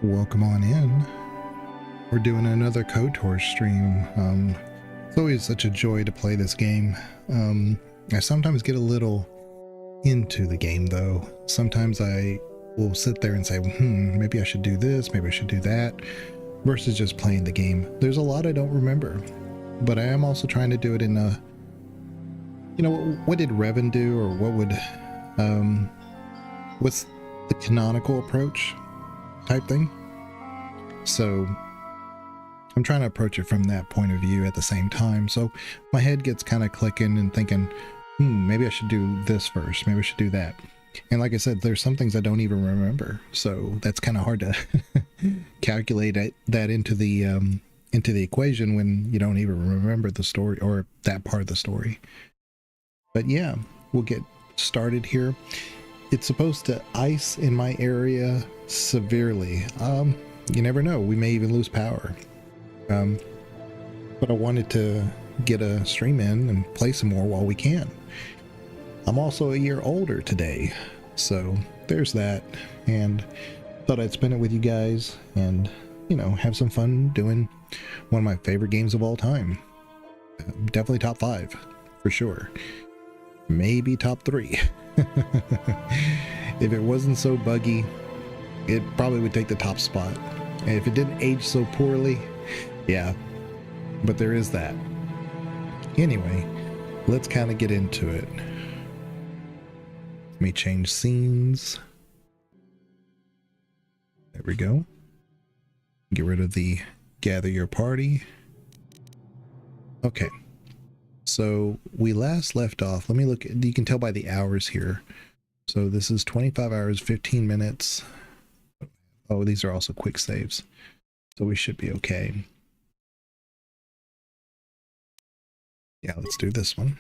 Welcome on in. We're doing another KoTOR stream. It's always such a joy to play this game. I sometimes get a little into the game though. Sometimes I will sit there and say, maybe I should do this, maybe I should do that, versus just playing the game. There's a lot I don't remember, but I am also trying to do it in a, what did Revan do, or what would, what's the canonical approach type thing. So I'm trying to approach it from that point of view at the same time. So my head gets kind of clicking and thinking, maybe I should do this first. Maybe I should do that. And like I said, there's some things I don't even remember. So that's kind of hard to calculate that into the equation when you don't even remember the story or that part of the story. But yeah, we'll get started here. It's supposed to ice in my area severely. You never know, we may even lose power. But I wanted to get a stream in and play some more while we can. I'm also a year older today, so there's that, and thought I'd spend it with you guys and, have some fun doing one of my favorite games of all time. Definitely top 5, for sure. Maybe top 3. If it wasn't so buggy, it probably would take the top spot. And if it didn't age so poorly, yeah, but there is that. Anyway, let's kind of get into it. Let me change scenes. There we go. Get rid of the gather your party. Okay. So we last left off. Let me look. You can tell by the hours here. So this is 25 hours, 15 minutes. Oh, these are also quick saves. So we should be okay. Yeah, let's do this one.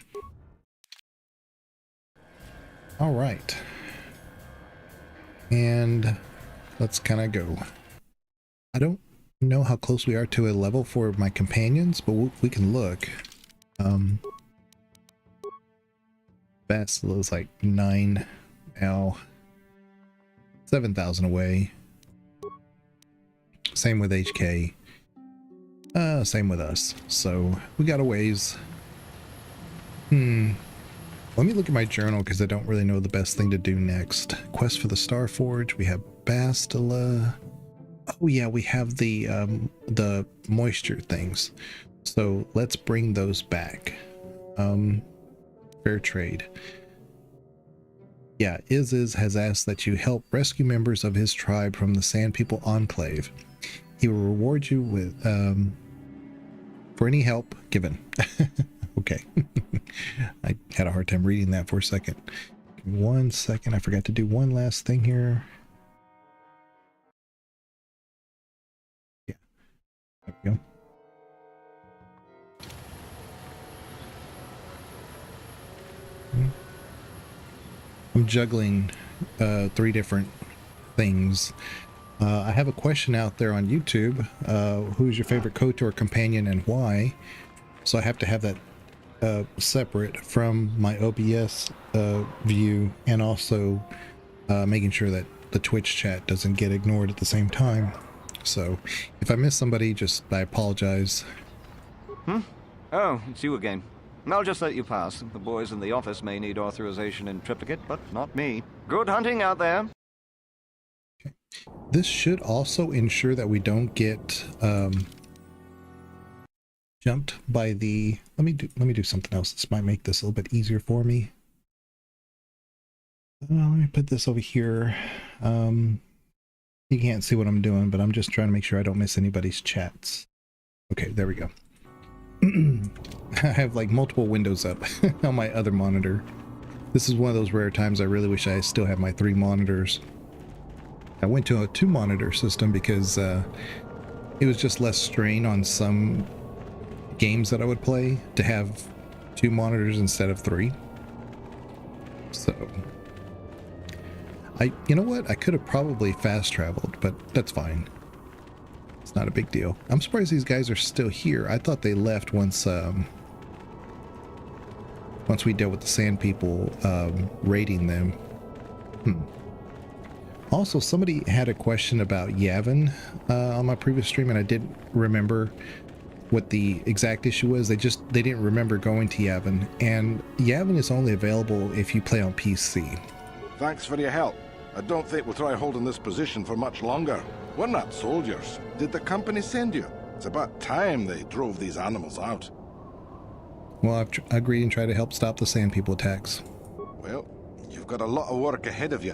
All right. And let's kind of go. I don't know how close we are to a level for my companions, but we can look. Basila's like 9 now, 7,000 away. Same with HK. Same with us. So we got a ways. Let me look at my journal because I don't really know the best thing to do next. Quest for the Star Forge. We have Bastila. Oh yeah, we have the moisture things. So let's bring those back. Fair trade. Yeah, Iziz has asked that you help rescue members of his tribe from the Sand People Enclave. He will reward you with for any help given. Okay. I had a hard time reading that for a second. Give me 1 second. I forgot to do one last thing here. Yeah. There we go. I'm juggling 3 different things. I have a question out there on YouTube. Who's your favorite KoTOR companion and why? So I have to have that separate from my OBS view, and also making sure that the Twitch chat doesn't get ignored at the same time. So if I miss somebody, I apologize. Oh, it's you again. I'll just let you pass. The boys in the office may need authorization in triplicate, but not me. Good hunting out there. Okay. This should also ensure that we don't get jumped by the. Let me do something else. This might make this a little bit easier for me. Let me put this over here. You can't see what I'm doing, but I'm just trying to make sure I don't miss anybody's chats. Okay, there we go. I have like multiple windows up on my other monitor. This is one of those rare times I really wish I still had my 3 monitors. I went to a 2 monitor system because it was just less strain on some games that I would play to have 2 monitors instead of 3. So you know what? I could have probably fast traveled, but that's fine. It's not a big deal. I'm surprised these guys are still here. I thought they left once we dealt with the Sand People raiding them. Also, somebody had a question about Yavin on my previous stream, and I didn't remember what the exact issue was. They didn't remember going to Yavin, and Yavin is only available if you play on PC. Thanks for your help. I don't think we'll try holding this position for much longer. We're not soldiers. Did the company send you? It's about time they drove these animals out. Well, I've agreed and tried to help stop the Sand People attacks. Well, you've got a lot of work ahead of you.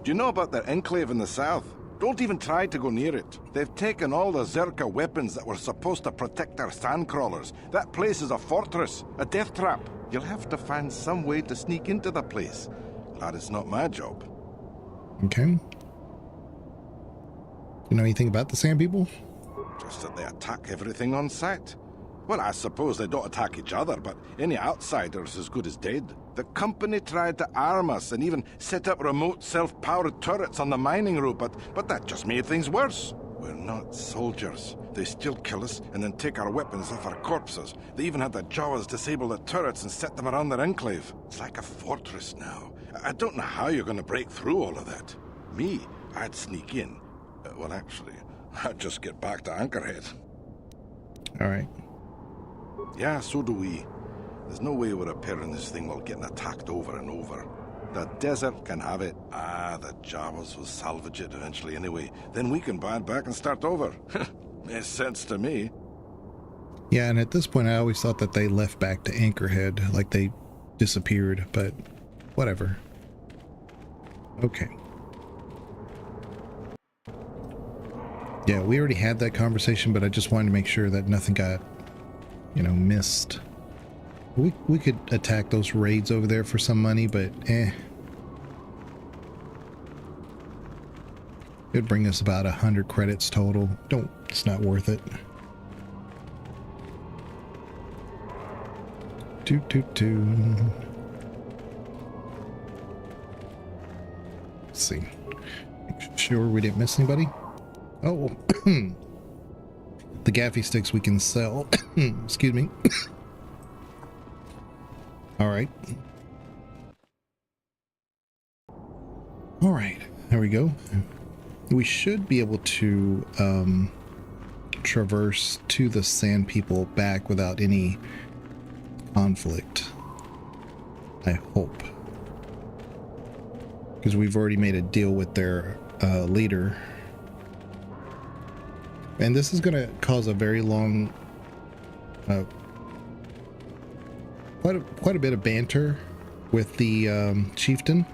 Do you know about their enclave in the south? Don't even try to go near it. They've taken all the Zerka weapons that were supposed to protect our sandcrawlers. That place is a fortress, a death trap. You'll have to find some way to sneak into the place. Glad it's not my job. Okay. You know anything about the Sand People? Just that they attack everything on sight. Well, I suppose they don't attack each other, but any outsider's as good as dead. The company tried to arm us and even set up remote self-powered turrets on the mining route, but that just made things worse. We're not soldiers. They still kill us and then take our weapons off our corpses. They even had the Jawas disable the turrets and set them around their enclave. It's like a fortress now. I don't know how you're going to break through all of that. Me, I'd sneak in. Well, actually, I'd just get back to Anchorhead. All right. Yeah, so do we. There's no way we're repairing this thing while getting attacked over and over. The desert can have it. The Jawas will salvage it eventually anyway. Then we can buy it back and start over. Makes sense to me. Yeah, and at this point I always thought that they left back to Anchorhead, like they disappeared, but whatever. Okay. Yeah, we already had that conversation, but I just wanted to make sure that nothing got, you know, missed. We could attack those raids over there for some money, but it'd bring us about 100 credits total. It's not worth it. Let's see. Make sure we didn't miss anybody. Oh, the gaffy sticks we can sell. Excuse me. All right. All right, there we go. We should be able to traverse to the Sand People back without any conflict. I hope. Because we've already made a deal with their leader. And this is going to cause a very long, quite a bit of banter with the chieftain,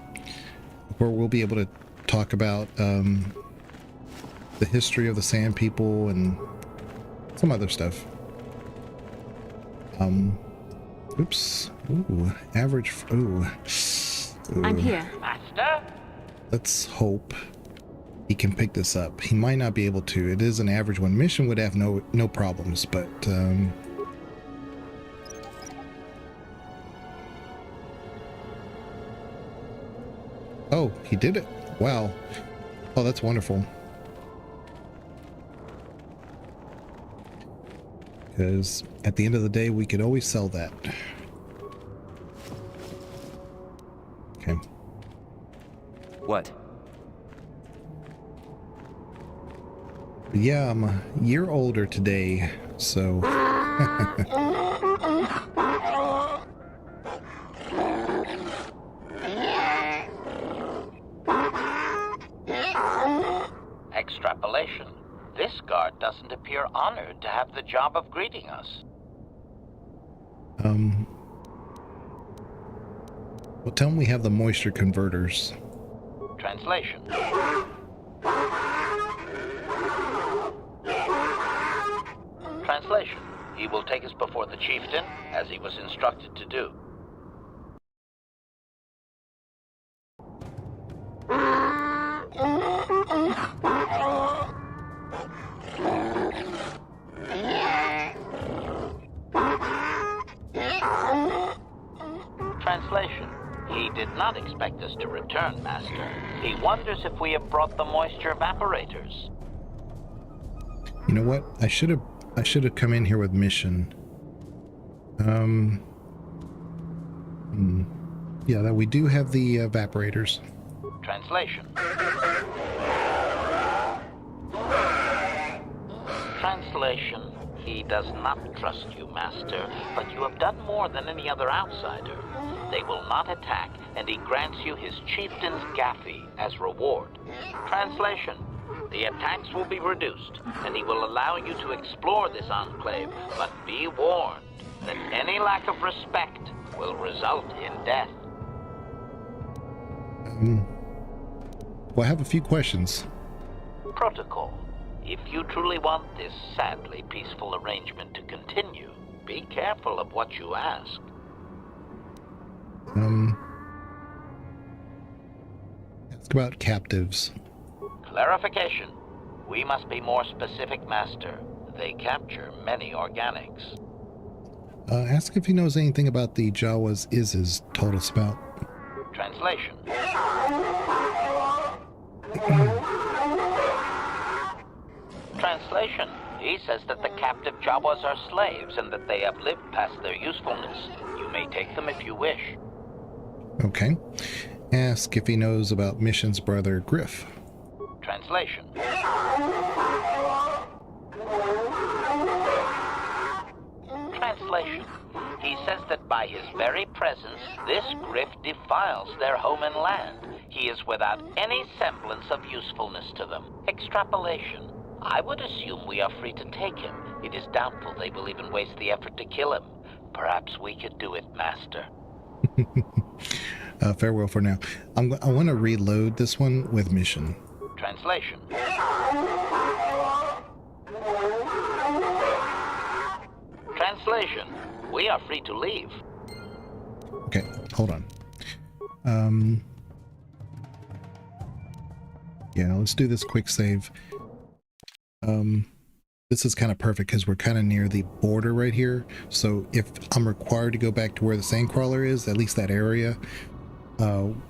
where we'll be able to talk about the history of the Sand People and some other stuff. Oops. Ooh, average. Ooh. I'm here, Master. Let's hope he can pick this up. He might not be able to. It is an average one. Mission would have no problems, but oh, he did it. Wow. Oh, that's wonderful. Because at the end of the day, we could always sell that. Okay. What? Yeah, I'm a year older today, so... Extrapolation. This guard doesn't appear honored to have the job of greeting us. Well, tell him we have the moisture converters. Translation. Translation. He will take us before the chieftain, as he was instructed to do. Translation. He did not expect us to return, Master. He wonders if we have brought the moisture evaporators. You know what? I should have come in here with mission. Yeah, that we do have the evaporators. Translation. Translation. He does not trust you, Master, but you have done more than any other outsider. They will not attack, and he grants you his chieftain's gaffy as reward. Translation. The attacks will be reduced, and he will allow you to explore this enclave, but be warned that any lack of respect will result in death. Well, I have a few questions. Protocol. If you truly want this sadly peaceful arrangement to continue, be careful of what you ask. Ask about captives. Clarification. We must be more specific, Master. They capture many organics. Ask if he knows anything about the Jawas Izzes told us about. Translation. Translation. He says that the captive Jawas are slaves and that they have lived past their usefulness. You may take them if you wish. Okay. Ask if he knows about Mission's brother, Griff. Translation. Translation. He says that by his very presence, this Griff defiles their home and land. He is without any semblance of usefulness to them. Extrapolation. I would assume we are free to take him. It is doubtful they will even waste the effort to kill him. Perhaps we could do it, Master. Farewell for now. I want to reload this one with Mission. Translation. Translation. We are free to leave. Okay, hold on. Yeah, let's do this quick save. This is kind of perfect because we're kind of near the border right here. So if I'm required to go back to where the Sandcrawler is, at least that area,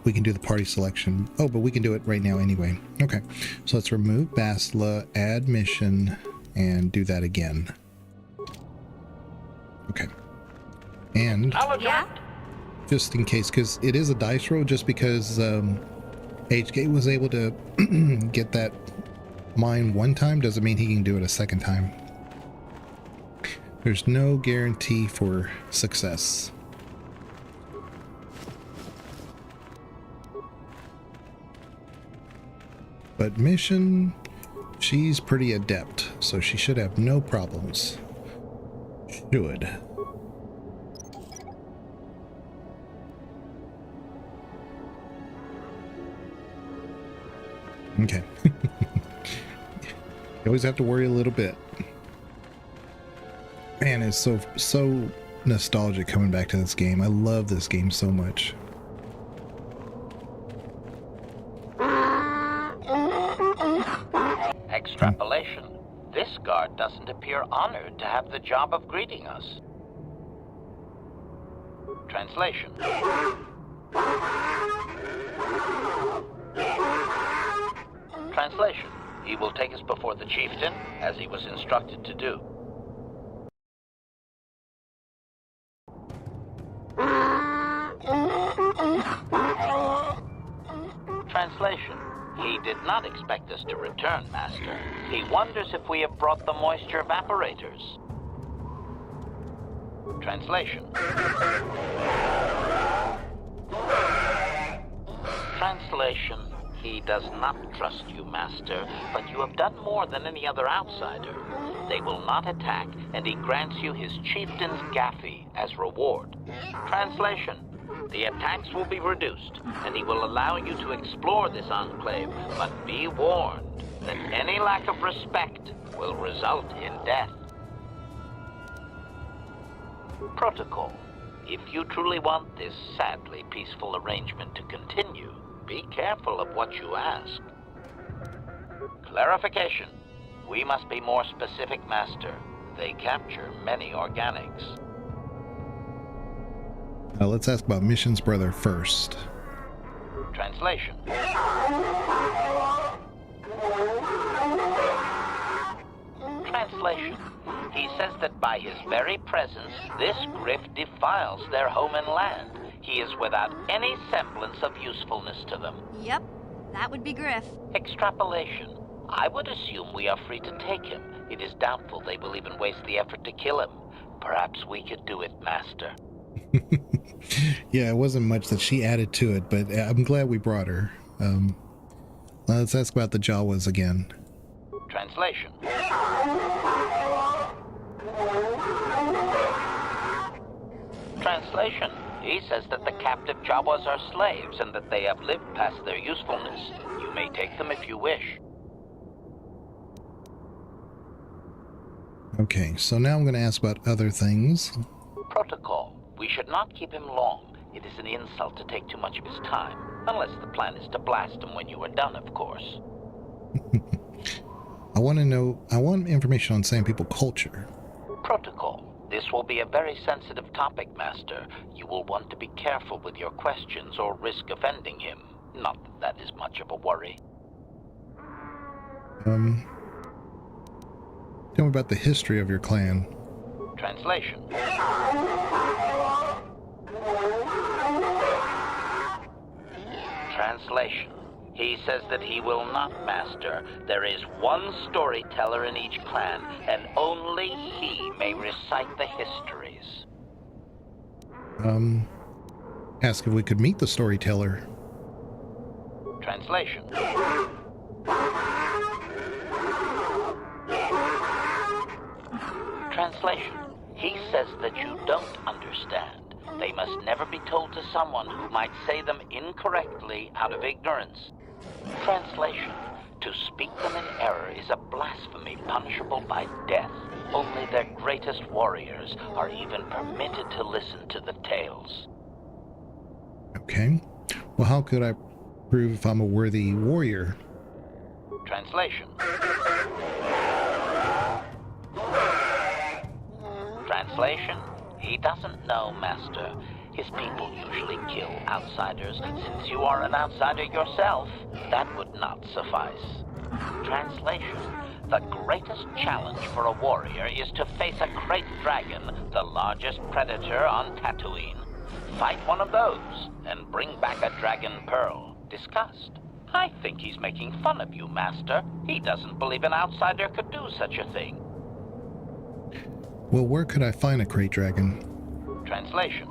we can do the party selection. Oh, but we can do it right now anyway. Okay, so let's remove Basla, add Mission, and do that again. Okay. And Yeah? just in case, because it is a dice roll, just because HK was able to get that mine one time doesn't mean he can do it a second time. There's no guarantee for success. But Mission, she's pretty adept, so she should have no problems. Should. Okay. You always have to worry a little bit. Man, it's so nostalgic coming back to this game. I love this game so much. Extrapolation. This guard doesn't appear honored to have the job of greeting us. Translation. Translation. He will take us before the chieftain, as he was instructed to do. Translation. He did not expect us to return, Master. He wonders if we have brought the moisture evaporators. Translation. Translation. He does not trust you, Master, but you have done more than any other outsider. They will not attack, and he grants you his chieftain's gaffy as reward. Translation. The attacks will be reduced, and he will allow you to explore this enclave, but be warned that any lack of respect will result in death. Protocol. If you truly want this sadly peaceful arrangement to continue, be careful of what you ask. Clarification. We must be more specific, Master. They capture many organics. Let's ask about Mission's brother first. Translation. Translation. He says that by his very presence, this Griff defiles their home and land. He is without any semblance of usefulness to them. Yep. That would be Griff. Extrapolation. I would assume we are free to take him. It is doubtful they will even waste the effort to kill him. Perhaps we could do it, Master. Yeah, it wasn't much that she added to it, but I'm glad we brought her. Let's ask about the Jawas again. Translation. Translation. He says that the captive Jawas are slaves and that they have lived past their usefulness. You may take them if you wish. Okay, so now I'm going to ask about other things. Protocol. We should not keep him long. It is an insult to take too much of his time. Unless the plan is to blast him when you are done, of course. I want information on Sand People culture. Protocol. This will be a very sensitive topic, Master. You will want to be careful with your questions or risk offending him. Not that that is much of a worry. Tell me about the history of your clan. Translation. Translation. He says that he will not, Master. There is one storyteller in each clan, and only he may recite the histories. Ask if we could meet the storyteller. Translation. Translation. He says that you don't understand. They must never be told to someone who might say them incorrectly out of ignorance. Translation. To speak them in error is a blasphemy punishable by death. Only their greatest warriors are even permitted to listen to the tales. Okay. Well, how could I prove if I'm a worthy warrior? Translation. Translation. He doesn't know, Master. His people usually kill outsiders. Since you are an outsider yourself, that would not suffice. Translation. The greatest challenge for a warrior is to face a great dragon, the largest predator on Tatooine. Fight one of those, and bring back a dragon pearl. Discussed. I think he's making fun of you, Master. He doesn't believe an outsider could do such a thing. Well, where could I find a great dragon? Translation.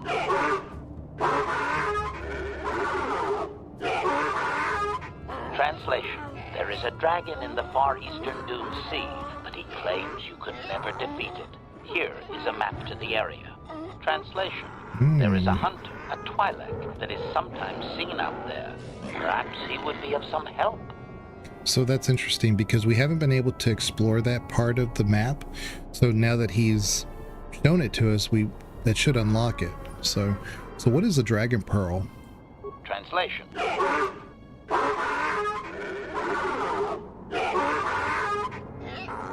Translation. There is a dragon in the far eastern Doom Sea, but he claims you could never defeat it. Here is a map to the area. Translation. There is a hunter, a Twi'lek, that is sometimes seen out there. Perhaps he would be of some help. So that's interesting because we haven't been able to explore that part of the map. So now that he's shown it to us, that should unlock it. So what is a dragon pearl? Translation.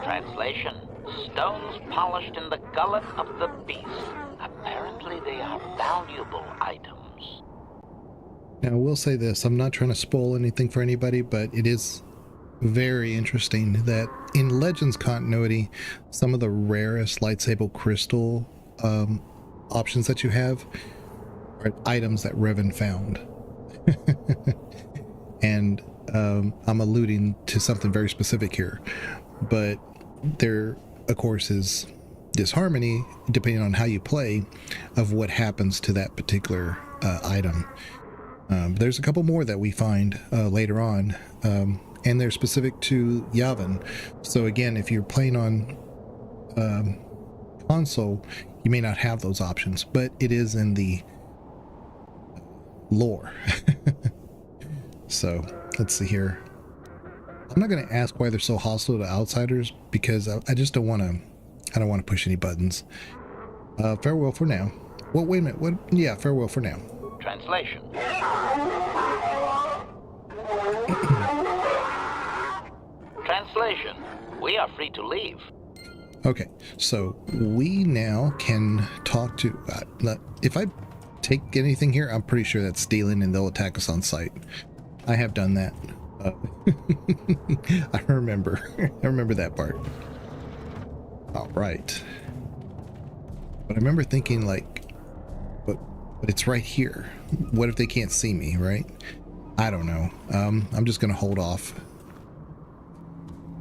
Translation. Stones polished in the gullet of the beast. Apparently they are valuable items. Now I will say this, I'm not trying to spoil anything for anybody, but it is very interesting that in Legends continuity, some of the rarest lightsaber crystal options that you have are items that Revan found. And I'm alluding to something very specific here, but there of course is disharmony depending on how you play of what happens to that particular item. There's a couple more that we find later on, and they're specific to Yavin. So again, if you're playing on console, you may not have those options, but it is in the lore. So let's see here. I'm not going to ask why they're so hostile to outsiders because I just don't want to push any buttons. Farewell for now. Well, wait a minute. What? Yeah, farewell for now. Translation. Translation. We are free to leave. Okay, so we now can talk to... if I take anything here, I'm pretty sure that's stealing and they'll attack us on sight. I have done that. I remember. I remember that part. All right. But I remember thinking but it's right here. What if they can't see me, right? I don't know. I'm just gonna hold off.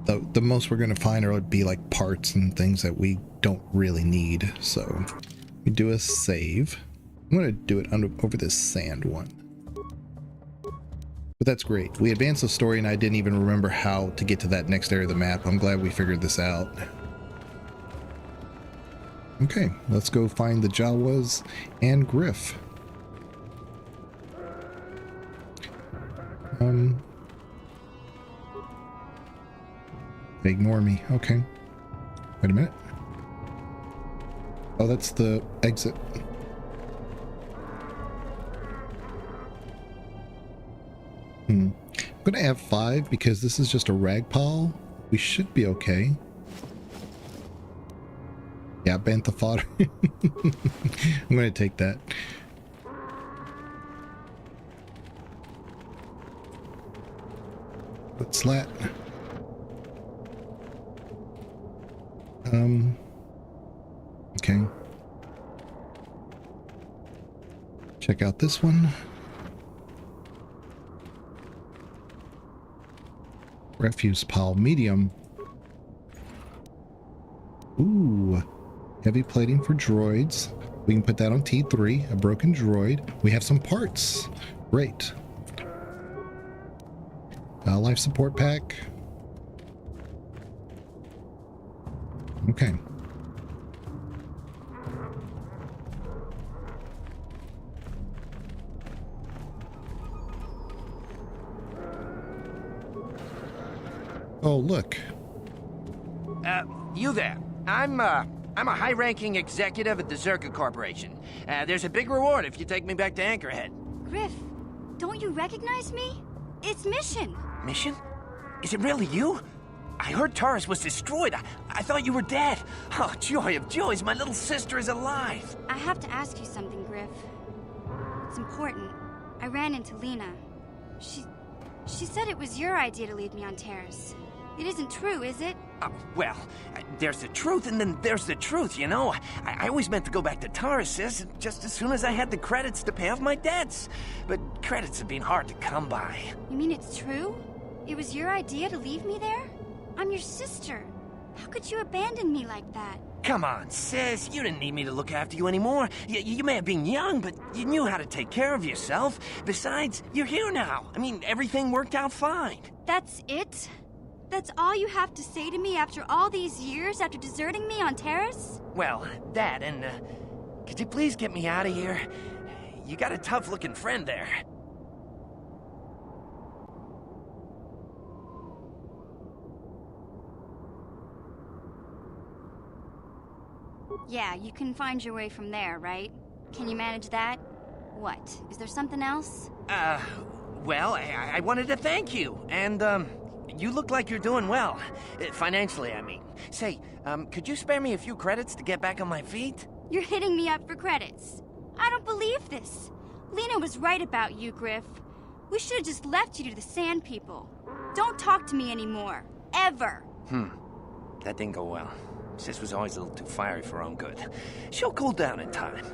The most we're gonna find would be like parts and things that we don't really need. So we do a save. I'm gonna do it over this sand one. But that's great. We advanced the story and I didn't even remember how to get to that next area of the map. I'm glad we figured this out. Okay, let's go find the Jawas and Griff. They ignore me. Okay. Wait a minute. Oh, that's the exit. I'm gonna have 5 because this is just a ragpile. We should be okay. Yeah, bantha fodder. I'm gonna take that. But slat. Okay. Check out this one. Refuse pile, medium. Ooh, heavy plating for droids. We can put that on T3, a broken droid. We have some parts. Great. Life support pack. Okay. Oh, look. You there. I'm a high-ranking executive at the Zerka Corporation. There's a big reward if you take me back to Anchorhead. Griff, don't you recognize me? It's Mission. Mission? Is it really you? I heard Taurus was destroyed. I thought you were dead. Oh, joy of joys, my little sister is alive. I have to ask you something, Griff. It's important. I ran into Lena. She said it was your idea to leave me on Terrace. It isn't true, is it? Well, there's the truth and then there's the truth, you know? I always meant to go back to Taurus, sis, just as soon as I had the credits to pay off my debts. But credits have been hard to come by. You mean it's true? It was your idea to leave me there? I'm your sister. How could you abandon me like that? Come on, sis. You didn't need me to look after you anymore. You may have been young, but you knew how to take care of yourself. Besides, you're here now. I mean, everything worked out fine. That's it? That's all you have to say to me after all these years, after deserting me on Terrace? Well, that and, could you please get me out of here? You got a tough-looking friend there. Yeah, you can find your way from there, right? Can you manage that? What? Is there something else? Well, I wanted to thank you, and, you look like you're doing well. Financially, I mean. Say, could you spare me a few credits to get back on my feet? You're hitting me up for credits. I don't believe this. Lena was right about you, Griff. We should have just left you to the Sand People. Don't talk to me anymore. Ever. That didn't go well. Sis was always a little too fiery for her own good. She'll cool down in time.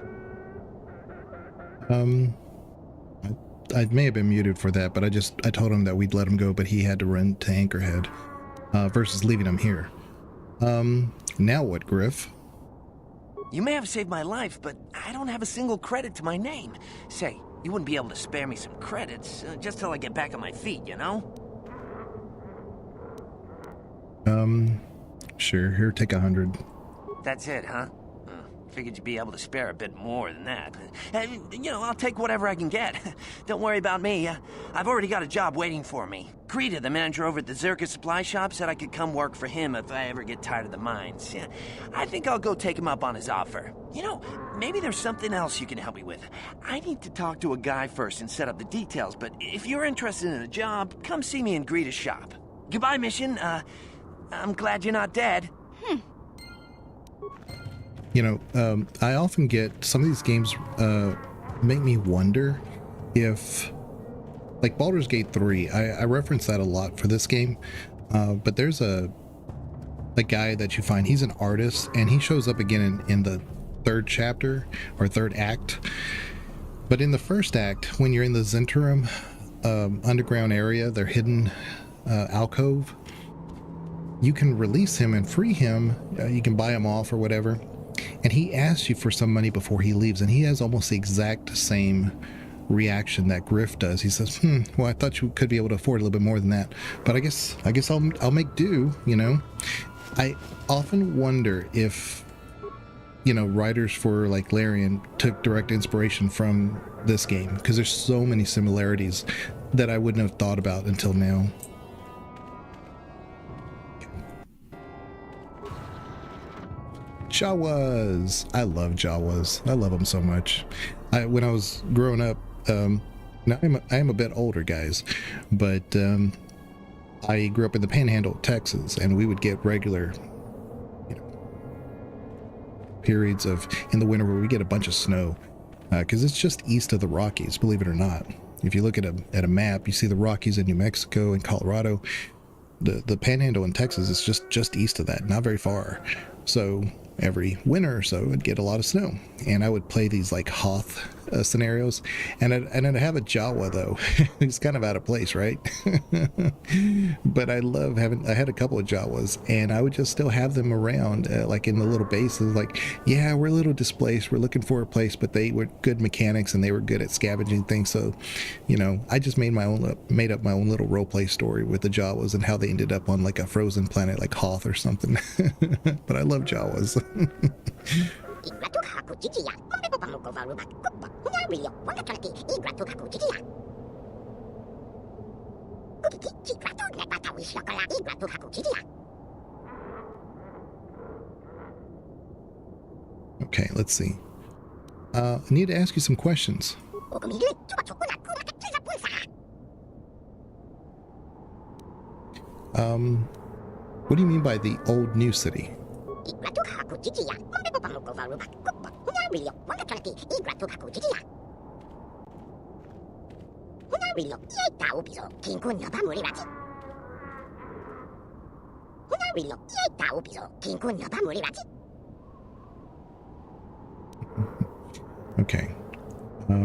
I may have been muted for that, but I told him that we'd let him go, but he had to run to Anchorhead, versus leaving him here. Now what, Griff? You may have saved my life, but I don't have a single credit to my name. Say, you wouldn't be able to spare me some credits, just till I get back on my feet, you know? Sure, here, take 100. That's it, huh? Figured you'd be able to spare a bit more than that. You know, I'll take whatever I can get. Don't worry about me. I've already got a job waiting for me. Krita, the manager over at the Zerka supply shop, said I could come work for him if I ever get tired of the mines. Yeah, I think I'll go take him up on his offer. You know, maybe there's something else you can help me with. I need to talk to a guy first and set up the details, but if you're interested in a job, come see me in Greta's shop. Goodbye, Mission. I'm glad you're not dead. You know, I often get some of these games make me wonder if, like Baldur's Gate 3, I reference that a lot for this game, but there's a guy that you find, he's an artist, and he shows up again in the third chapter or third act. But in the first act, when you're in the Zentrum, underground area, their hidden alcove, you can release him and free him. You can buy him off or whatever. And he asks you for some money before he leaves. And he has almost the exact same reaction that Griff does. He says, well, I thought you could be able to afford a little bit more than that. But I guess I'll make do, you know. I often wonder if, you know, writers for like Larian took direct inspiration from this game, because there's so many similarities that I wouldn't have thought about until now. Jawas. I love Jawas. I love them so much. When I was growing up, now I am a bit older, guys, but I grew up in the Panhandle of Texas, and we would get regular, you know, periods of in the winter where we get a bunch of snow, because it's just east of the Rockies, believe it or not. If you look at a map, you see the Rockies in New Mexico and Colorado. The Panhandle in Texas is just east of that, not very far. So every winter or so I'd get a lot of snow, and I would play these like Hoth scenarios, and I'd have a Jawa though. It's kind of out of place, right? But I had a couple of Jawas, and I would just still have them around, like in the little bases, like, yeah, we're a little displaced, we're looking for a place, but they were good mechanics and they were good at scavenging things. So, you know, I just made up my own little role play story with the Jawas and how they ended up on like a frozen planet like Hoth or something. But I love Jawas. Okay, let's see. I need to ask you some questions. What do you mean by the old new city? Okay. Let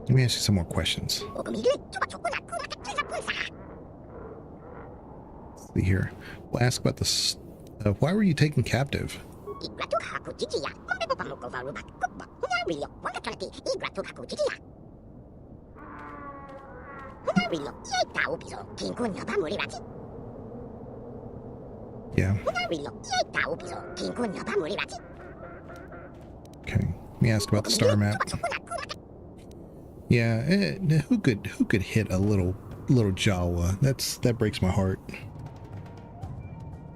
me ask you some more questions. Let's see here. We'll ask about the why were you taken captive? Yeah. Okay. Let me ask about the star map. Yeah. Who could hit a little Jawa? That breaks my heart.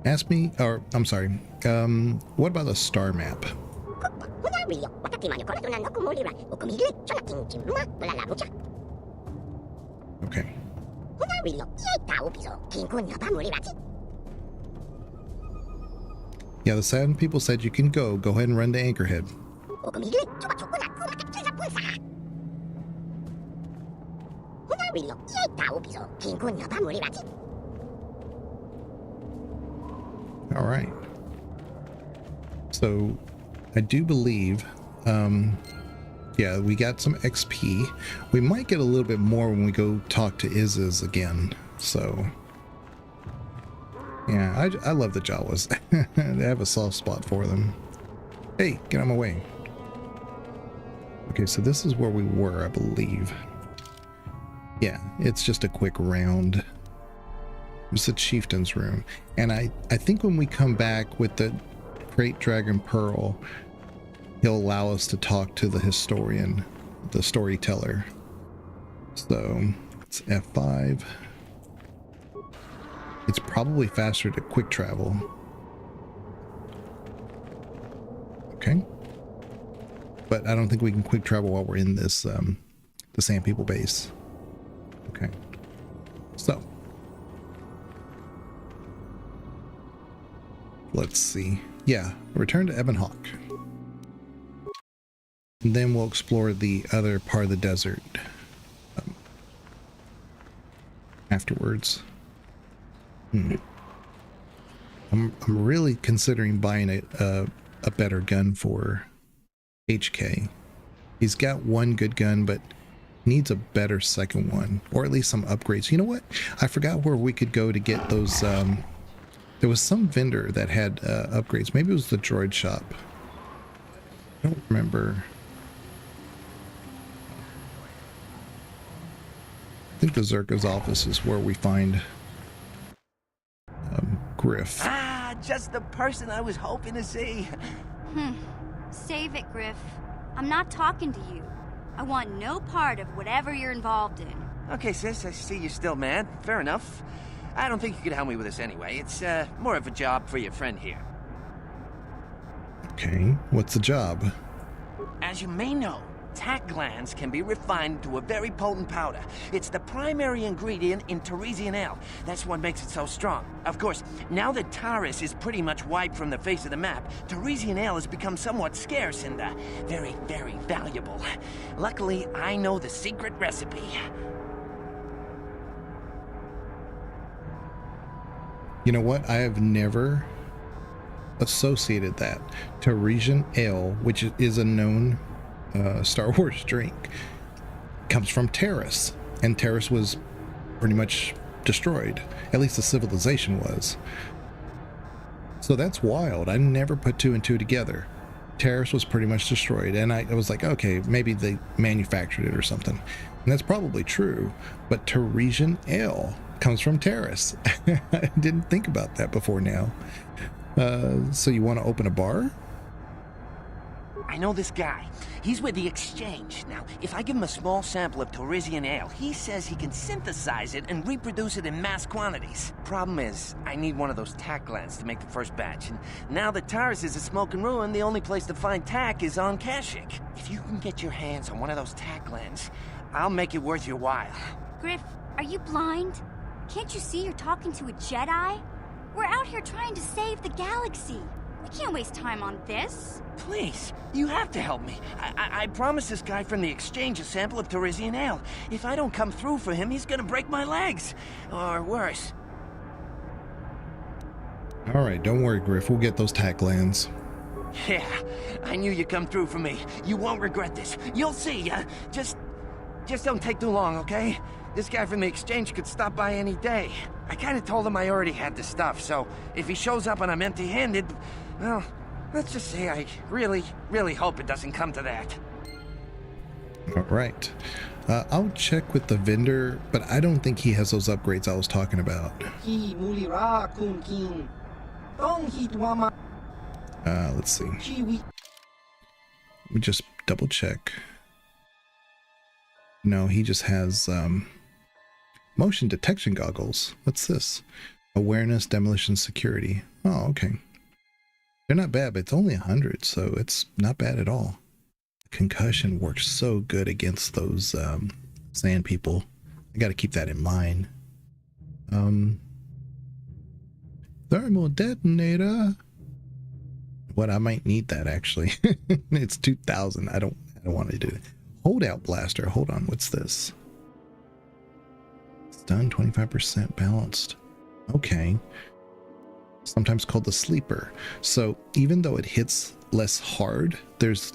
Ask me, or I'm sorry. What about the star map? Okay. Yeah, the Sand people said you can go ahead and run to Anchorhead. All right. So I do believe, yeah, we got some XP. We might get a little bit more when we go talk to Iziz again. So yeah, I love the Jawas. They have a soft spot for them. Hey, get out of my way. Okay, so this is where we were, I believe. Yeah, it's just a quick round. It's the chieftain's room, and I think when we come back with the Great Dragon Pearl, he'll allow us to talk to the historian, the storyteller. So it's F5. It's probably faster to quick travel. Okay, but I don't think we can quick travel while we're in this the Sand People base. Okay, so let's see. Yeah, return to Ebon Hawk. And then we'll explore the other part of the desert afterwards. I'm really considering buying a better gun for HK. He's got one good gun, but Needs a better second one, or at least some upgrades. You know what? I forgot where we could go to get those. There was some vendor that had upgrades. Maybe it was the droid shop. I don't remember. I think the Zerka's office is where we find Griff. Ah, just the person I was hoping to see. Save it, Griff. I'm not talking to you. I want no part of whatever you're involved in. Okay, sis, I see you're still mad. Fair enough. I don't think you could help me with this anyway. It's more of a job for your friend here. Okay, what's the job? As you may know, tack glands can be refined to a very potent powder. It's the primary ingredient in Teresian ale. That's what makes it so strong. Of course, now that Taris is pretty much wiped from the face of the map, Teresian ale has become somewhat scarce and very, very valuable. Luckily, I know the secret recipe. You know what? I have never associated that. Teresian ale, which is a known Star Wars drink, comes from Taris, and Taris was pretty much destroyed. At least the civilization was. So that's wild. I never put two and two together. Taris was pretty much destroyed, and I was like, okay, maybe they manufactured it or something. And that's probably true, but Teresian ale comes from Taris. I didn't think about that before now. So you want to open a bar? I know this guy. He's with the Exchange. Now, if I give him a small sample of Teresian ale, he says he can synthesize it and reproduce it in mass quantities. Problem is, I need one of those tack glands to make the first batch, and now that Taris is a smoking ruin, the only place to find tack is on Kashyyyk. If you can get your hands on one of those tack glands, I'll make it worth your while. Griff, are you blind? Can't you see you're talking to a Jedi? We're out here trying to save the galaxy. We can't waste time on this. Please, you have to help me. I promised this guy from the Exchange a sample of Teresian ale. If I don't come through for him, he's gonna break my legs. Or worse. Alright, don't worry, Griff. We'll get those tack glands. Yeah, I knew you'd come through for me. You won't regret this. You'll see. Just don't take too long, okay? This guy from the Exchange could stop by any day. I kind of told him I already had the stuff, so if he shows up and I'm empty-handed, well, let's just say I really, really hope it doesn't come to that. All right. I'll check with the vendor, but I don't think he has those upgrades I was talking about. Let's see. Let me just double check. No, he just has motion detection goggles. What's this? Awareness, demolition, security. Oh, okay. They're not bad, but it's only 100, so it's not bad at all. Concussion works so good against those sand people. I got to keep that in mind. Thermal detonator. What, I might need that actually. It's 2,000. I don't want to do it. Holdout blaster. Hold on. What's this? Stun 25% balanced. Okay. Sometimes called the sleeper. So even though it hits less hard, there's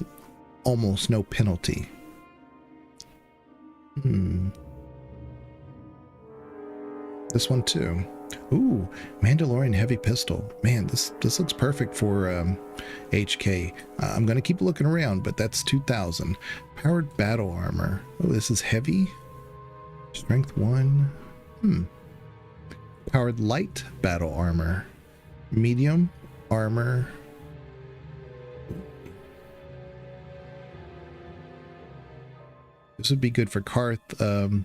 almost no penalty. This one too. Ooh, Mandalorian heavy pistol. Man, this looks perfect for HK. I'm gonna keep looking around, but that's 2,000. Powered battle armor. Oh, this is heavy. Strength 1. Powered light battle armor. Medium armor. This would be good for Karth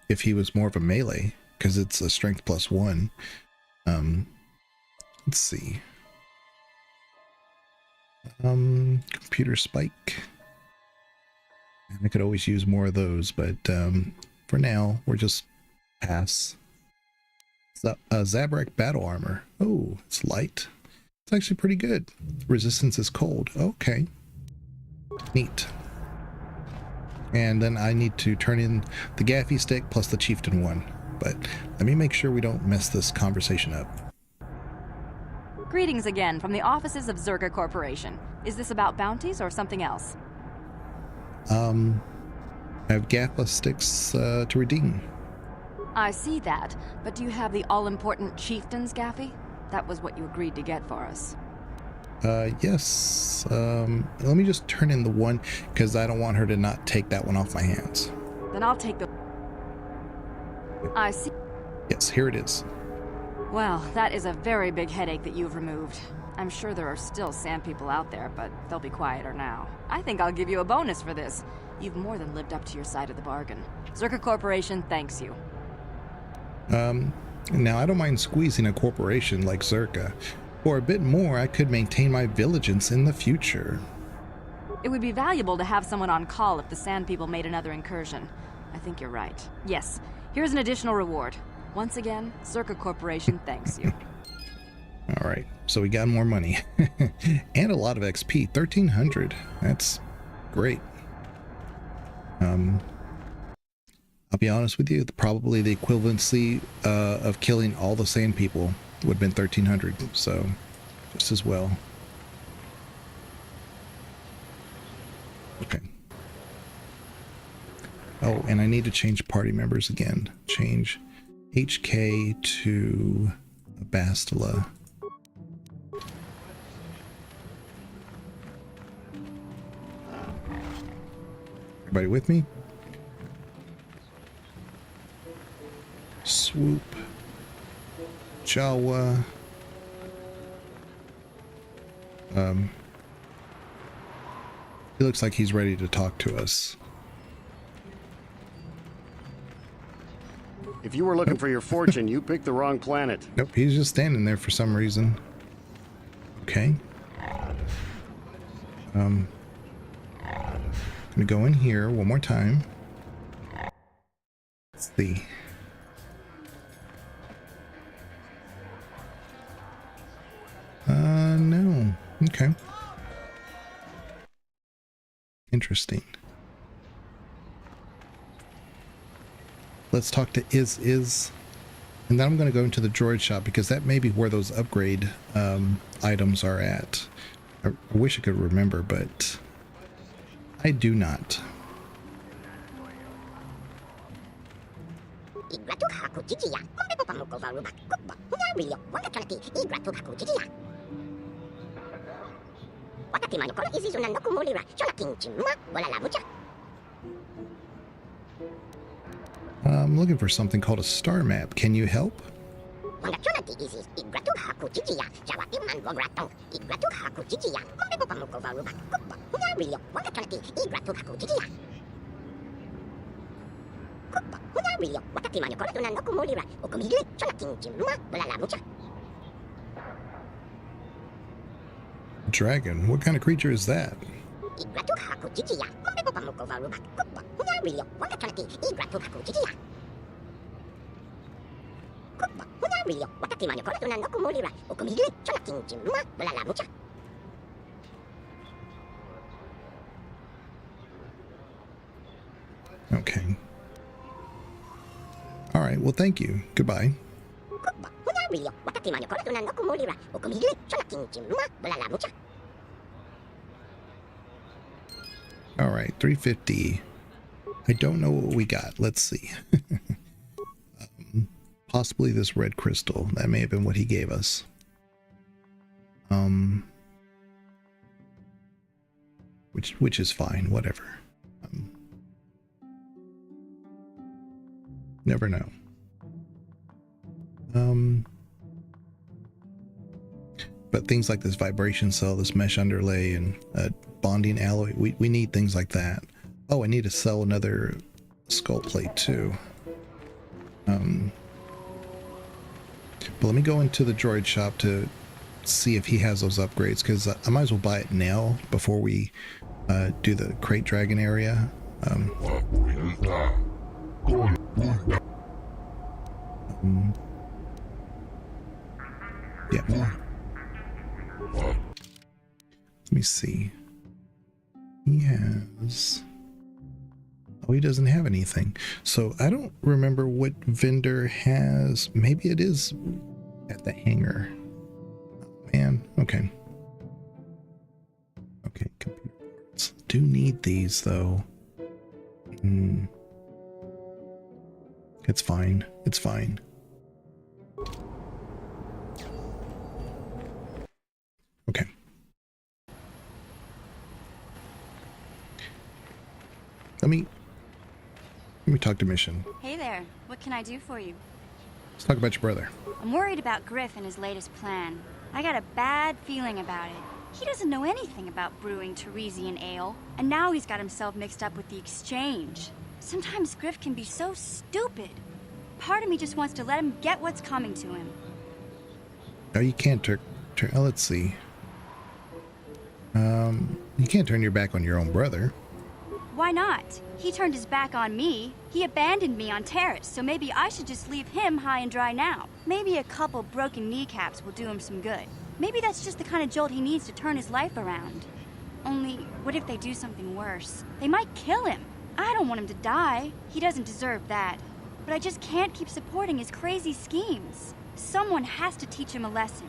if he was more of a melee, because it's a strength +1. Let's see. Computer spike. And I could always use more of those, but for now, we're just pass. Zabrak battle armor. Oh, it's light. It's actually pretty good. Resistance is cold. Okay. Neat. And then I need to turn in the gaffy stick plus the chieftain one. But let me make sure we don't mess this conversation up. Greetings again from the offices of Zerka Corporation. Is this about bounties or something else? I have Gaffa sticks to redeem. I see that, but do you have the all-important Chieftain's Gaffy? That was what you agreed to get for us. Yes. Let me just turn in the one, because I don't want her to not take that one off my hands. Then I'll take the... I see. Yes, here it is. Well, that is a very big headache that you've removed. I'm sure there are still sand people out there, but they'll be quieter now. I think I'll give you a bonus for this. You've more than lived up to your side of the bargain. Zerka Corporation thanks you. Now I don't mind squeezing a corporation like Zerka. For a bit more, I could maintain my vigilance in the future. It would be valuable to have someone on call if the sand people made another incursion. I think you're right. Yes, here's an additional reward. Once again, Zerka Corporation thanks you. All right, so we got more money. And a lot of XP, 1,300. That's great. I'll be honest with you, probably the equivalency of killing all the sand people would have been 1,300, so just as well. Okay. Oh, and I need to change party members again. Change HK to Bastila. Everybody with me? Swoop. Jawa. He looks like he's ready to talk to us. If you were looking for your fortune, you picked the wrong planet. Nope, he's just standing there for some reason. Okay. Gonna go in here one more time. Let's see. No. Okay. Interesting. Let's talk to Is. And then I'm going to go into the droid shop because that may be where those upgrade items are at. I wish I could remember, but I do not. I'm looking for something called a star map. Can you help? Dragon? What kind of creature is that? Okay. All right, well, thank you. Goodbye. All right, 350. I don't know what we got. Let's see. Possibly this red crystal. That may have been what he gave us. Which is fine. Whatever. Never know. But things like this vibration cell, this mesh underlay, and bonding alloy, we need things like that. Oh, I need to sell another skull plate too. But let me go into the droid shop to see if he has those upgrades, because I might as well buy it now before we do the crate dragon area. Yeah. Let me see. He has... Oh, he doesn't have anything. So I don't remember what vendor has... Maybe it is at the hangar. Oh, man. Okay. Okay, computer parts. Do need these, though. Hmm. It's fine. It's fine. Okay. Let me talk to Mission. Hey there. What can I do for you? Let's talk about your brother. I'm worried about Griff and his latest plan. I got a bad feeling about it. He doesn't know anything about brewing Teresian ale, and now he's got himself mixed up with the exchange. Sometimes Griff can be so stupid. Part of me just wants to let him get what's coming to him. No, you can't let's see. You can't turn your back on your own brother. Why not? He turned his back on me. He abandoned me on Terrace, so maybe I should just leave him high and dry now. Maybe a couple broken kneecaps will do him some good. Maybe that's just the kind of jolt he needs to turn his life around. Only, what if they do something worse? They might kill him. I don't want him to die. He doesn't deserve that. But I just can't keep supporting his crazy schemes. Someone has to teach him a lesson.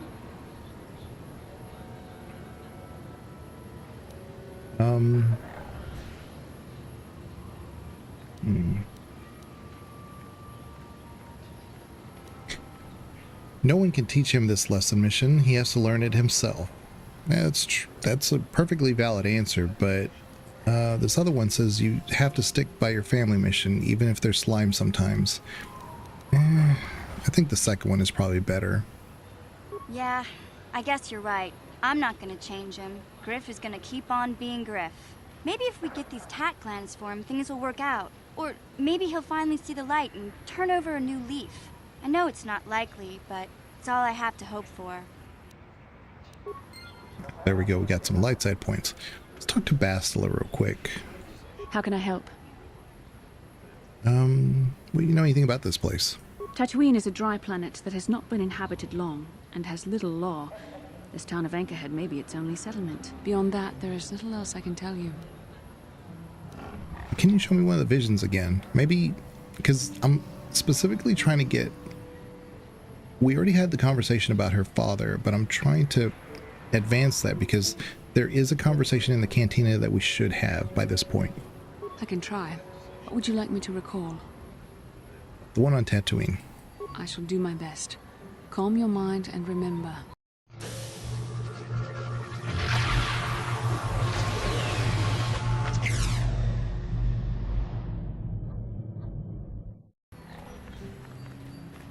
No one can teach him this lesson, Mission. He has to learn it himself. That's a perfectly valid answer, but this other one says you have to stick by your family, Mission, even if they're slime sometimes. I think the second one is probably better. Yeah, I guess you're right. I'm not gonna change him. Griff is gonna keep on being Griff. Maybe if we get these tat glands for him, things will work out. Or maybe he'll finally see the light and turn over a new leaf. I know it's not likely, but it's all I have to hope for. There we go, we got some light side points. Let's talk to Bastila real quick. How can I help? Well, you know anything about this place? Tatooine is a dry planet that has not been inhabited long and has little law. This town of Anchorhead may be its only settlement. Beyond that, there is little else I can tell you. Can you show me one of the visions again? Maybe, because I'm specifically trying to get... We already had the conversation about her father, but I'm trying to advance that because there is a conversation in the cantina that we should have by this point. I can try. What would you like me to recall? The one on Tatooine. I shall do my best. Calm your mind and remember.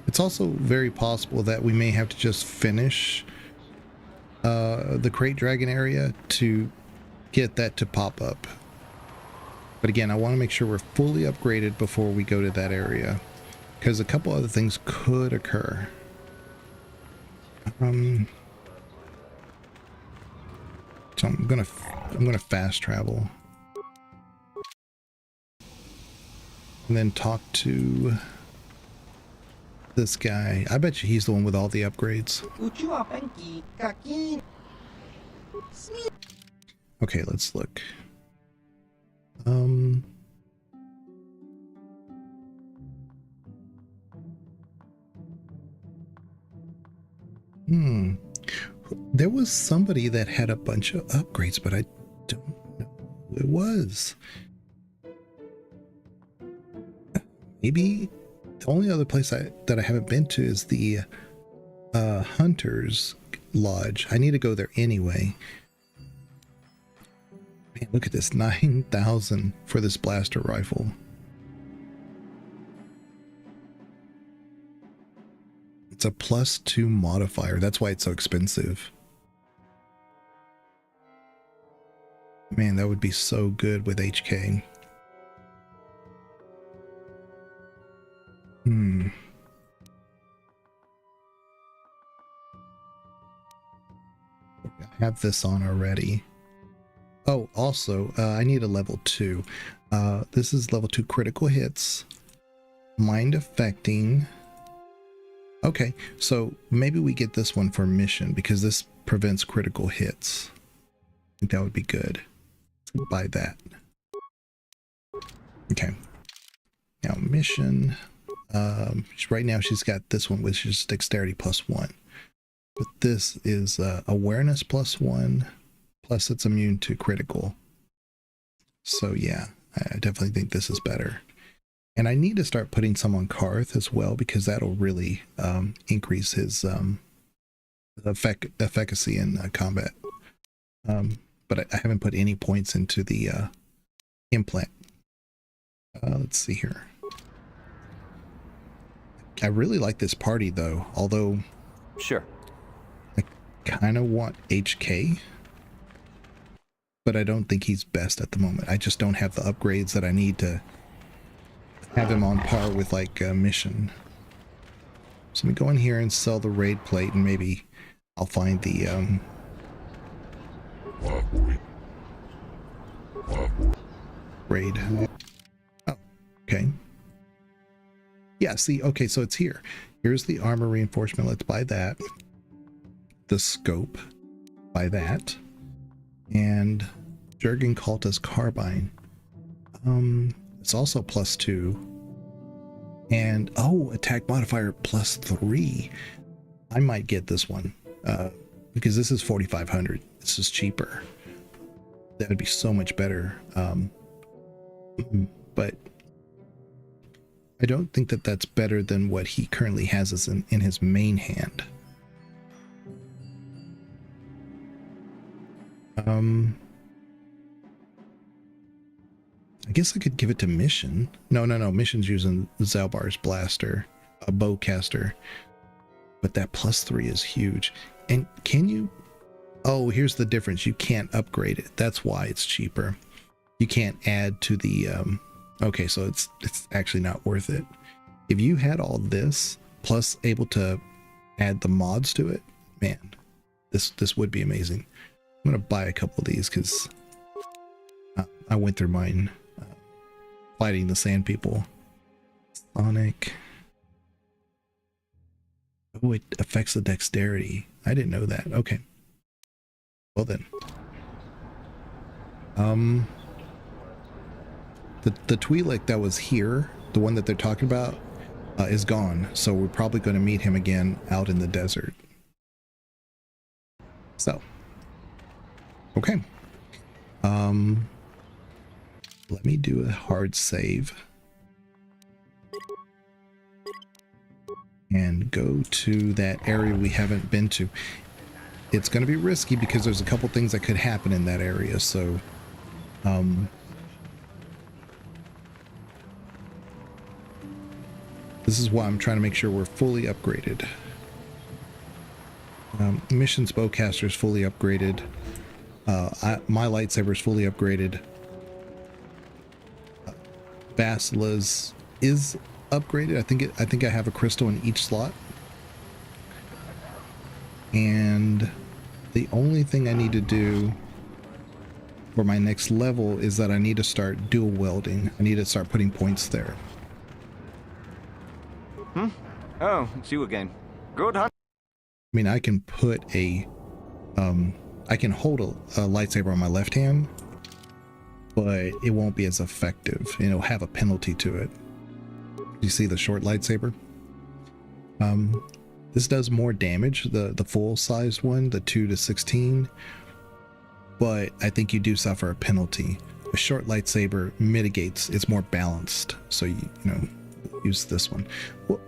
It's also very possible that we may have to just finish the Crate Dragon area to get that to pop up. But again, I want to make sure we're fully upgraded before we go to that area, because a couple other things could occur. So I'm gonna fast travel and then talk to this guy. I bet you he's the one with all the upgrades. Okay, let's look. There was somebody that had a bunch of upgrades, but I don't know who it was. Maybe the only other place that I haven't been to is the Hunter's Lodge. I need to go there anyway. Man, look at this, 9,000 for this blaster rifle. It's a +2 modifier. That's why it's so expensive. Man, that would be so good with HK. I have this on already. Oh, also, I need a level 2. This is level 2 critical hits. Mind affecting. Okay, so maybe we get this one for mission because this prevents critical hits. I think that would be good. Let's buy that. Okay. Now mission. Right now she's got this one, which is dexterity +1. But this is awareness +1. Plus it's immune to critical. So yeah, I definitely think this is better. And I need to start putting some on Karth as well, because that'll really increase his efficacy in combat. But I haven't put any points into the implant. Let's see here. I really like this party though, although Sure. I kind of want HK, but I don't think he's best at the moment. I just don't have the upgrades that I need to have him on par with like Mission. So let me go in here and sell the raid plate, and maybe I'll find the raid. Oh, okay. Yeah, see, okay, so it's here. Here's the armor reinforcement. Let's buy that. The scope. Buy that. And Jurgen Cultist carbine. It's also +2. And oh, attack modifier +3. I might get this one. Because this is 4,500. This is cheaper. That would be so much better. But I don't think that that's better than what he currently has as in his main hand. I guess I could give it to Mission. No. Mission's using Zalbar's blaster, a bowcaster. But that +3 is huge. And can you... Oh, here's the difference. You can't upgrade it. That's why it's cheaper. You can't add to the... Okay, so it's actually not worth it. If you had all this, plus able to add the mods to it, man, this would be amazing. I'm going to buy a couple of these because I went through mine fighting the sand people. Sonic. Oh, it affects the dexterity. I didn't know that. Okay. Well then. The Twi'lek that was here, the one that they're talking about, is gone. So we're probably going to meet him again out in the desert. So. Okay. Let me do a hard save. And go to that area we haven't been to. It's going to be risky because there's a couple things that could happen in that area, so this is why I'm trying to make sure we're fully upgraded. Mission's bowcaster is fully upgraded. My lightsaber is fully upgraded. Basila's is upgraded. I think I have a crystal in each slot. And the only thing I need to do for my next level is that I need to start dual welding. I need to start putting points there. Oh, it's you again. Good hunt. I mean, I can put a I can hold a lightsaber on my left hand, but it won't be as effective. It'll have a penalty to it. You see the short lightsaber? This does more damage, the full size one, the 2-16, but I think you do suffer a penalty. A short lightsaber mitigates, it's more balanced, so you know, use this one.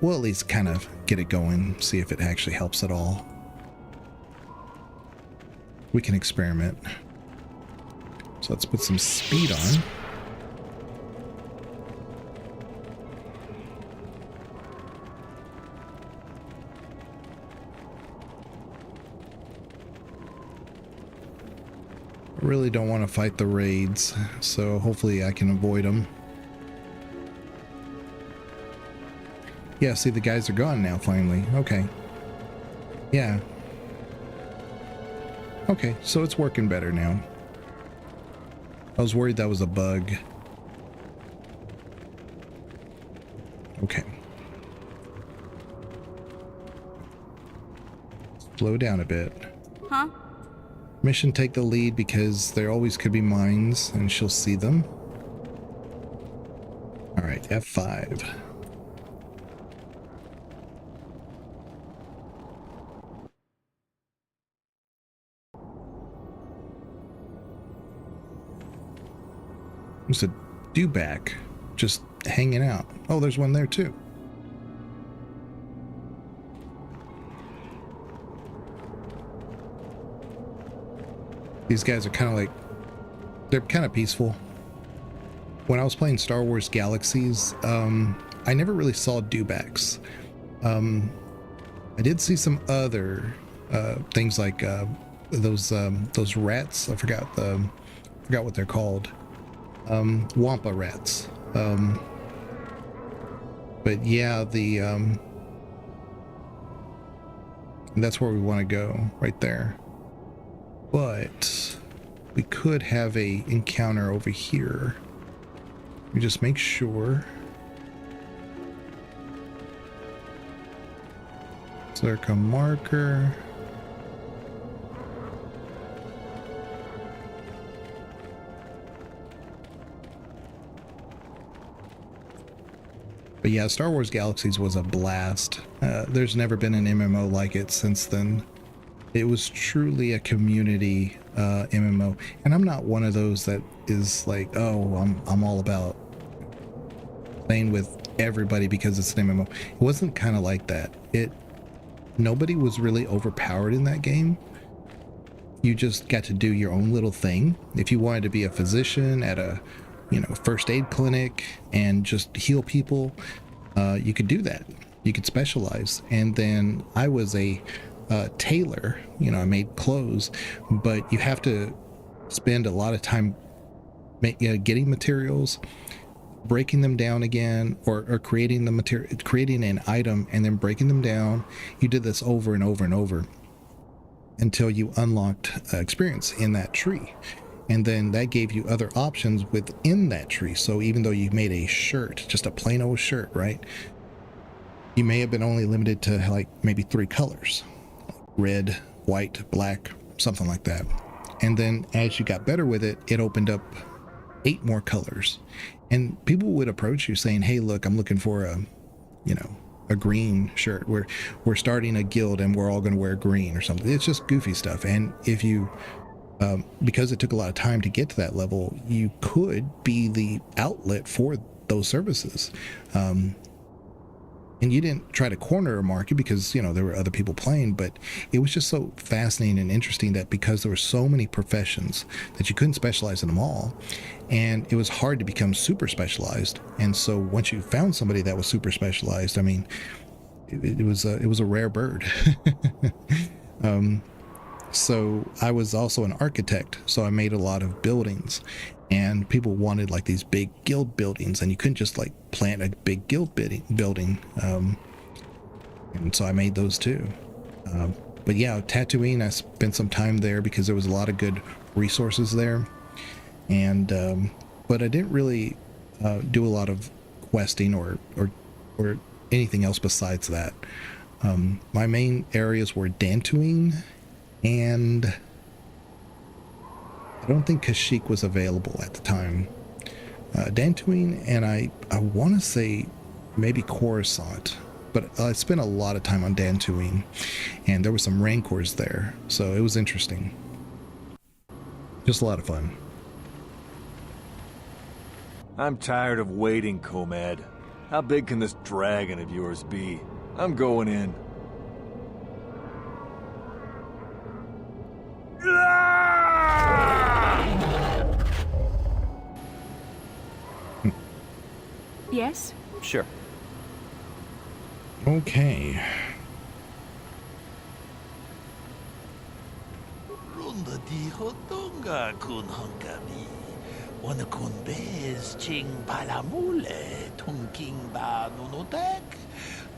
We'll at least kind of get it going, see if it actually helps at all. We can experiment. So let's put some speed on. I really don't want to fight the raids, so hopefully I can avoid them. Yeah, see, the guys are gone now, finally. Okay. Yeah. Okay, so it's working better now. I was worried that was a bug. Okay. Slow down a bit. Huh? Mission take the lead because there always could be mines and she'll see them. Alright, F5. Just a dewback just hanging out. Oh, there's one there too. These guys are kind of like, they're kind of peaceful. When I was playing Star Wars Galaxies, I never really saw dewbacks. I did see some other things like those rats. I forgot what they're called. Wampa rats. But yeah, that's where we want to go, right there. But we could have a encounter over here. Let me just make sure. Circa marker. But yeah, Star Wars Galaxies was a blast. There's never been an MMO like it since then. It was truly a community MMO, and I'm not one of those that is like, oh, I'm all about playing with everybody because it's an MMO. It wasn't kind of like that. Nobody was really overpowered in that game. You just got to do your own little thing. If you wanted to be a physician at a first aid clinic and just heal people, you could do that. You could specialize. And then I was a tailor. I made clothes, but you have to spend a lot of time getting materials, breaking them down again, or creating the material, creating an item and then breaking them down. You did this over and over and over until you unlocked experience in that tree. And then that gave you other options within that tree. So even though you made a shirt, just a plain old shirt, right? You may have been only limited to like maybe 3 colors. Red, white, black, something like that. And then as you got better with it, it opened up 8 more colors. And people would approach you saying, hey, look, I'm looking for a green shirt. We're starting a guild and we're all going to wear green or something. It's just goofy stuff. And if you because it took a lot of time to get to that level, you could be the outlet for those services. And you didn't try to corner a market because, there were other people playing, but it was just so fascinating and interesting that because there were so many professions that you couldn't specialize in them all, and it was hard to become super specialized. And so once you found somebody that was super specialized, I mean, it was a rare bird. So I was also an architect, so I made a lot of buildings, and people wanted like these big guild buildings, and you couldn't just like plant a big guild building. And so I made those too. But yeah, Tatooine, I spent some time there because there was a lot of good resources there. And but I didn't really do a lot of questing or anything else besides that. My main areas were Dantooine, and I don't think Kashyyyk was available at the time. Dantooine, and I want to say maybe Coruscant, but I spent a lot of time on Dantooine, and there were some Rancors there, so it was interesting. Just a lot of fun. I'm tired of waiting, Comad. How big can this dragon of yours be? I'm going in. Yes? Sure. Okay. Runda di hotonga kun hongami. Wana kun bez ching palamule tunking ba nunotek.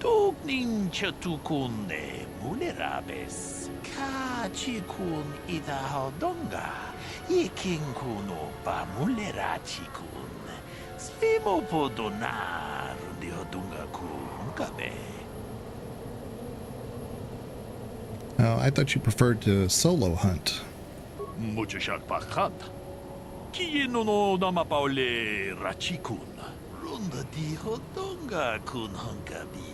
Tugning chatukun ne mulerabes. Ka chikun ida hodonga. Yiking kuno ba mulera chikun. Slimo podonar di hodonga kun kabe. I thought you preferred to solo hunt. Mucho shak pakat. Kieno no namapaule rachikun. Runda di hodonga kun hankabi.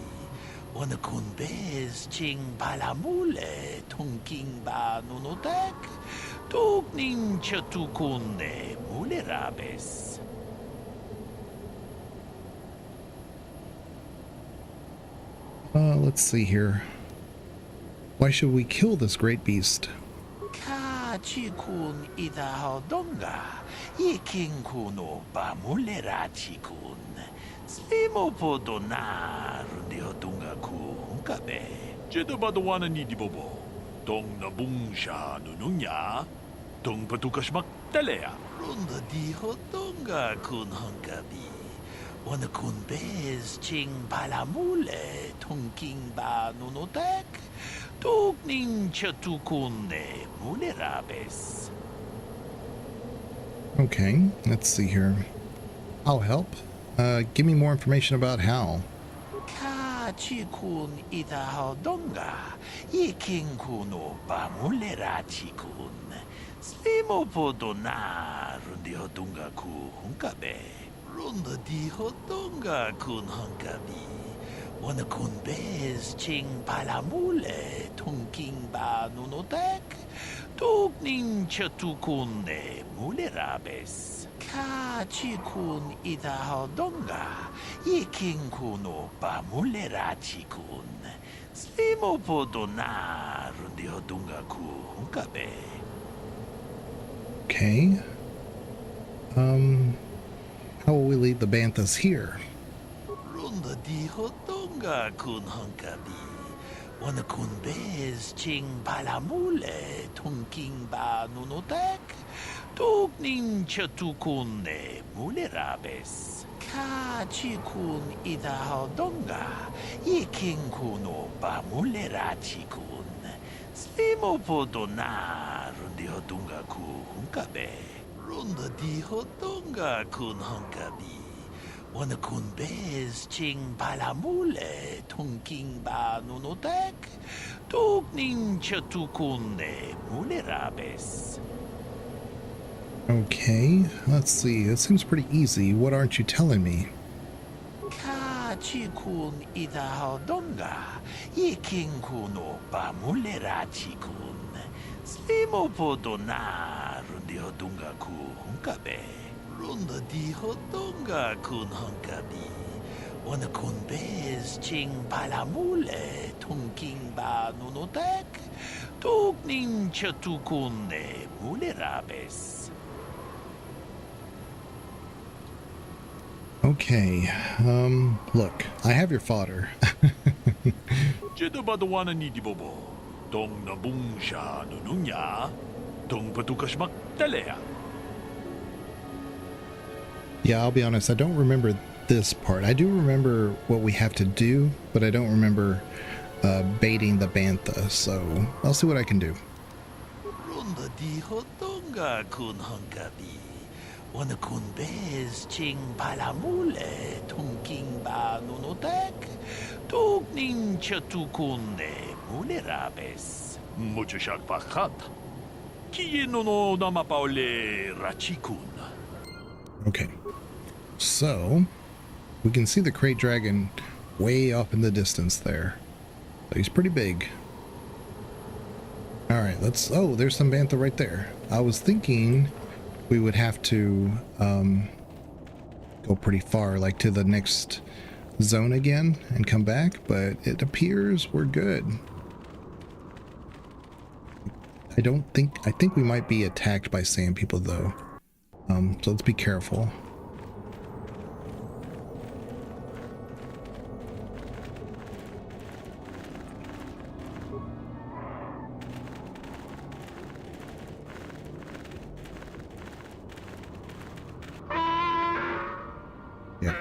Wana kun bez ching palamule tunking ba nunotek. Tugning chatukun ne mulerabes. Let's see here. Why should we kill this great beast? Chikun ida donga, ikin kuno bamulera chikun. Slimo podonar diodunga kunkabe. Jedabadwana ni dibobo. Dong na bungsha nununya. Dong patukashmak talea. Runda dihodonga kun hunkabi. Wana kun bez ching palamule tunking ba nunotek. Tukning chatukunne mulerabes. Okay, let's see here. I'll help. Give me more information about how. Ka chikun ida donga. Iking kuno bamulera chikun. Slimo podona rundi hodunga ku hunkabe. Runda di hodunga kun hunkabi. Wana kun bez ching palamule tunking ba nunotek. Tukning chatukunne mulerabes. Ka chikun ida donga. Iking kuno bamulera chikun. Slimo podona rundi hodunga ku hunkabe. Okay. How will we leave the Banthas here? Runda di hodonga kun hunkabi. Wana kun bez ching palamule tunking ba nunotek. Tukning chatukunne mulerabes. Ka chikun ida donga. Iking kuno ba mulera chikun. Slimo podona rundi hodunga ku hunkabe. Runda di hodonga kun hunkabi. Wana kun bez ching palamule tunking ba nunotek. Tukning chatukunne mulerabes. Okay, let's see. It seems pretty easy. What aren't you telling me? Ka chikun ida donga. Iking kuno ba mulera chikun. Slimo podona rundi hodunga ku hunkabe. Runda di hodonga kun hunkabi. Wana kun bez ching palamule tunking ba nunotek. Tukning chatukunne mulerabes. Okay, look, I have your fodder. Jedabadwana ni dibobo. Dong na bungsha nununya. Dong patukashmak talea. Yeah, I'll be honest, I don't remember this part. I do remember what we have to do, but I don't remember baiting the Bantha, so I'll see what I can do. Runda di hodonga kun hunkabi. Wana kun bez ching palamule tunking ba nunotek. Tukning chatukunne mulerabes. Mucho shakpachat. Kieno no namapaole rachikun. Okay, so we can see the crate dragon way up in the distance there. So he's pretty big. All right, let's. Oh, there's some Bantha right there. I was thinking we would have to go pretty far, like to the next zone again and come back, but it appears we're good. I think we might be attacked by sand people though. So let's be careful. Yeah.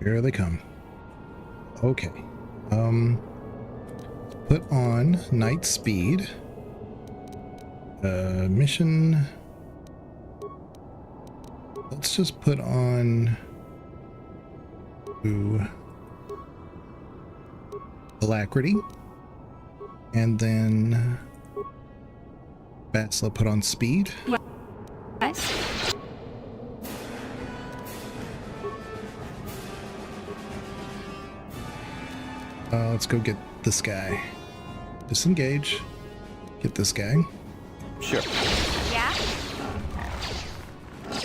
Here they come. Okay. Put on night speed. Mission. Let's just put on alacrity, and then Basla put on speed. Let's go get this guy. Disengage. Get this guy. Sure. Yeah? That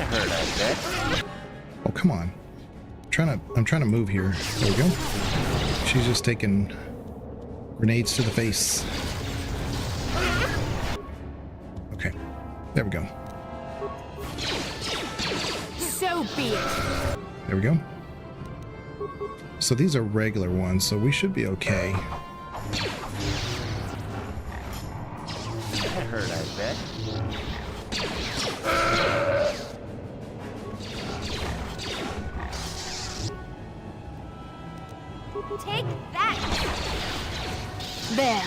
hurt, I bet. Oh, come on. I'm trying to move here. There we go. She's just taking grenades to the face. Okay, there we go. So be it. There we go. So these are regular ones, so we should be okay. That hurt, I bet. Take that! There.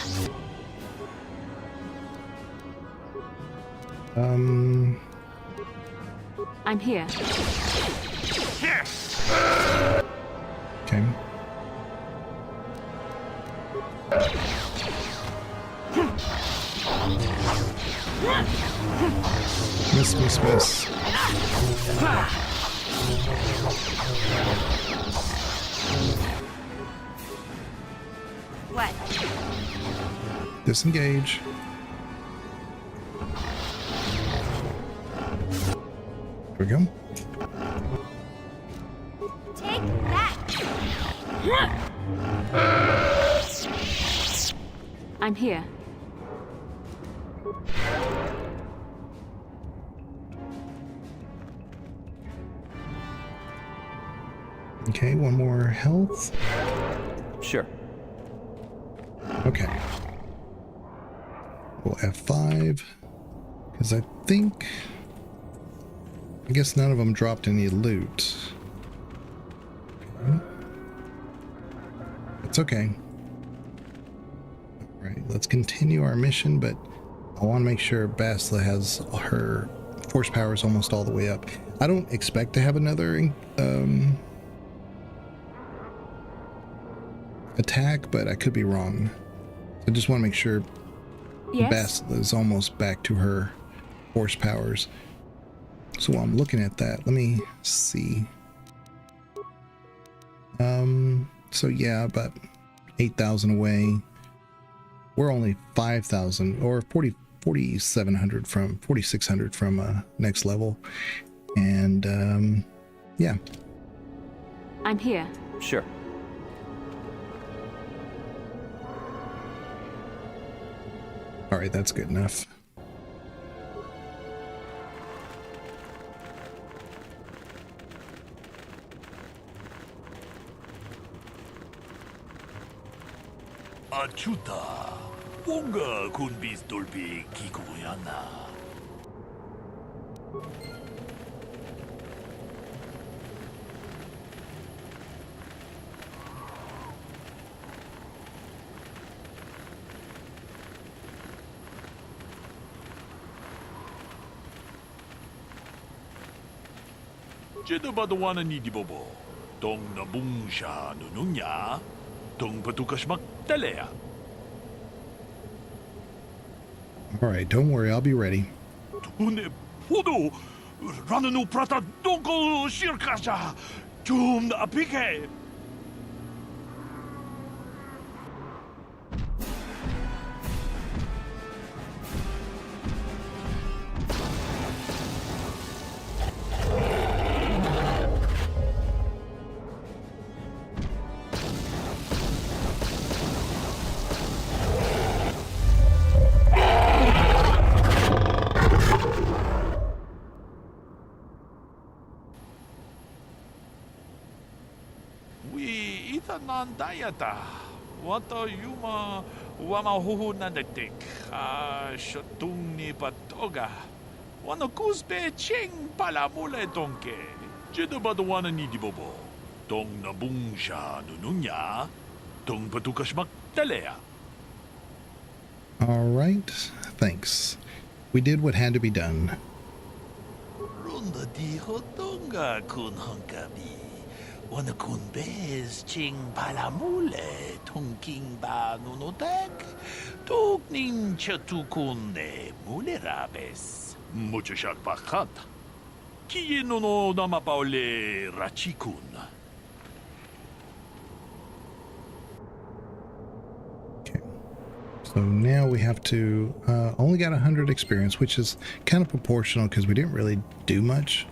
I'm here. Okay. Miss, miss, miss. What? Disengage. There we go. Take that! I'm here. Okay, one more health. Sure. Okay. We'll F5. Because I guess none of them dropped any loot. Okay. It's okay. Alright, let's continue our mission, but I want to make sure Bastila has her force powers almost all the way up. I don't expect to have another attack, but I could be wrong. I just want to make sure Bastila is almost back to her force powers. So while I'm looking at that, let me see. So yeah, about 8,000 away. We're only 5,000 or 4,700 from 4,600 from next level. And yeah. I'm here. Sure. All right, that's good enough. Achuta, 뭔가 군비스 돌비 기구였나? 제드바도와는 이디보보 동나붕샤 누누냐 동바두카시막 달래야. All right, don't worry, I'll be ready. 돈에 포도 라는 우프라타 동고 시르카샤 좀 나피게. 난다야다. 왔다 유마 와마 호호난데틱. 아 쇼퉁니 바토가. 와나 쿠스베 칭 팔라몰레 동케. 제드바도 와나 니디보보. 동나붕샤 누누냐. 동바두카시막 달래야. All right, thanks. We did what had to be done. 론다 디호동가 군헝가비. Wana kunbez ching palamule tungking ba nunotek tuknin chatukunde mulerabes muchashak bakat kiye nono namapaule rachikun. Okay, so now we have to only got 100 experience, which is kind of proportional because we didn't really do much.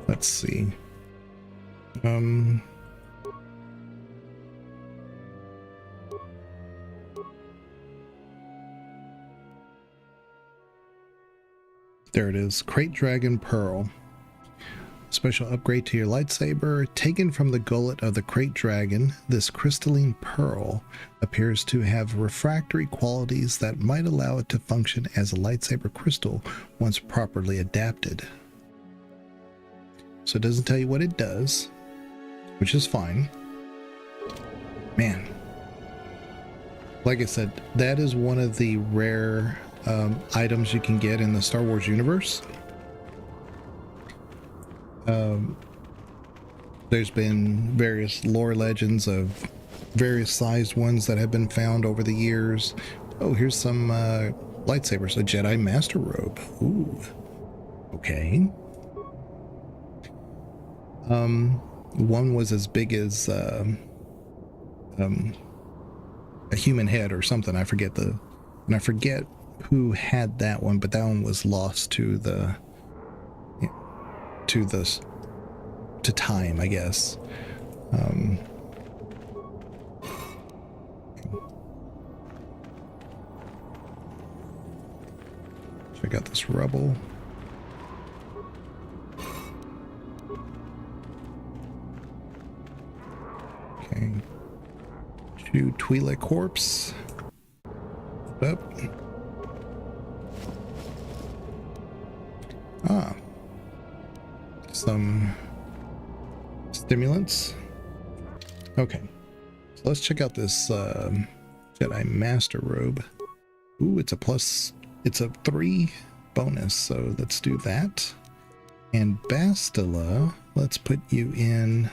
Let's see. There it is. Crate Dragon Pearl. Special upgrade to your lightsaber. Taken from the gullet of the Crate Dragon, this crystalline pearl appears to have refractory qualities that might allow it to function as a lightsaber crystal once properly adapted. So it doesn't tell you what it does, which is fine. Man. Like I said, that is one of the rare items you can get in the Star Wars universe. There's been various lore legends of various sized ones that have been found over the years. Oh, here's some lightsabers. A Jedi Master Robe. Ooh. Okay. One was as big as a human head or something. I forget who had that one, but that one was lost to time, I guess. Check out this rubble. Okay. Shoot Twi'lek corpse. Up. Ah. Some stimulants. Okay. So let's check out this Jedi Master Robe. Ooh, it's a 3 bonus, so let's do that. And Bastila, let's put you in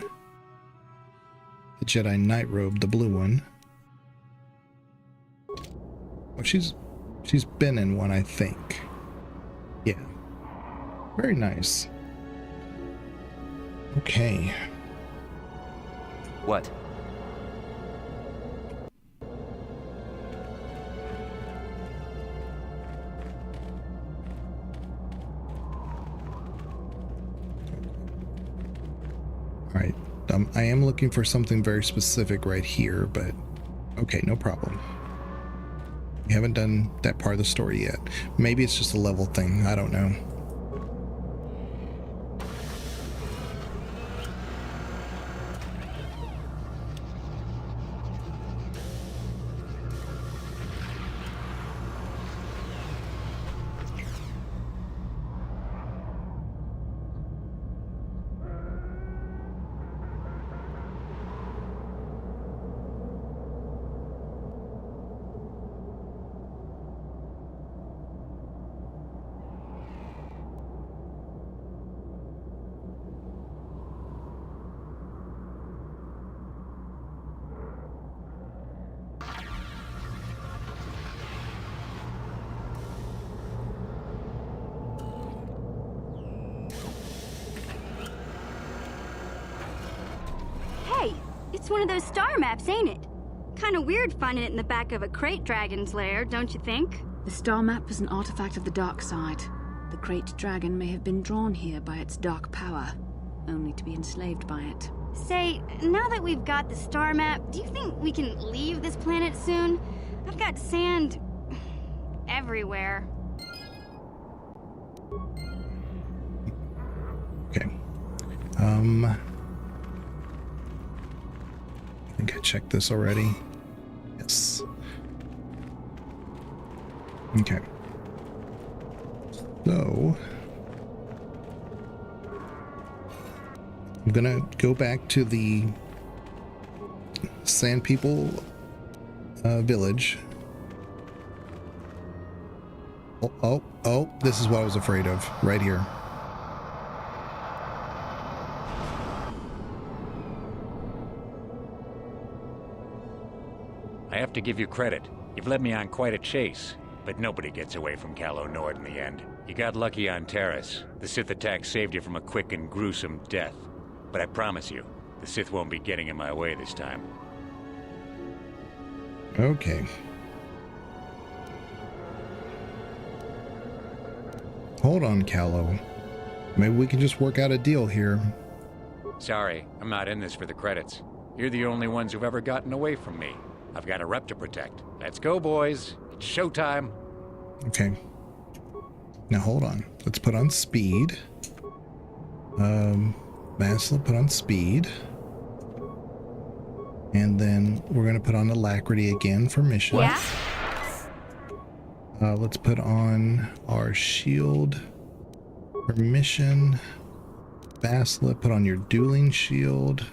the Jedi Knight Robe, the blue one. Oh, she's been in one, I think. Yeah. Very nice. Okay. What? All right. I am looking for something very specific right here, but okay, no problem. We haven't done that part of the story yet. Maybe it's just a level thing. I don't know. It's one of those star maps, ain't it? Kinda weird finding it in the back of a Crate Dragon's lair, don't you think? The star map is an artifact of the dark side. The Crate Dragon may have been drawn here by its dark power, only to be enslaved by it. Say, now that we've got the star map, do you think we can leave this planet soon? I've got sand everywhere. Okay. I think I checked this already. Yes. Okay. So I'm gonna go back to the Sand People village. Oh, this is what I was afraid of right here. I have to give you credit. You've led me on quite a chase, but nobody gets away from Calo Nord in the end. You got lucky on Terrace. The Sith attack saved you from a quick and gruesome death. But I promise you, The Sith won't be getting in my way this time. Okay. Hold on, Callow. Maybe we can just work out a deal here. Sorry, I'm not in this for the credits. You're the only ones who've ever gotten away from me. I've got a rep to protect. Let's go, boys. It's showtime. Okay. Now hold on. Let's put on speed. Bastila, put on speed. And then we're going to put on alacrity again for mission. Yeah? Let's put on our shield for mission. Bastila, put on your dueling shield.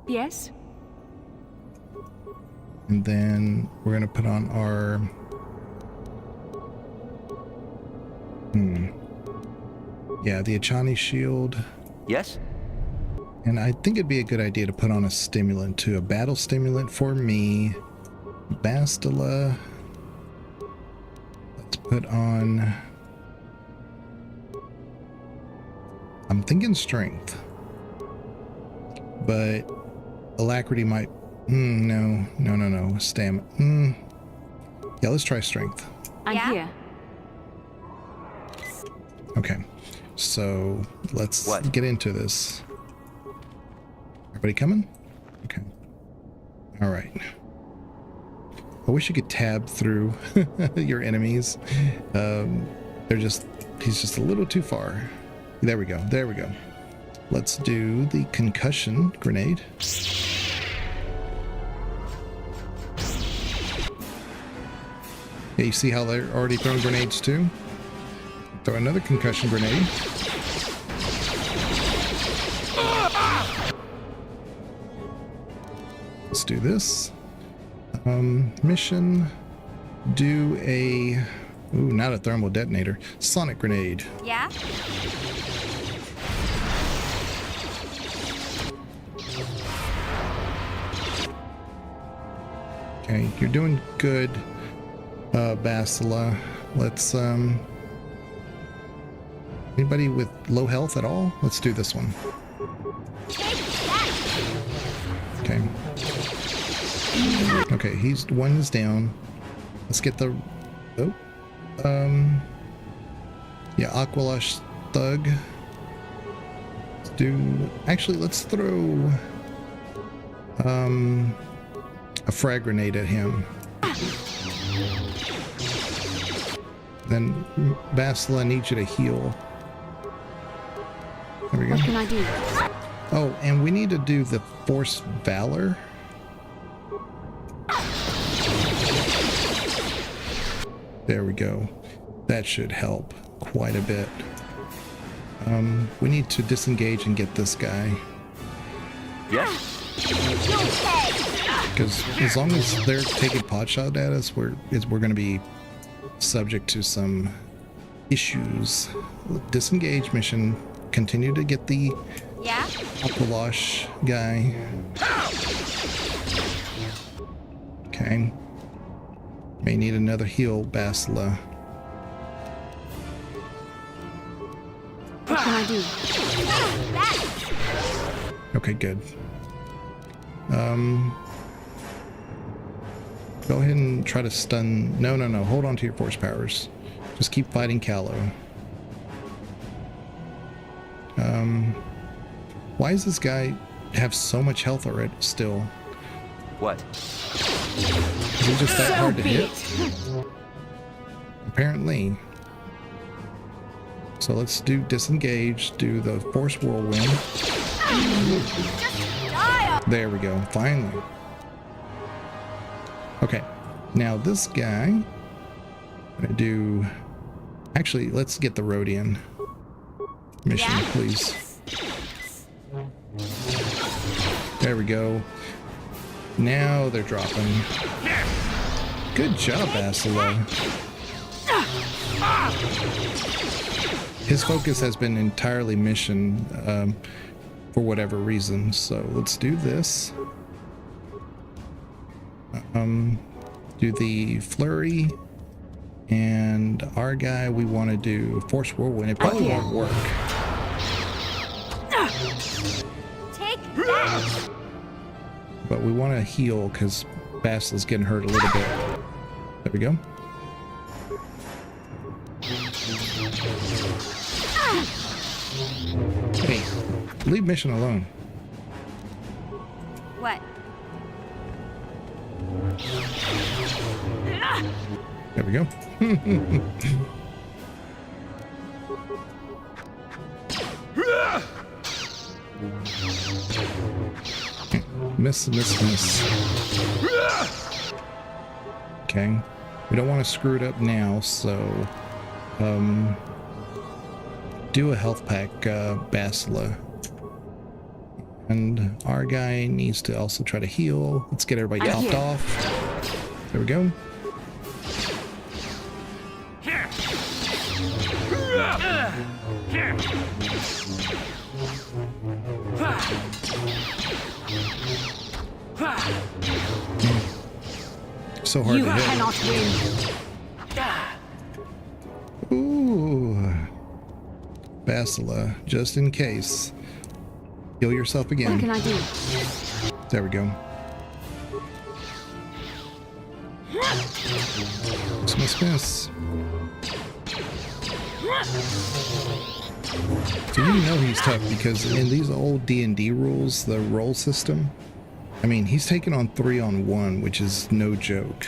Yes? And then we're going to put on our... Yeah, the Achani shield. Yes? And I think it'd be a good idea to put on a stimulant too. A battle stimulant for me. Bastila. Let's put on... I'm thinking strength. But alacrity might... No. Stamina. Yeah, let's try strength. I'm here. Okay. So let's get into this. Everybody coming? Okay. All right. I wish you could tab through your enemies. He's just a little too far. There we go. Let's do the concussion grenade. Yeah, you see how they're already throwing grenades too? Throw another concussion grenade. Let's do this. Mission. Do a... Ooh, not a thermal detonator. Sonic grenade. Yeah? Okay, you're doing good, Bastila. Let's, anybody with low health at all? Let's do this one. Okay. Okay, one is down. Let's get the... Oh. Yeah, Aqualash Thug. Let's throw... a frag grenade at him. Then Bastila needs you to heal. There we go. What can I do? Oh, and we need to do the Force Valor. There we go. That should help quite a bit. We need to disengage and get this guy. Yes. Because as long as they're taking pot shot at us, we're going to be subject to some issues. Disengage mission. Continue to get the Aqualash guy. Okay. May need another heal, Bastila. What can I do? Okay, good. Go ahead and try to stun... No. Hold on to your force powers. Just keep fighting Callow. Why does this guy have so much health already still? What? Is he just that hard to hit? Apparently. So let's do disengage, do the force whirlwind. There we go, finally. Okay, now this guy, I'm gonna do... Actually, let's get the Rhodian mission, please. There we go. Now they're dropping. Good job, Bastila. His focus has been entirely mission for whatever reason. So let's do this. Do the flurry. And our guy, we want to do Force Whirlwind. It probably won't work. Take that! But we want to heal because Basila's getting hurt a little bit. There we go. Hey, leave mission alone. What? There we go. Miss. Okay. We don't want to screw it up now, so do a health pack, Basila. And our guy needs to also try to heal. Let's get everybody topped off. There we go. So hard to hit. Ooh. Basila, just in case. Heal yourself again. What can I do? There we go. Miss. So you know he's tough because in these old D&D rules, the roll system, I mean, he's taken on 3-on-1, which is no joke.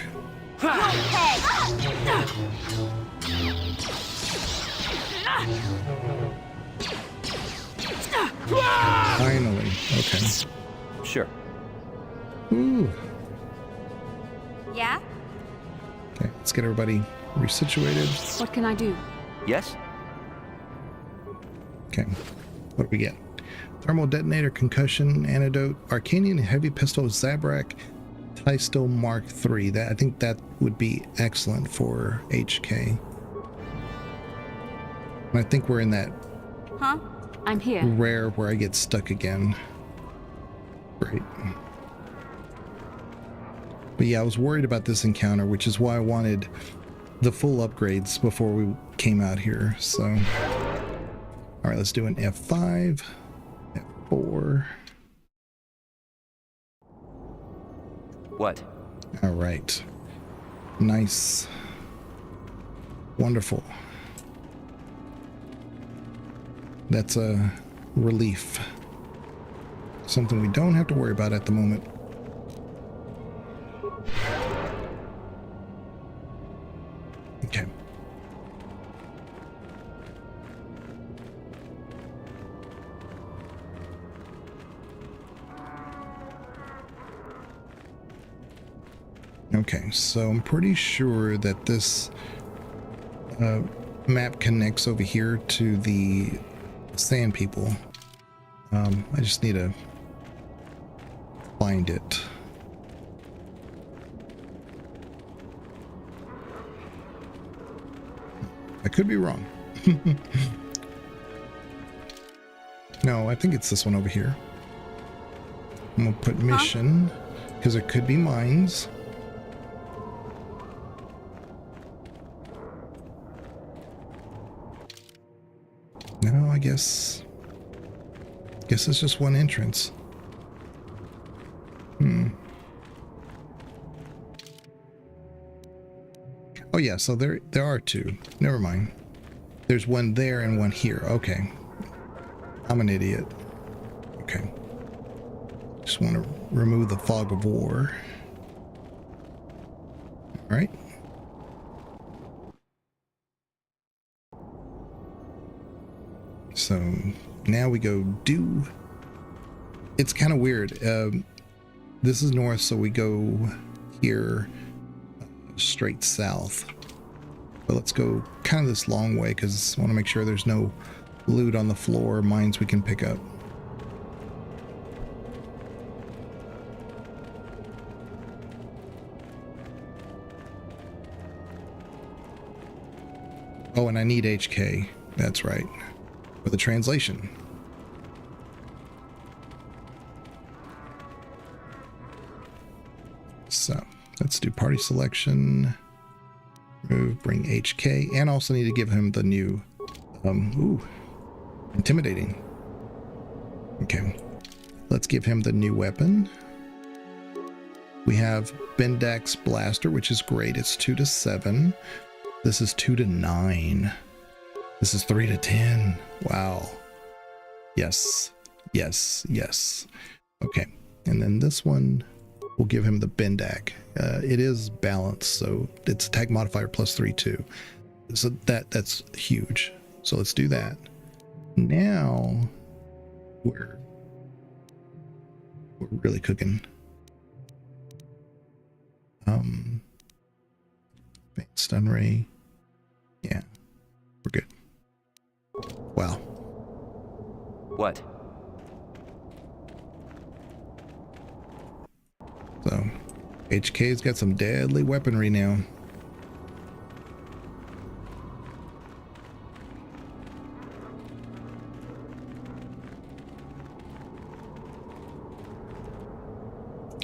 Finally. Okay. Sure. Ooh. Yeah? Okay, let's get everybody resituated. What can I do? Yes? Okay. What do we get? Thermal detonator, concussion, antidote, Arcanian heavy pistol, Zabrak, Tystel Mark III. I think that would be excellent for HK. And I think we're in that I'm here. rare where I get stuck again. Great. But yeah, I was worried about this encounter, which is why I wanted the full upgrades before we came out here. So, all right, let's do an F5, F4. What? All right. Nice. Wonderful. That's a relief. Something we don't have to worry about at the moment. Okay. Okay, so I'm pretty sure that this map connects over here to the Sand People. I just need to find it. I could be wrong. No, I think it's this one over here. I'm gonna put mission because it could be mines. No, I guess it's just one entrance. Oh yeah, so there are two. Never mind. There's one there and one here. Okay. I'm an idiot. Okay. Just want to remove the fog of war. All right. So now we go do. It's kind of weird. This is north, so we go here straight south. But let's go kind of this long way because I want to make sure there's no loot on the floor, mines we can pick up. Oh, and I need HK. That's right. For the translation. So let's do party selection. Remove, bring HK, and also need to give him the new intimidating. Okay. Let's give him the new weapon. We have Bendak's blaster, which is great. It's 2 to 7. This is 2 to 9. This is 3 to 10. Wow. Yes. Yes. Yes. Okay. And then this one will give him the Bendak. It is balanced, so it's attack modifier plus 3 too. So that's huge. So let's do that. Now we're really cooking. Stun ray. Yeah, we're good. Wow. What? So HK's got some deadly weaponry now.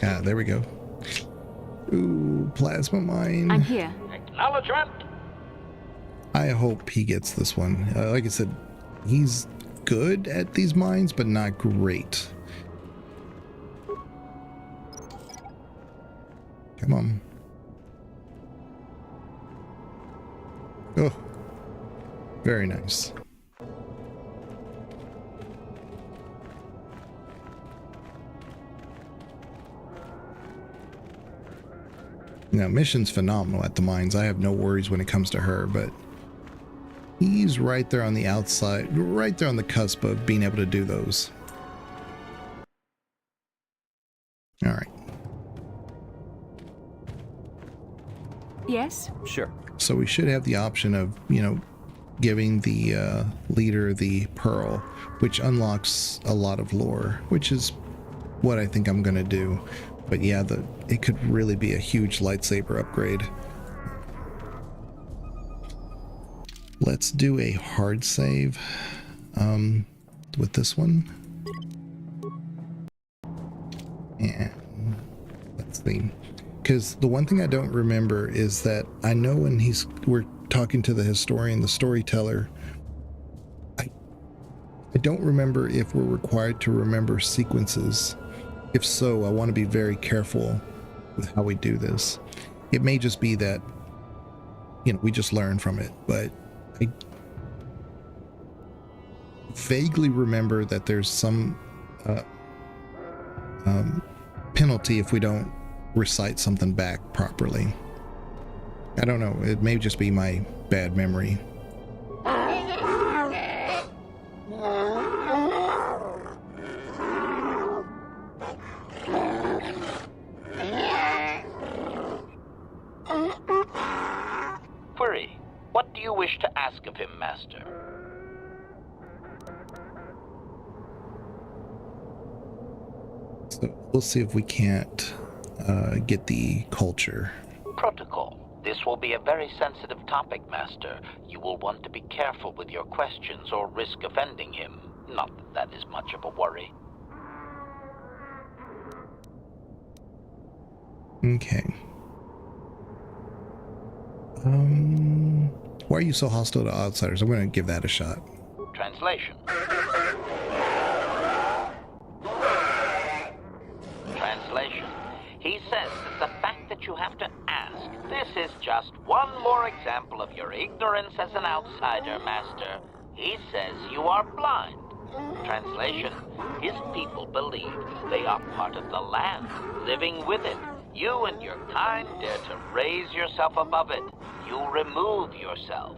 Ah, there we go. Ooh, plasma mine. I'm here. Acknowledgement. I hope he gets this one. Like I said, he's good at these mines, but not great. Come on. Oh, very nice. Now, Mission's phenomenal at the mines. I have no worries when it comes to her, but he's right there on the outside, right there on the cusp of being able to do those. All right. Yes? Sure. So we should have the option of, you know, giving the leader the pearl, which unlocks a lot of lore, which is what I think I'm going to do. But yeah, it could really be a huge lightsaber upgrade. Let's do a hard save with this one. And let's see. Because the one thing I don't remember is that I know when we're talking to the historian, the storyteller, I don't remember if we're required to remember sequences. If so, I want to be very careful with how we do this. It may just be that, you know, we just learn from it, but I vaguely remember that there's some penalty if we don't recite something back properly. I don't know. It may just be my bad memory. Query. What do you wish to ask of him, Master? So we'll see if we can't get the culture. Protocol. This will be a very sensitive topic, Master. You will want to be careful with your questions or risk offending him. Not that that is much of a worry. Okay. Why are you so hostile to outsiders? I'm going to give that a shot. Translation. Translation. He says that the fact that you have to ask, this is just one more example of your ignorance as an outsider, Master. He says you are blind. Translation. His people believe they are part of the land, living with it. You and your kind dare to raise yourself above it. You remove yourself.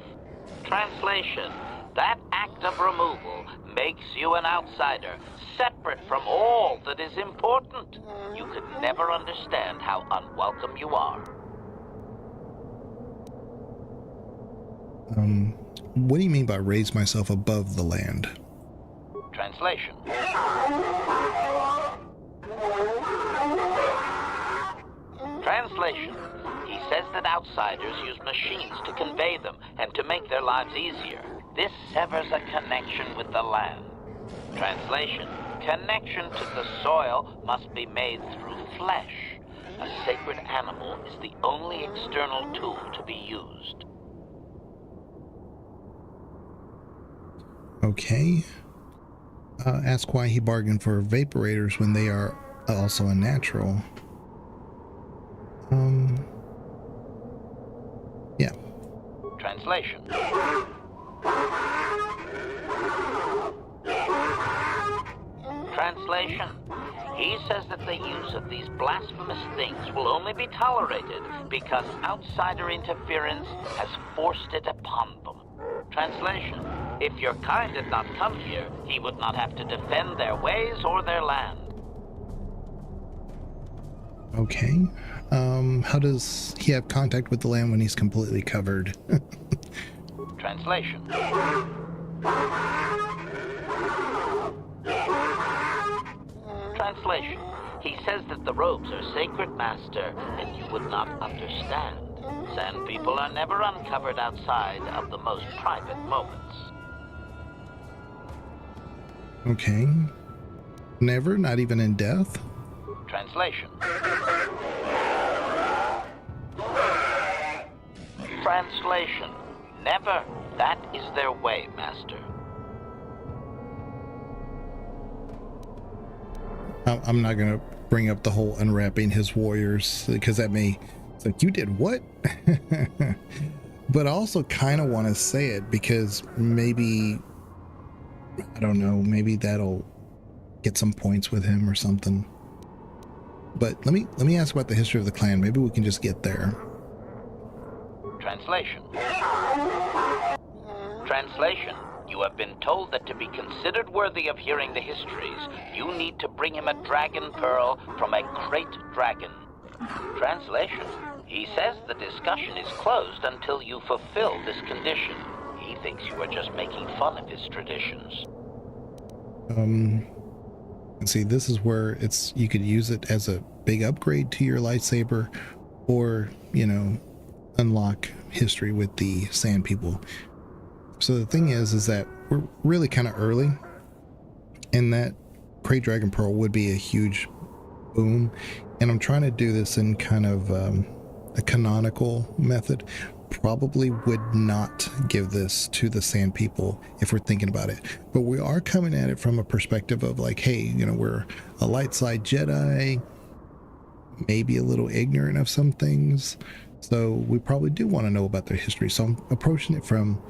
Translation. That act of removal makes you an outsider, separate from all that is important. You could never understand how unwelcome you are. What do you mean by raise myself above the land? Translation. Translation. He says that outsiders use machines to convey them and to make their lives easier. This severs a connection with the land. Translation. Connection to the soil must be made through flesh. A sacred animal is the only external tool to be used. Okay. Ask why he bargained for vaporators when they are also unnatural. Yeah. Translation. Translation. He says that the use of these blasphemous things will only be tolerated because outsider interference has forced it upon them. Translation. If your kind had not come here, he would not have to defend their ways or their land. Okay. How does he have contact with the land when he's completely covered? Translation. Translation. He says that the robes are sacred, Master, and you would not understand. Sand people are never uncovered outside of the most private moments. Okay. Never? Not even in death? Translation. Translation. Never. That is their way, Master. I'm not going to bring up the whole unwrapping his warriors, because that may... It's like, you did what? But I also kind of want to say it because maybe... I don't know, maybe that'll get some points with him or something. But let me ask about the history of the clan. Maybe we can just get there. Translation. Translation. You have been told that to be considered worthy of hearing the histories, you need to bring him a dragon pearl from a great dragon. Translation. He says the discussion is closed until you fulfill this condition. He thinks you are just making fun of his traditions. And see, this is where it's, you could use it as a big upgrade to your lightsaber, or, you know, unlock history with the Sand People. So the thing is that we're really kind of early, and that Great Dragon Pearl would be a huge boom. And I'm trying to do this in kind of a canonical method. Probably would not give this to the Sand People if we're thinking about it, but we are coming at it from a perspective of like, hey, you know, we're a light side Jedi, maybe a little ignorant of some things, so we probably do want to know about their history. So I'm approaching it from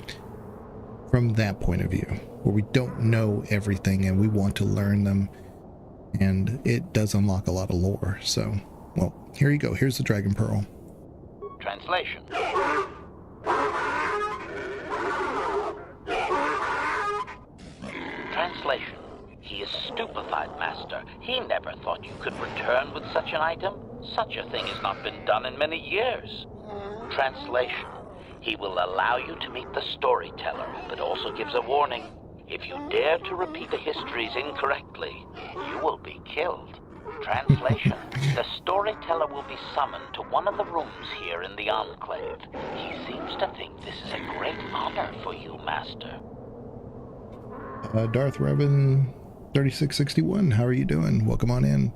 that point of view, where we don't know everything and we want to learn them, and it does unlock a lot of lore. So, well, here you go. Here's the Dragon Pearl. Translation. Translation. He is stupefied, Master. He never thought you could return with such an item. Such a thing has not been done in many years. Translation. He will allow you to meet the storyteller, but also gives a warning. If you dare to repeat the histories incorrectly, you will be killed. Translation. The storyteller will be summoned to one of the rooms here in the Enclave. He seems to think this is a great honor for you, Master. Darth Revan 3661, how are you doing? Welcome on in.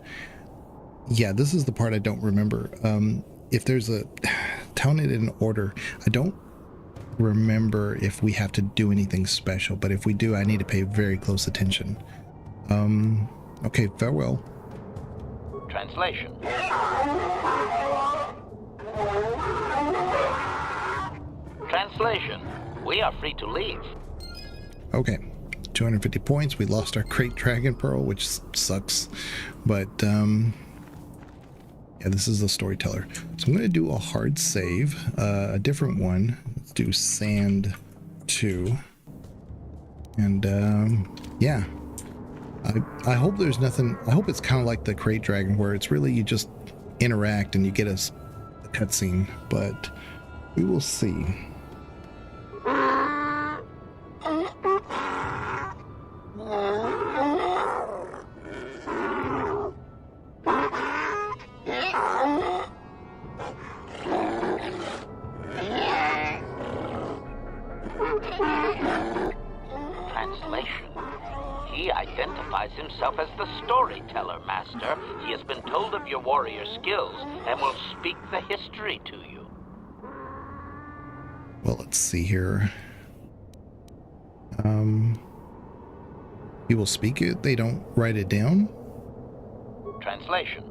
Yeah, this is the part I don't remember. If there's a... Telling it in order, I don't remember if we have to do anything special, but if we do, I need to pay very close attention. Okay, farewell. Translation. Translation. We are free to leave. Okay, 250 points. We lost our Great Dragon Pearl, which sucks, but yeah, this is the storyteller. So I'm going to do a hard save, a different one. Let's do Sand 2. And yeah, I hope there's nothing. I hope it's kind of like the Great Dragon, where it's really you just interact and you get a cutscene, but we will see. Translation. He identifies himself as the storyteller, Master. He has been told of your warrior skills and will speak the history to you. Well, let's see here. People speak it, they don't write it down. Translation.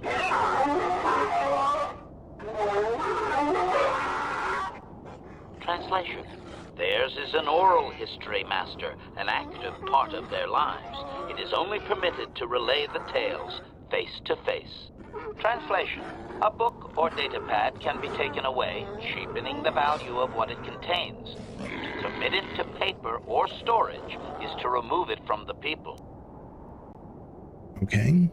Translation. Theirs is an oral history, Master, an active part of their lives. It is only permitted to relay the tales face to face. Translation. A book or datapad can be taken away, cheapening the value of what it contains. To commit it to paper or storage is to remove it from the people. Okay.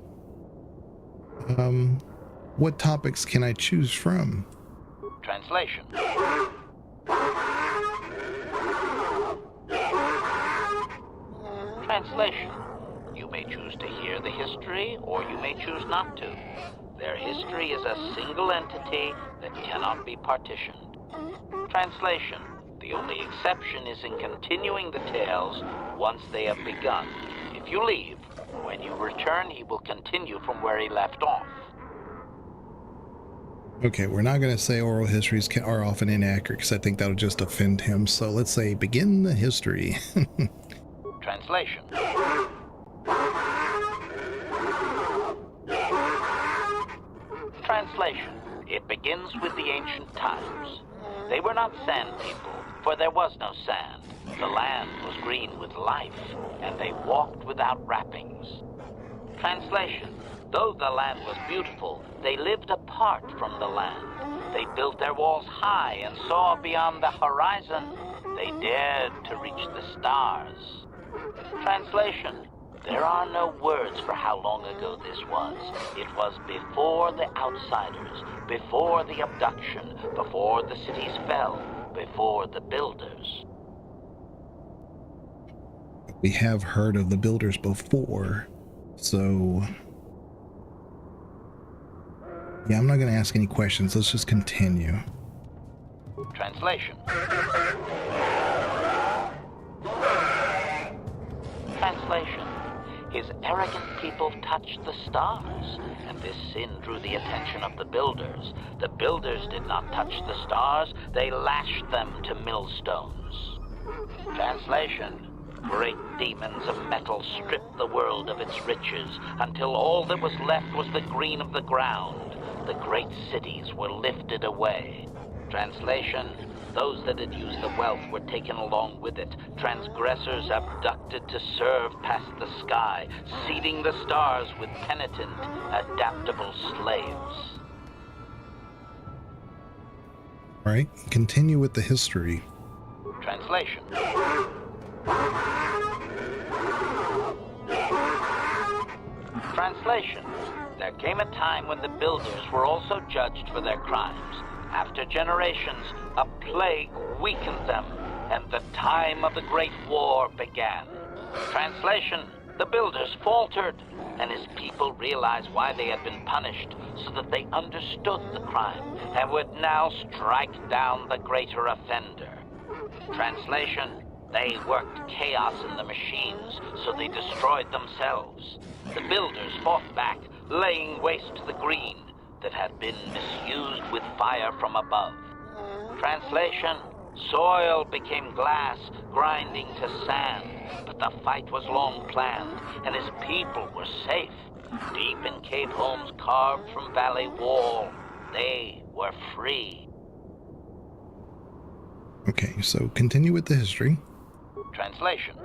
What topics can I choose from? Translation. Translation. You may choose to hear the history, or you may choose not to. Their history is a single entity that cannot be partitioned. Translation. The only exception is in continuing the tales once they have begun. If you leave, when you return, he will continue from where he left off. Okay, we're not going to say oral histories are often inaccurate because I think that'll just offend him. So let's say begin the history. Translation. Translation. It begins with the ancient times. They were not sand people, for there was no sand. The land was green with life, and they walked without wrappings. Translation. Though the land was beautiful, they lived apart from the land. They built their walls high and saw beyond the horizon. They dared to reach the stars. Translation. There are no words for how long ago this was. It was before the outsiders, before the abduction, before the cities fell, before the builders. We have heard of the builders before, so... yeah, I'm not going to ask any questions. Let's just continue. Translation. Translation. His arrogant people touched the stars, and this sin drew the attention of the builders. The builders did not touch the stars, they lashed them to millstones. Translation. Great demons of metal stripped the world of its riches, until all that was left was the green of the ground. The great cities were lifted away. Translation. Those that had used the wealth were taken along with it. Transgressors abducted to serve past the sky, seeding the stars with penitent, adaptable slaves. All right, continue with the history. Translation. Translation. There came a time when the builders were also judged for their crimes. After generations, a plague weakened them, and the time of the Great War began. Translation. The builders faltered, and his people realized why they had been punished, so that they understood the crime, and would now strike down the greater offender. Translation. They worked chaos in the machines, so they destroyed themselves. The builders fought back, laying waste to the green that had been misused with fire from above. Translation. Soil became glass, grinding to sand, but the fight was long planned, and his people were safe. Deep in cave homes carved from valley wall, they were free. Okay, so continue with the history. Translation.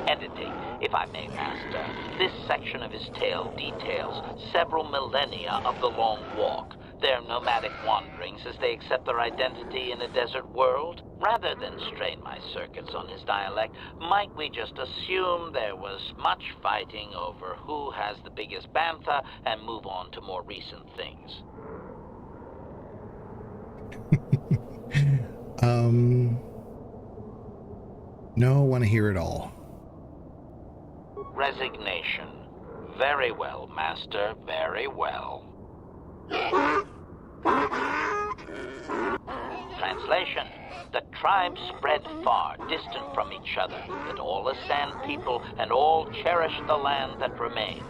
Editing, if I may, Master. This section of his tale details several millennia of the long walk, their nomadic wanderings as they accept their identity in a desert world. Rather than strain my circuits on his dialect, might we just assume there was much fighting over who has the biggest bantha and move on to more recent things? No, I want to hear it all. Resignation. Very well, Master, very well. Translation. The tribes spread far, distant from each other, but all as sand people, and all cherished the land that remained.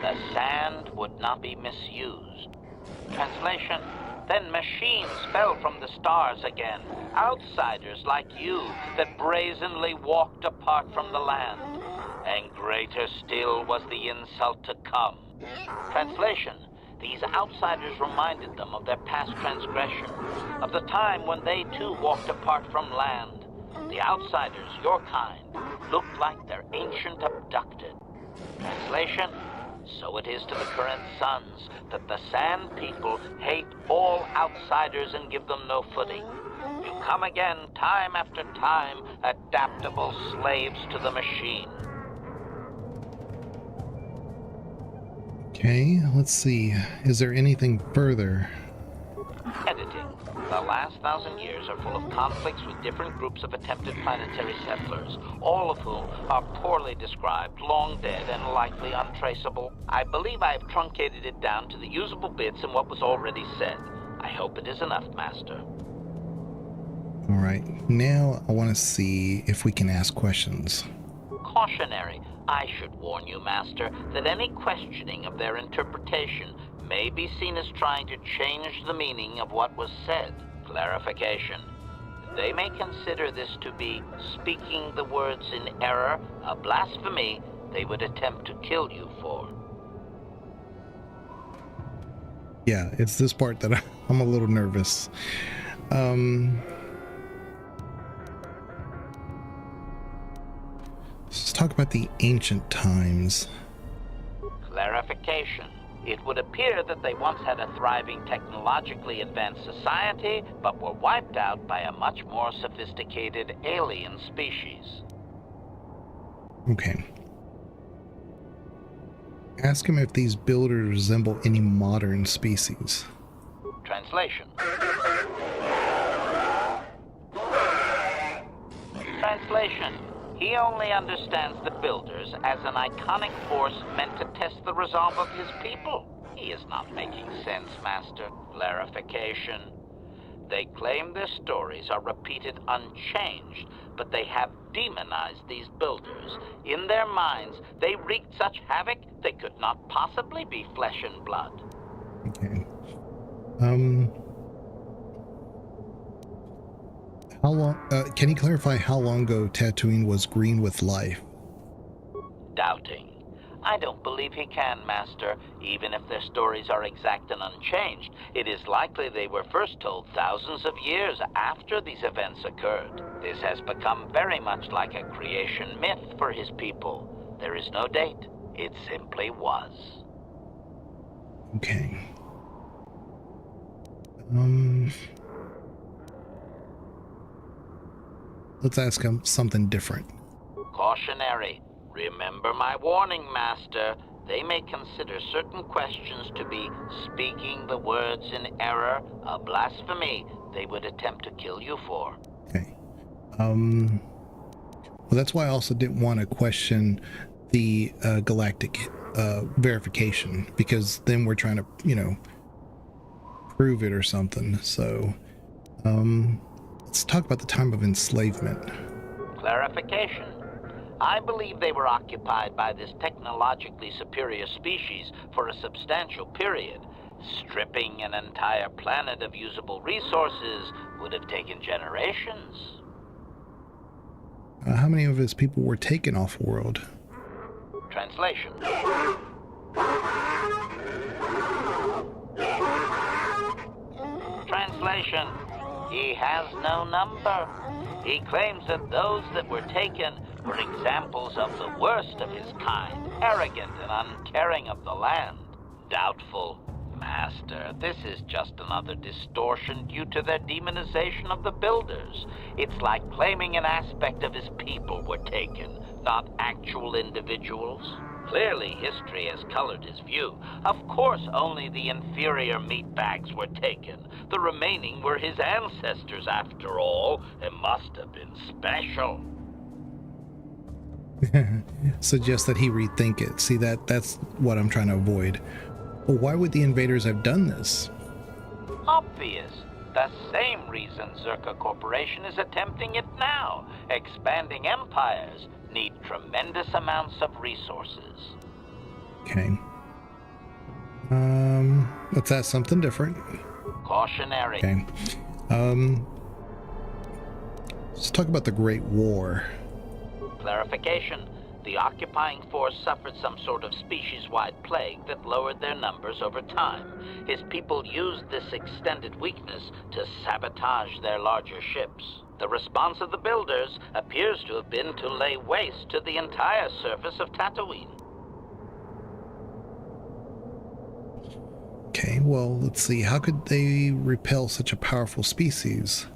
The sand would not be misused. Translation. Then machines fell from the stars again, outsiders like you that brazenly walked apart from the land. And greater still was the insult to come. Translation. These outsiders reminded them of their past transgression, of the time when they too walked apart from land. The outsiders, your kind, looked like their ancient abducted. Translation? So it is to the current sons that the Sand People hate all outsiders and give them no footing. You come again, time after time, adaptable slaves to the machine. Okay, let's see. Is there anything further? Editing. The last 1,000 years are full of conflicts with different groups of attempted planetary settlers, all of whom are poorly described, long dead, and likely untraceable. I believe I have truncated it down to the usable bits in what was already said. I hope it is enough, Master. Alright, now I want to see if we can ask questions. Cautionary. I should warn you, Master, that any questioning of their interpretation may be seen as trying to change the meaning of what was said. Clarification. They may consider this to be speaking the words in error, a blasphemy they would attempt to kill you for. Yeah, it's this part that I'm a little nervous. Let's talk about the ancient times. Clarification. It would appear that they once had a thriving technologically advanced society, but were wiped out by a much more sophisticated alien species. Okay. Ask him if these builders resemble any modern species. Translation. Translation. He only understands the builders as an iconic force meant to test the resolve of his people. He is not making sense, Master. Clarification. They claim their stories are repeated unchanged, but they have demonized these builders. In their minds, they wreaked such havoc they could not possibly be flesh and blood. Okay. How long, can you clarify how long ago Tatooine was green with life? Doubting. I don't believe he can, Master. Even if their stories are exact and unchanged, it is likely they were first told thousands of years after these events occurred. This has become very much like a creation myth for his people. There is no date. It simply was. Okay. Let's ask him something different. Cautionary. Remember my warning, Master. They may consider certain questions to be speaking the words in error, a blasphemy they would attempt to kill you for. Okay. Well, that's why I also didn't want to question the galactic verification, because then we're trying to, you know, prove it or something. So, let's talk about the time of enslavement. Clarification. I believe they were occupied by this technologically superior species for a substantial period. Stripping an entire planet of usable resources would have taken generations. How many of his people were taken off world? Translation. Translation. He has no number. He claims that those that were taken were examples of the worst of his kind, arrogant and uncaring of the land. Doubtful. Master, this is just another distortion due to their demonization of the builders. It's like claiming an aspect of his people were taken, not actual individuals. Clearly, history has colored his view. Of course, only the inferior meatbags were taken. The remaining were his ancestors, after all. It must have been special. Suggest that he rethink it. See, that's what I'm trying to avoid. Well, why would the invaders have done this? Obvious. The same reason Zerka Corporation is attempting it now. Expanding empires need tremendous amounts of resources. Okay. Let's ask something different. Cautionary. Okay. Let's talk about the Great War. Clarification. The occupying force suffered some sort of species-wide plague that lowered their numbers over time. His people used this extended weakness to sabotage their larger ships. The response of the builders appears to have been to lay waste to the entire surface of Tatooine. Okay, well, let's see. How could they repel such a powerful species?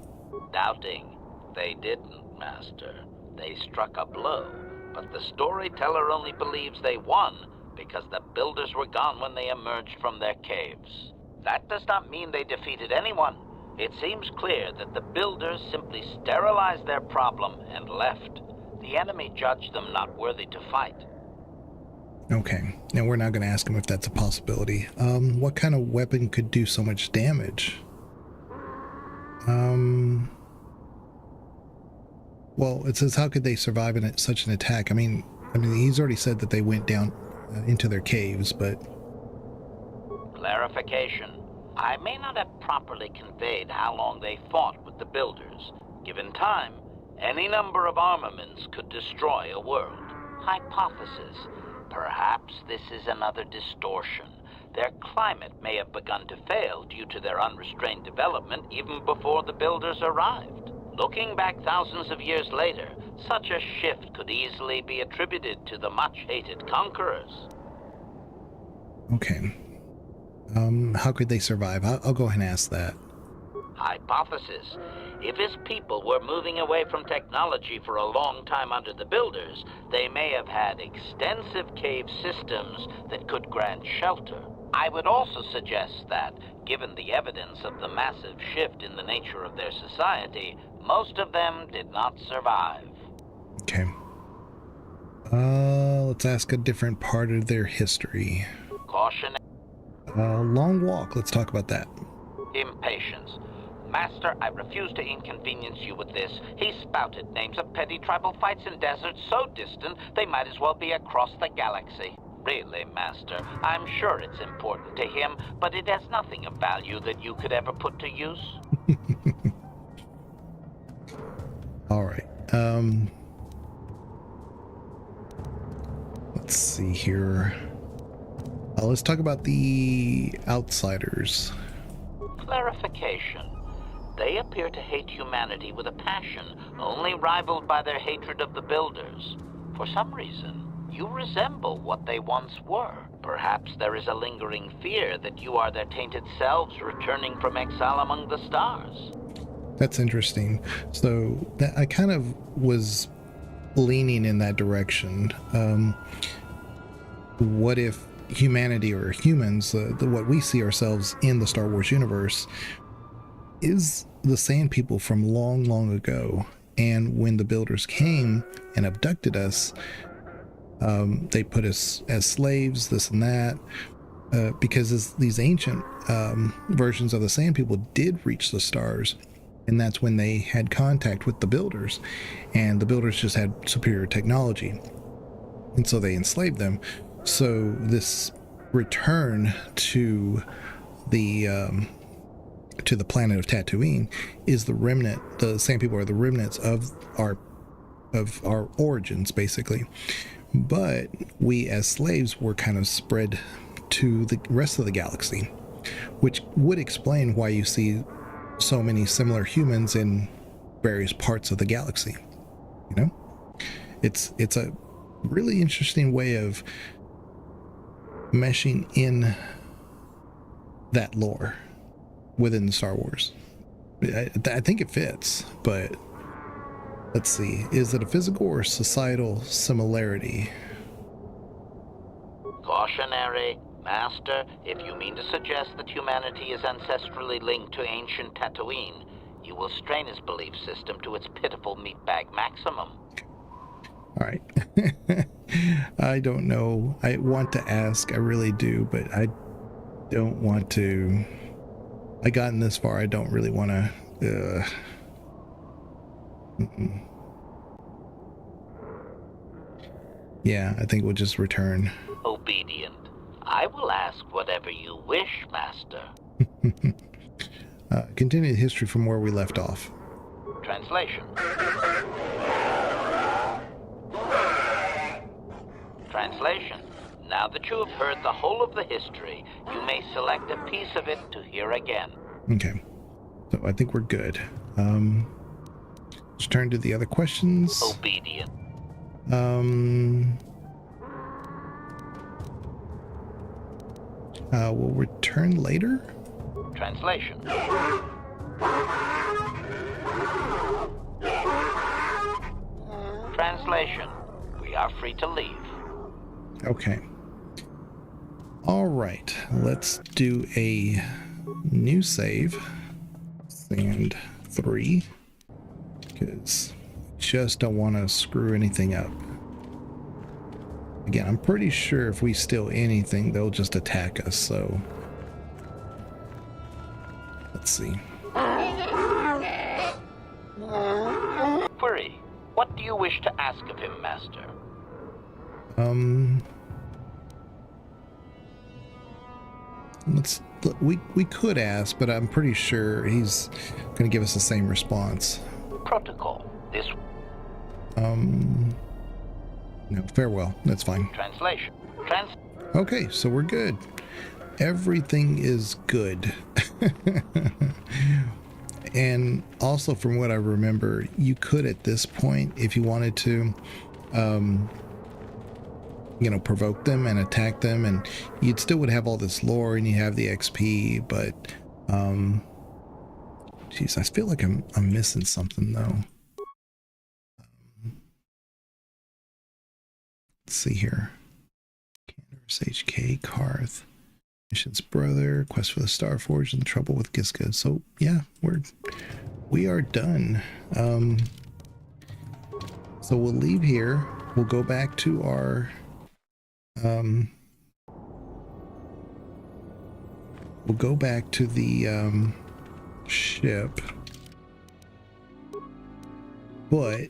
Doubting. They didn't, Master. They struck a blow, but the storyteller only believes they won because the builders were gone when they emerged from their caves. That does not mean they defeated anyone. It seems clear that the builders simply sterilized their problem and left. The enemy judged them not worthy to fight. Okay, now we're not going to ask him if that's a possibility. What kind of weapon could do so much damage? Well, it says, how could they survive in such an attack? I mean, he's already said that they went down into their caves, but... Clarification. I may not have properly conveyed how long they fought with the builders. Given time, any number of armaments could destroy a world. Hypothesis. Perhaps this is another distortion. Their climate may have begun to fail due to their unrestrained development even before the builders arrived. Looking back thousands of years later, such a shift could easily be attributed to the much-hated conquerors. Okay. How could they survive? I'll go ahead and ask that. Hypothesis. If his people were moving away from technology for a long time under the builders, they may have had extensive cave systems that could grant shelter. I would also suggest that, given the evidence of the massive shift in the nature of their society, most of them did not survive. Okay. Let's ask a different part of their history. Caution. Long walk. Let's talk about that. Impatience. Master, I refuse to inconvenience you with this. He spouted names of petty tribal fights in deserts so distant they might as well be across the galaxy. Really, Master, I'm sure it's important to him, but it has nothing of value that you could ever put to use. All right. Let's see here. Let's talk about the outsiders. Clarification. They appear to hate humanity with a passion only rivaled by their hatred of the builders. For some reason, you resemble what they once were. Perhaps there is a lingering fear that you are their tainted selves returning from exile among the stars. That's interesting. So I kind of was leaning in that direction. What if humanity, or humans, what we see ourselves in the Star Wars universe, is the Sand People from long, long ago? And when the builders came and abducted us, they put us as slaves, this and that, because these ancient versions of the Sand People did reach the stars, and that's when they had contact with the builders, and the builders just had superior technology, and so they enslaved them. So this return to the planet of Tatooine is the remnant. The Sand People are the remnants of our origins, basically. But we as slaves were kind of spread to the rest of the galaxy, which would explain why you see so many similar humans in various parts of the galaxy. You know, it's a really interesting way of meshing in that lore within the Star Wars. I think it fits, but let's see. Is it a physical or societal similarity? Cautionary. Master, if you mean to suggest that humanity is ancestrally linked to ancient Tatooine, you will strain his belief system to its pitiful meatbag maximum. All right. I don't know. I want to ask, I really do, but I don't want to. I gotten this far, I don't really want to. Yeah, I think we'll just return. Obedient. I will ask whatever you wish, Master. Continue the history from where we left off. Translation. Now that you have heard the whole of the history, you may select a piece of it to hear again. Okay. So I think we're good. Let's turn to the other questions. Obedient. We'll return later. Translation. Translation. We are free to leave. Okay. All right. Let's do a new save. Sand 3. Because just don't want to screw anything up. Again, I'm pretty sure if we steal anything, they'll just attack us, so... Let's see. Query. What do you wish to ask of him, Master? We could ask, but I'm pretty sure he's going to give us the same response. Protocol. This... No, farewell. That's fine. Translation. Okay, so we're good. Everything is good. And also, from what I remember, you could at this point, if you wanted to, provoke them and attack them, and you'd still would have all this lore and you have the XP, but geez, I feel like I'm missing something though. Let's see here. Cander's HK Karth. Mission's brother, quest for the Star Forge, and the trouble with Giska. So yeah, we are done. So we'll leave here. We'll go back to our we'll go back to the ship. But I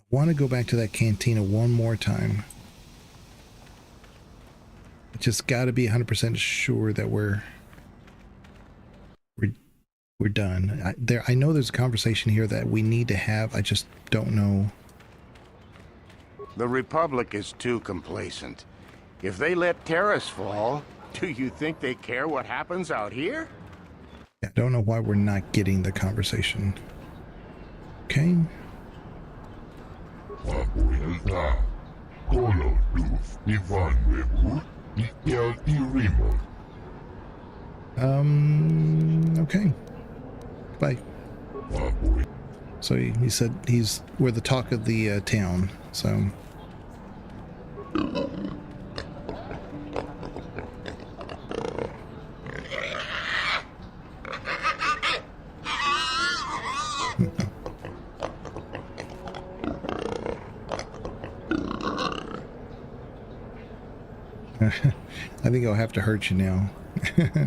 want to go back to that cantina one more time. Just got to be 100% sure that we're done. I know there's a conversation here that we need to have. I just don't know. The Republic is too complacent. If they let Terrace fall, do you think they care what happens out here? I don't know why we're not getting the conversation. Okay. Okay. Bye. So he said we're the talk of the town, so. I think I'll have to hurt you now.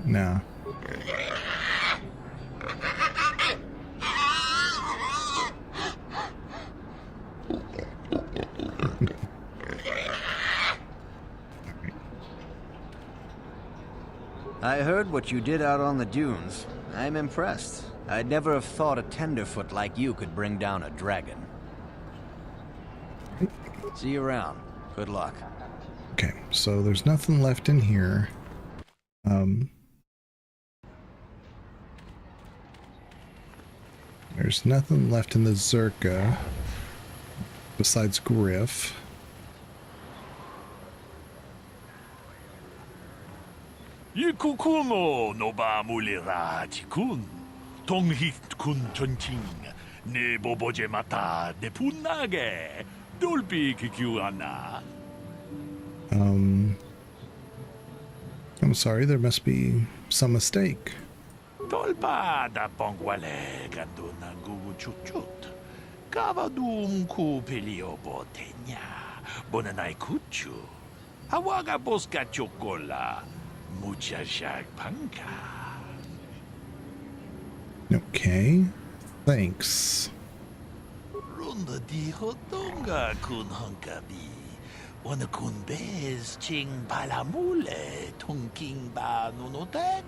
No. I heard what you did out on the dunes. I'm impressed. I'd never have thought a tenderfoot like you could bring down a dragon. See you around. Good luck. Okay, so there's nothing left in here. There's nothing left in the Zerka besides Griff. Yikukuno no ba mulira chikun. Tonghit kun chonching. Ne boboje mata de punage. Dolpi kikiuana. I'm sorry, there must be some mistake. Tolpa da pongwale ganduna gugu chuchut. Kavadum ku pelio botenya. Bonanai kuchu. Hawaga boska chocola. Mucha shag panka. Okay, thanks. Runda di hotonga kun hunkabi. Wana kun bez ching palamule tungking ba nunotek.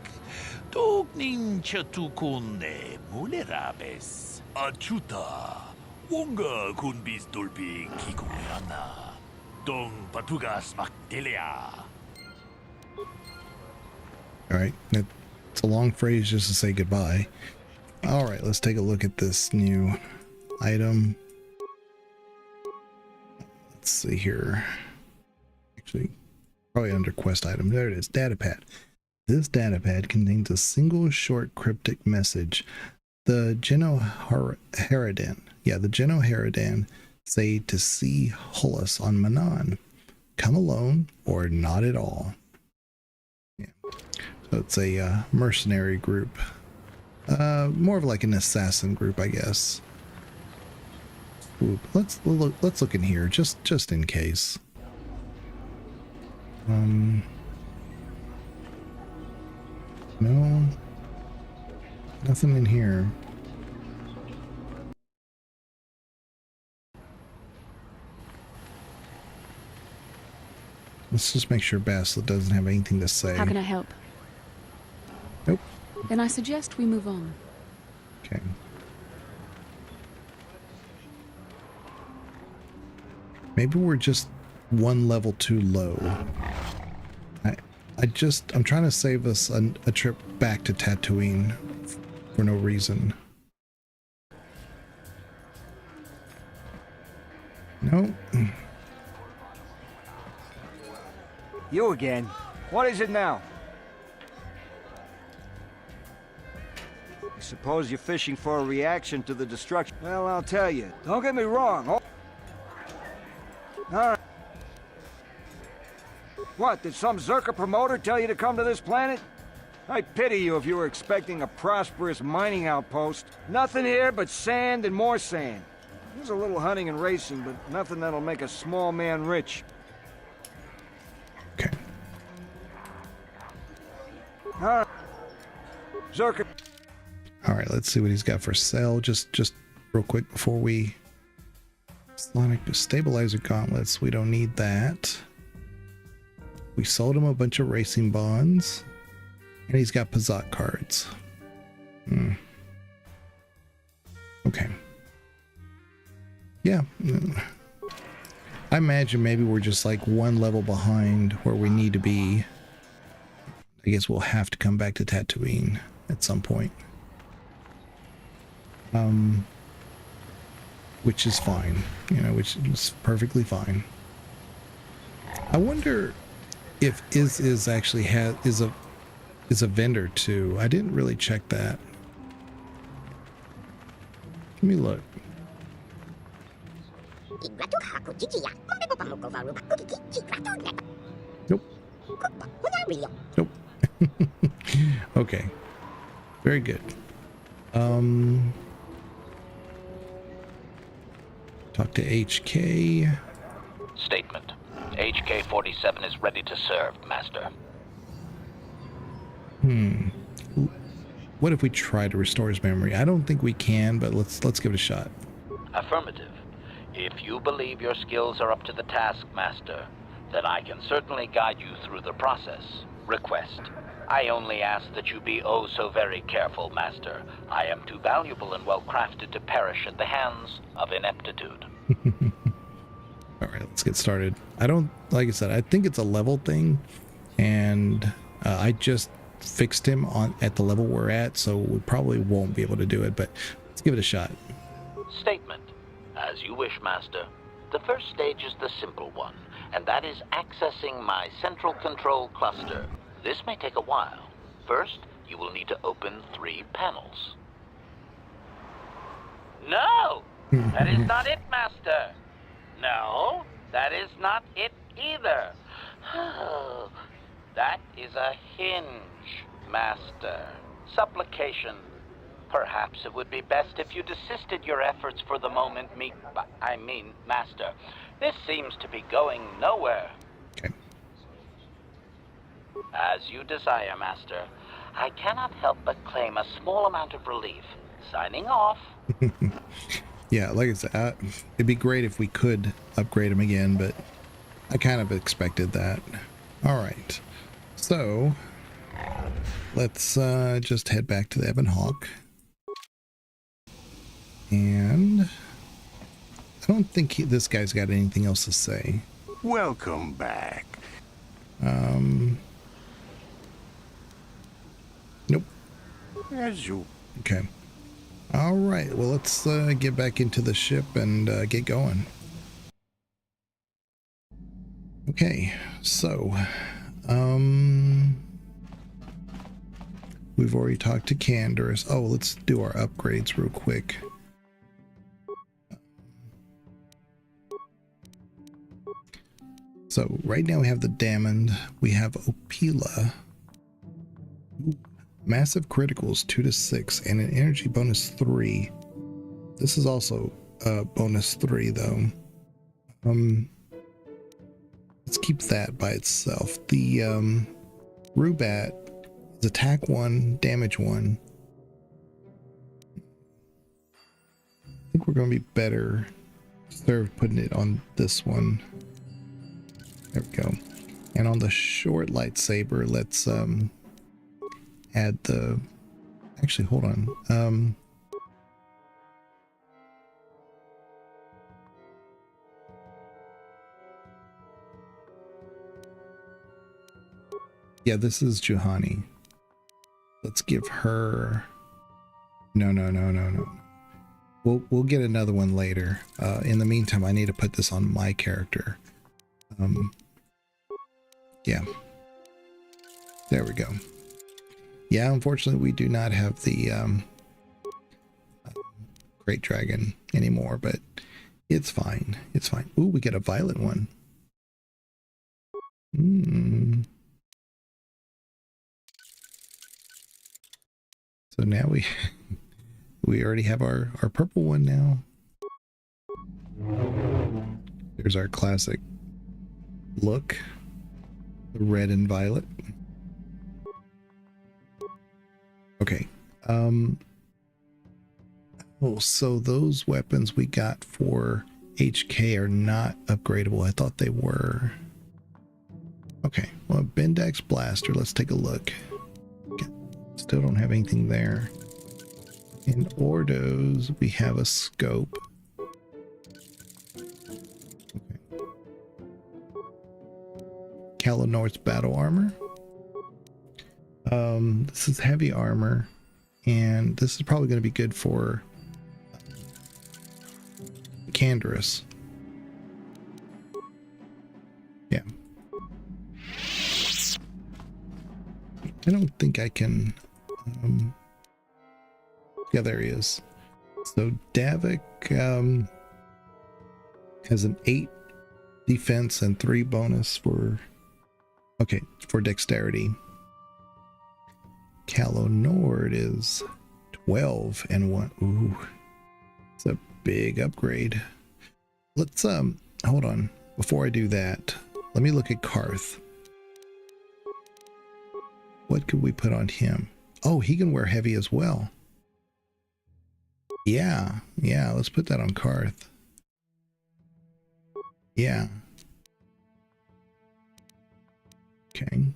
Tukning chatukune mulerabes. Achuta. Wonga kun bis dolpi kikuyana. Dong patugas maktelia. All right, it's a long phrase just to say goodbye. All right, let's take a look at this new item. Let's see here. Actually, probably under quest item. There it is, datapad. This datapad contains a single short cryptic message. The Genoharadan, the Genoharadan say to see Hulus on Manan. Come alone or not at all. Yeah. So it's a mercenary group. More of like an assassin group, I guess. Ooh, let's look in here just in case. No, nothing in here. Let's just make sure Basla doesn't have anything to say. How can I help? Nope. Then I suggest we move on. Okay. Maybe we're just one level too low. I'm trying to save us a trip back to Tatooine for no reason. No. You again. What is it now? I suppose you're fishing for a reaction to the destruction. Well, I'll tell you. Don't get me wrong. All right. What, did some Zerka promoter tell you to come to this planet? I pity you if you were expecting a prosperous mining outpost. Nothing here but sand and more sand. There's a little hunting and racing, but nothing that'll make a small man rich. Okay. All right. Zerka. All right, let's see what he's got for sale. Just real quick before we... Sonic stabilizer gauntlets. We don't need that. We sold him a bunch of racing bonds. And he's got Pazat cards. Okay. Yeah. I imagine maybe we're just like one level behind where we need to be. I guess we'll have to come back to Tatooine at some point. Which is fine. Which is perfectly fine. I wonder if is actually is a vendor too. I didn't really check that. Let me look. Nope. Nope. Okay. Very good. Talk to HK. Statement. HK-47 is ready to serve, Master. What if we try to restore his memory? I don't think we can, but let's give it a shot. Affirmative. If you believe your skills are up to the task, Master, then I can certainly guide you through the process. Request. I only ask that you be oh so very careful, Master. I am too valuable and well-crafted to perish at the hands of ineptitude. All right, let's get started. Like I said, I think it's a level thing, and I just fixed him at the level we're at, so we probably won't be able to do it, but let's give it a shot. Statement. As you wish, Master. The first stage is the simple one, and that is accessing my central control cluster. This may take a while. First, you will need to open 3 panels. No! That is not it, Master. No, that is not it either. That is a hinge, Master. Supplication. Perhaps it would be best if you desisted your efforts for the moment, Master. This seems to be going nowhere. Okay. As you desire, Master. I cannot help but claim a small amount of relief. Signing off. Yeah, like I said, it'd be great if we could upgrade him again, but I kind of expected that. All right. So, let's just head back to the Ebon Hawk. And I don't think this guy's got anything else to say. Welcome back. As you. Okay. All right. Well, let's get back into the ship and get going. Okay. So, we've already talked to Canderous. Oh, let's do our upgrades real quick. So right now we have the Damned, we have Opila, massive criticals 2 to 6, and an energy bonus 3. This is also bonus 3 though. Let's keep that by itself. The Rubat is attack 1, damage 1. I think we're going to be better served putting it on this one. There we go. And on the short lightsaber, let's add the, actually hold on, yeah, this is Juhani. Let's give her, no. We'll get another one later. In the meantime, I need to put this on my character. Yeah, there we go. Yeah, unfortunately we do not have the Great Dragon anymore, but it's fine. It's fine. Ooh, we get a violet one. So now we already have our purple one now. There's our classic look, the red and violet. Okay. Oh, so those weapons we got for HK are not upgradable. I thought they were. Okay, well, Bendex Blaster, let's take a look. Okay. Still don't have anything there. In Ordos, we have a scope. Calonor's battle armor. This is heavy armor, and this is probably going to be good for Canderous. Yeah. I don't think I can. Yeah, there he is. So Davik has an 8 defense and 3 bonus for. Okay, for dexterity. Calonord is 12 and 1. Ooh, it's a big upgrade. Let's hold on. Before I do that, let me look at Karth. What could we put on him? Oh, he can wear heavy as well. Yeah, let's put that on Karth. Yeah. Okay.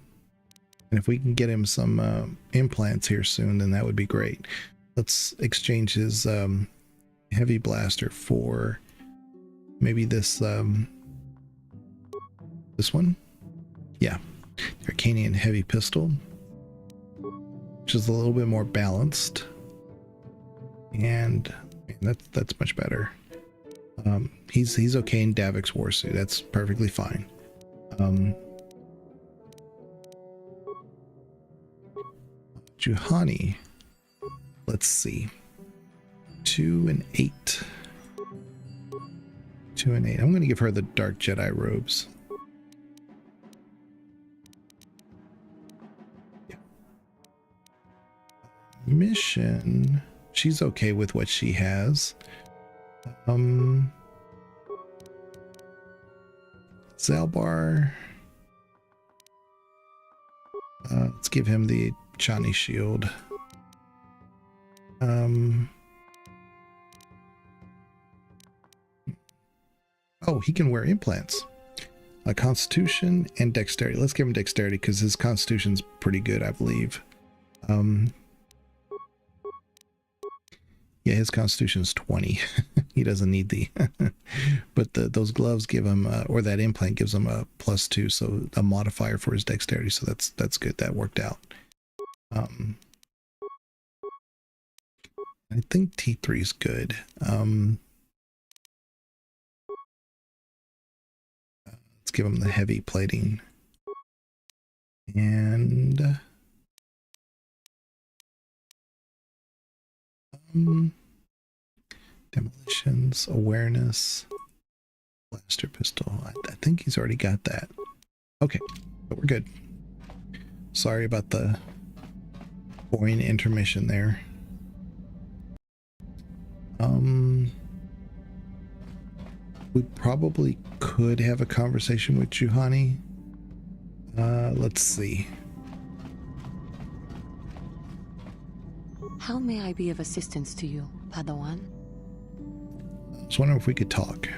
And if we can get him some implants here soon, then that would be great. Let's exchange his heavy blaster for maybe this this one. Yeah, Arcanian heavy pistol, which is a little bit more balanced, and that's much better. He's okay in Davik's warsuit. That's perfectly fine. Juhani, let's see, 2 and 8. 2 and 8. I'm going to give her the Dark Jedi robes. Yeah. Mission, she's okay with what she has. Zalbar, let's give him the Chani shield. Oh, he can wear implants. Constitution and dexterity. Let's give him dexterity because his constitution's pretty good, I believe. Yeah, his constitution's 20. He doesn't need the but those gloves give him or that implant gives him a +2, so a modifier for his dexterity, so that's good. That worked out. I think T3 is good. Let's give him the heavy plating. And demolitions, awareness, blaster pistol. I think he's already got that. Okay, but we're good. Sorry about the boring intermission there. We probably could have a conversation with Juhani. Let's see. How may I be of assistance to you, Padawan? I was wondering if we could talk.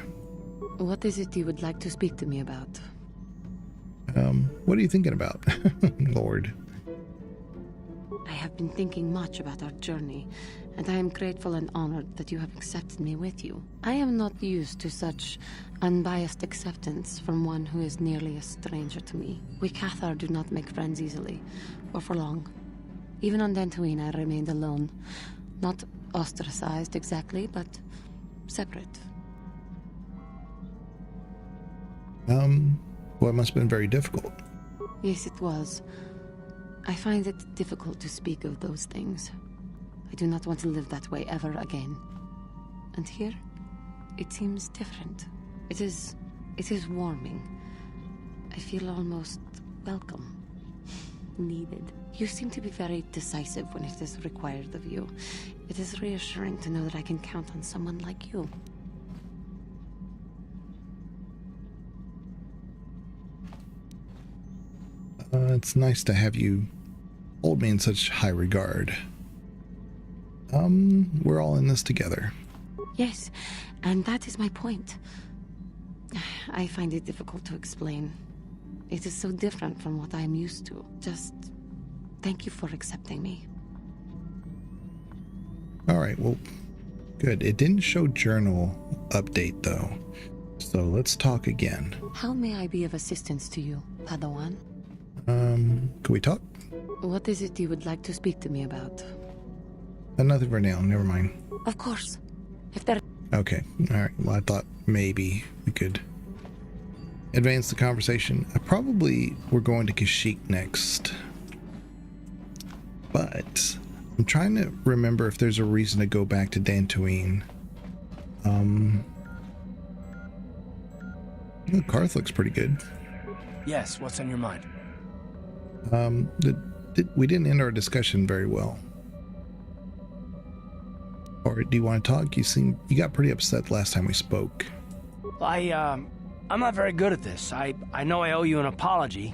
What is it you would like to speak to me about? What are you thinking about, Lord? I have been thinking much about our journey, and I am grateful and honored that you have accepted me with you. I am not used to such unbiased acceptance from one who is nearly a stranger to me. We KoTOR do not make friends easily, or for long. Even on Dantooine, I remained alone. Not ostracized exactly, but separate. Well, it must have been very difficult. Yes, it was. I find it difficult to speak of those things. I do not want to live that way ever again. And here, it seems different. It is warming. I feel almost welcome. Needed. You seem to be very decisive when it is required of you. It is reassuring to know that I can count on someone like you. It's nice to have you hold me in such high regard. We're all in this together. Yes, and that is my point. I find it difficult to explain. It is so different from what I am used to. Just thank you for accepting me. All right, well, good. It didn't show journal update, though. So let's talk again. How may I be of assistance to you, Padawan? Can we talk? What is it you would like to speak to me about? Nothing for now, never mind. Of course. If there... Okay, alright. Well, I thought maybe we could advance the conversation. We're going to Kashyyyk next. But I'm trying to remember if there's a reason to go back to Dantooine. Karth looks pretty good. Yes, what's on your mind? We didn't end our discussion very well. Or do you want to talk? You got pretty upset last time we spoke. I'm not very good at this. I know I owe you an apology.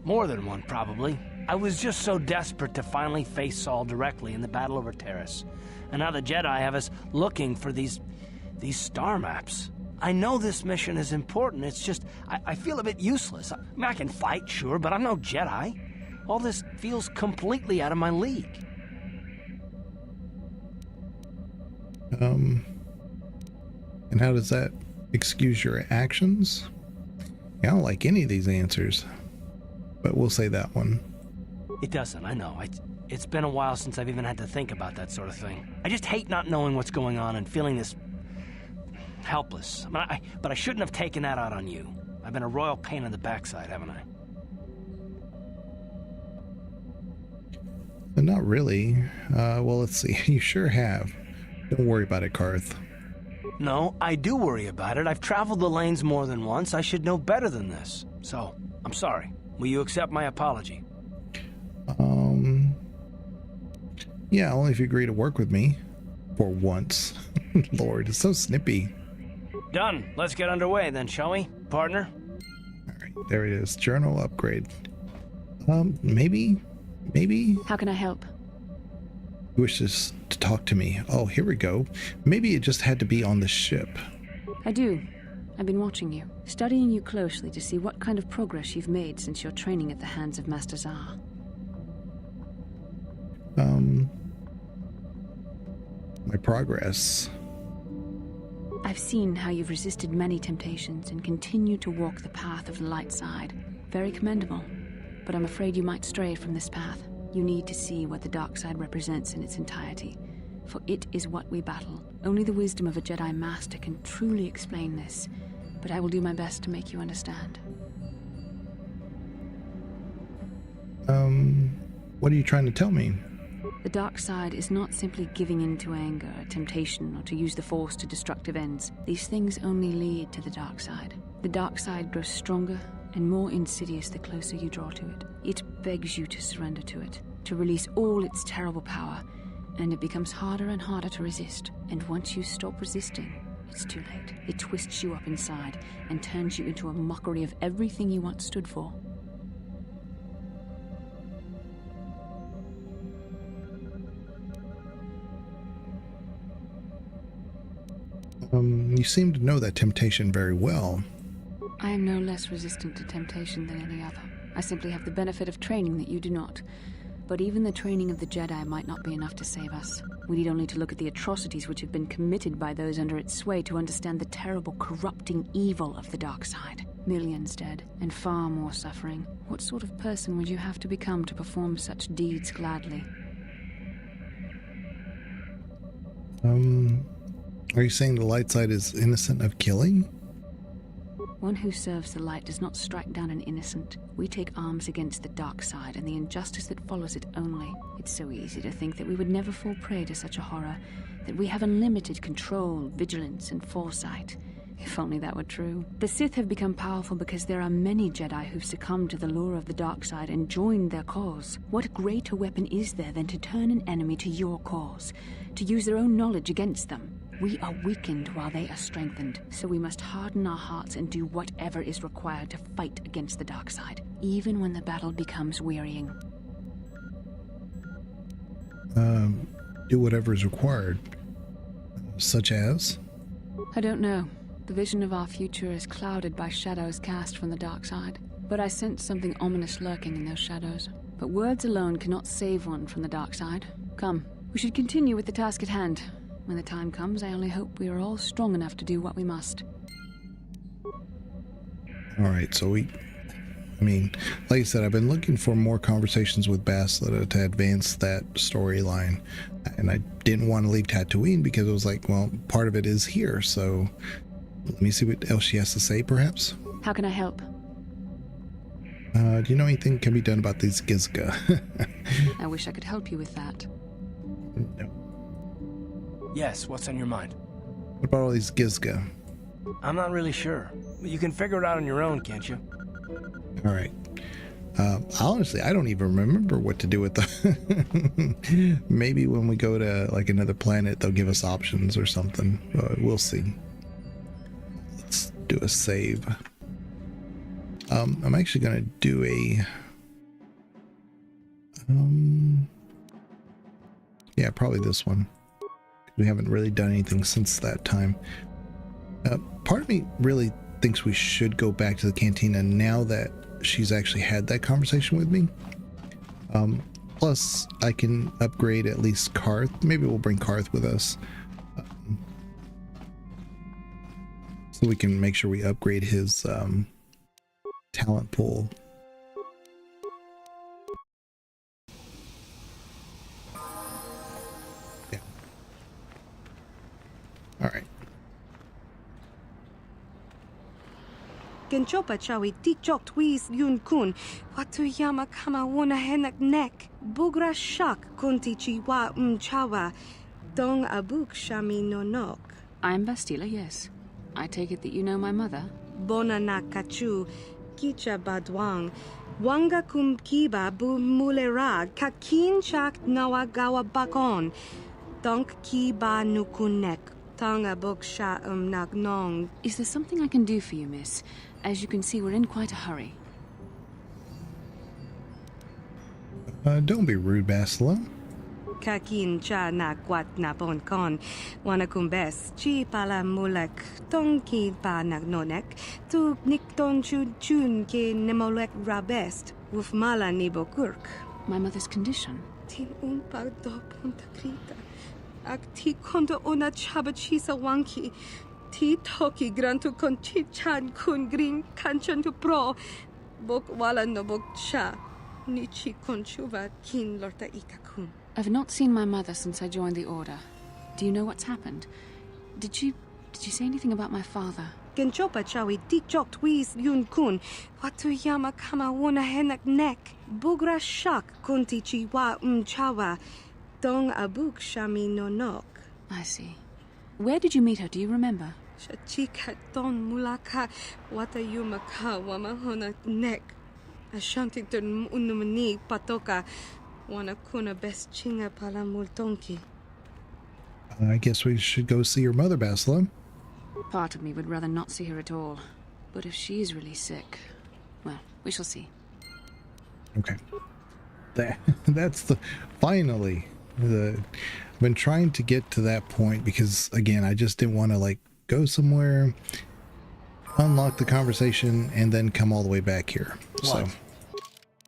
More than one, probably. I was just so desperate to finally face Saul directly in the battle over Terrace. And now the Jedi have us looking for these star maps. I know this mission is important, it's just, I feel a bit useless. I mean, I can fight, sure, but I'm no Jedi. All this feels completely out of my league. And how does that excuse your actions? Yeah, I don't like any of these answers, but we'll say that one. It doesn't, I know. It's been a while since I've even had to think about that sort of thing. I just hate not knowing what's going on and feeling this helpless. But I shouldn't have taken that out on you. I've been a royal pain in the backside, haven't I? Not really. Well, let's see. You sure have. Don't worry about it, Karth. No, I do worry about it. I've traveled the lanes more than once. I should know better than this. So, I'm sorry. Will you accept my apology? Yeah, only if you agree to work with me. For once. Lord, it's so snippy. Done. Let's get underway then, shall we, partner? Alright, there it is. Journal upgrade. Maybe? How can I help? He wishes to talk to me. Oh, here we go. Maybe it just had to be on the ship. I do. I've been watching you, studying you closely to see what kind of progress you've made since your training at the hands of Master Zahar. My progress. I've seen how you've resisted many temptations and continue to walk the path of the light side. Very commendable. But I'm afraid you might stray from this path. You need to see what the dark side represents in its entirety. for it is what we battle. Only the wisdom of a Jedi Master can truly explain this, but I will do my best to make you understand. What are you trying to tell me? The dark side is not simply giving in to anger, temptation, or to use the Force to destructive ends. These things only lead to the dark side. The dark side grows stronger and more insidious the closer you draw to it. It begs you to surrender to it, to release all its terrible power, and it becomes harder and harder to resist. And once you stop resisting, it's too late. It twists you up inside and turns you into a mockery of everything you once stood for. You seem to know that temptation very well. I am no less resistant to temptation than any other. I simply have the benefit of training that you do not. But even the training of the Jedi might not be enough to save us. We need only to look at the atrocities which have been committed by those under its sway to understand the terrible, corrupting evil of the dark side. Millions dead, and far more suffering. What sort of person would you have to become to perform such deeds gladly? Are you saying the light side is innocent of killing? One who serves the light does not strike down an innocent. We take arms against the dark side and the injustice that follows it only. It's so easy to think that we would never fall prey to such a horror, that we have unlimited control, vigilance, and foresight. If only that were true. The Sith have become powerful because there are many Jedi who've succumbed to the lure of the dark side and joined their cause. What greater weapon is there than to turn an enemy to your cause, to use their own knowledge against them? We are weakened while they are strengthened, so we must harden our hearts and do whatever is required to fight against the dark side, even when the battle becomes wearying. Do whatever is required. Such as? I don't know. The vision of our future is clouded by shadows cast from the dark side. But I sense something ominous lurking in those shadows. But words alone cannot save one from the dark side. Come, we should continue with the task at hand. When the time comes, I only hope we are all strong enough to do what we must. Alright, so like I said, I've been looking for more conversations with Bastila to advance that storyline. And I didn't want to leave Tatooine because it was like, well, part of it is here, so let me see what else she has to say, perhaps. How can I help? Do you know anything can be done about these Gizga? I wish I could help you with that. No. Yes, what's on your mind? What about all these Gizga? I'm not really sure. You can figure it out on your own, can't you? Alright. Honestly, I don't even remember what to do with them. Maybe when we go to like another planet, they'll give us options or something. We'll see. Let's do a save. I'm actually going to do a... yeah, probably this one. We haven't really done anything since that time. Part of me really thinks we should go back to the cantina now that she's actually had that conversation with me. Plus, I can upgrade at least Karth. Maybe we'll bring Karth with us. So we can make sure we upgrade his talent pool. Yeah. Alright. Genchopa chawi tichok twis yun kun. Watu yama kama wona henak nek. Bugra shak kunti chiwa chawa. Dong abuk shami nonok. I'm Bastila, yes. I take it that you know my mother? Bona na kachu. Kicha badwang. Wanga kum kiba bu mulera. Kakin chak nawagawa bakon. Donk kiba nukunek. Tonga buksha nagnong. Is there something I can do for you, miss? As you can see, we're in quite a hurry. Don't be rude, Bastila. Kakin cha na kwat na bon kon. Wanakumbes. Chi pala mulek. Tonki pa nagnonek. Tu nikton chun chun ke nemolek rabest. Wuf mala nibokurk. My mother's condition? Tin umpa do punta krita. Ak ti konto ona chabachisa wanki. Ti toki grantu kon chi chan kun green kanchan tu pro. Bok wala no bok cha. Nichi konchuva kin lorta ikakun. I've not seen my mother since I joined the Order. Do you know what's happened? Did you say anything about my father? Genchopa chawi tichok twis yun kun. Watu yama kama wona henak nek. Bugra shak kunti chiwa chawa. Dong abuk shami nonok. I see. Where did you meet her? Do you remember? Shachika don mulaka wata yumaka wama hona nek. Ashanti tun unumani patoka. Wana kuna best chinga pala multonki. I guess we should go see your mother, Basilam. Part of me would rather not see her at all. But if she's really sick, well, we shall see. Okay. That's the... Finally. I've been trying to get to that point because, again, I just didn't want to, like, go somewhere, unlock the conversation, and then come all the way back here. What? So,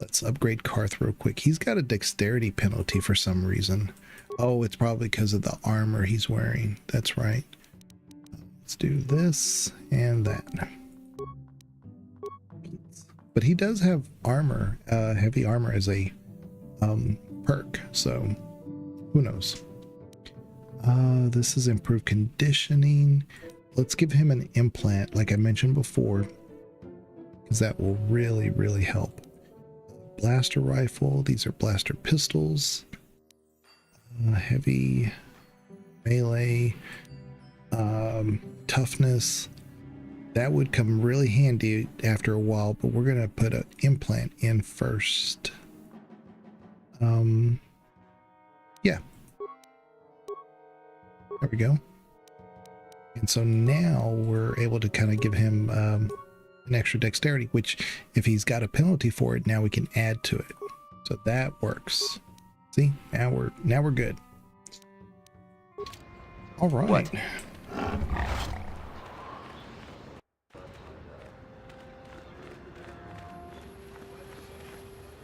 let's upgrade Karth real quick. He's got a dexterity penalty for some reason. Oh, it's probably because of the armor he's wearing. That's right. Let's do this and that. But he does have armor, heavy armor as a perk, so who knows? This is improved conditioning. Let's give him an implant, like I mentioned before, because that will really, really help. Blaster rifle. These are blaster pistols. Heavy melee, toughness. That would come really handy after a while, but we're gonna put an implant in first. Yeah, there we go. And so now we're able to kind of give him an extra dexterity, which if he's got a penalty for it, now we can add to it. So that works. See, now we're good. All right. What?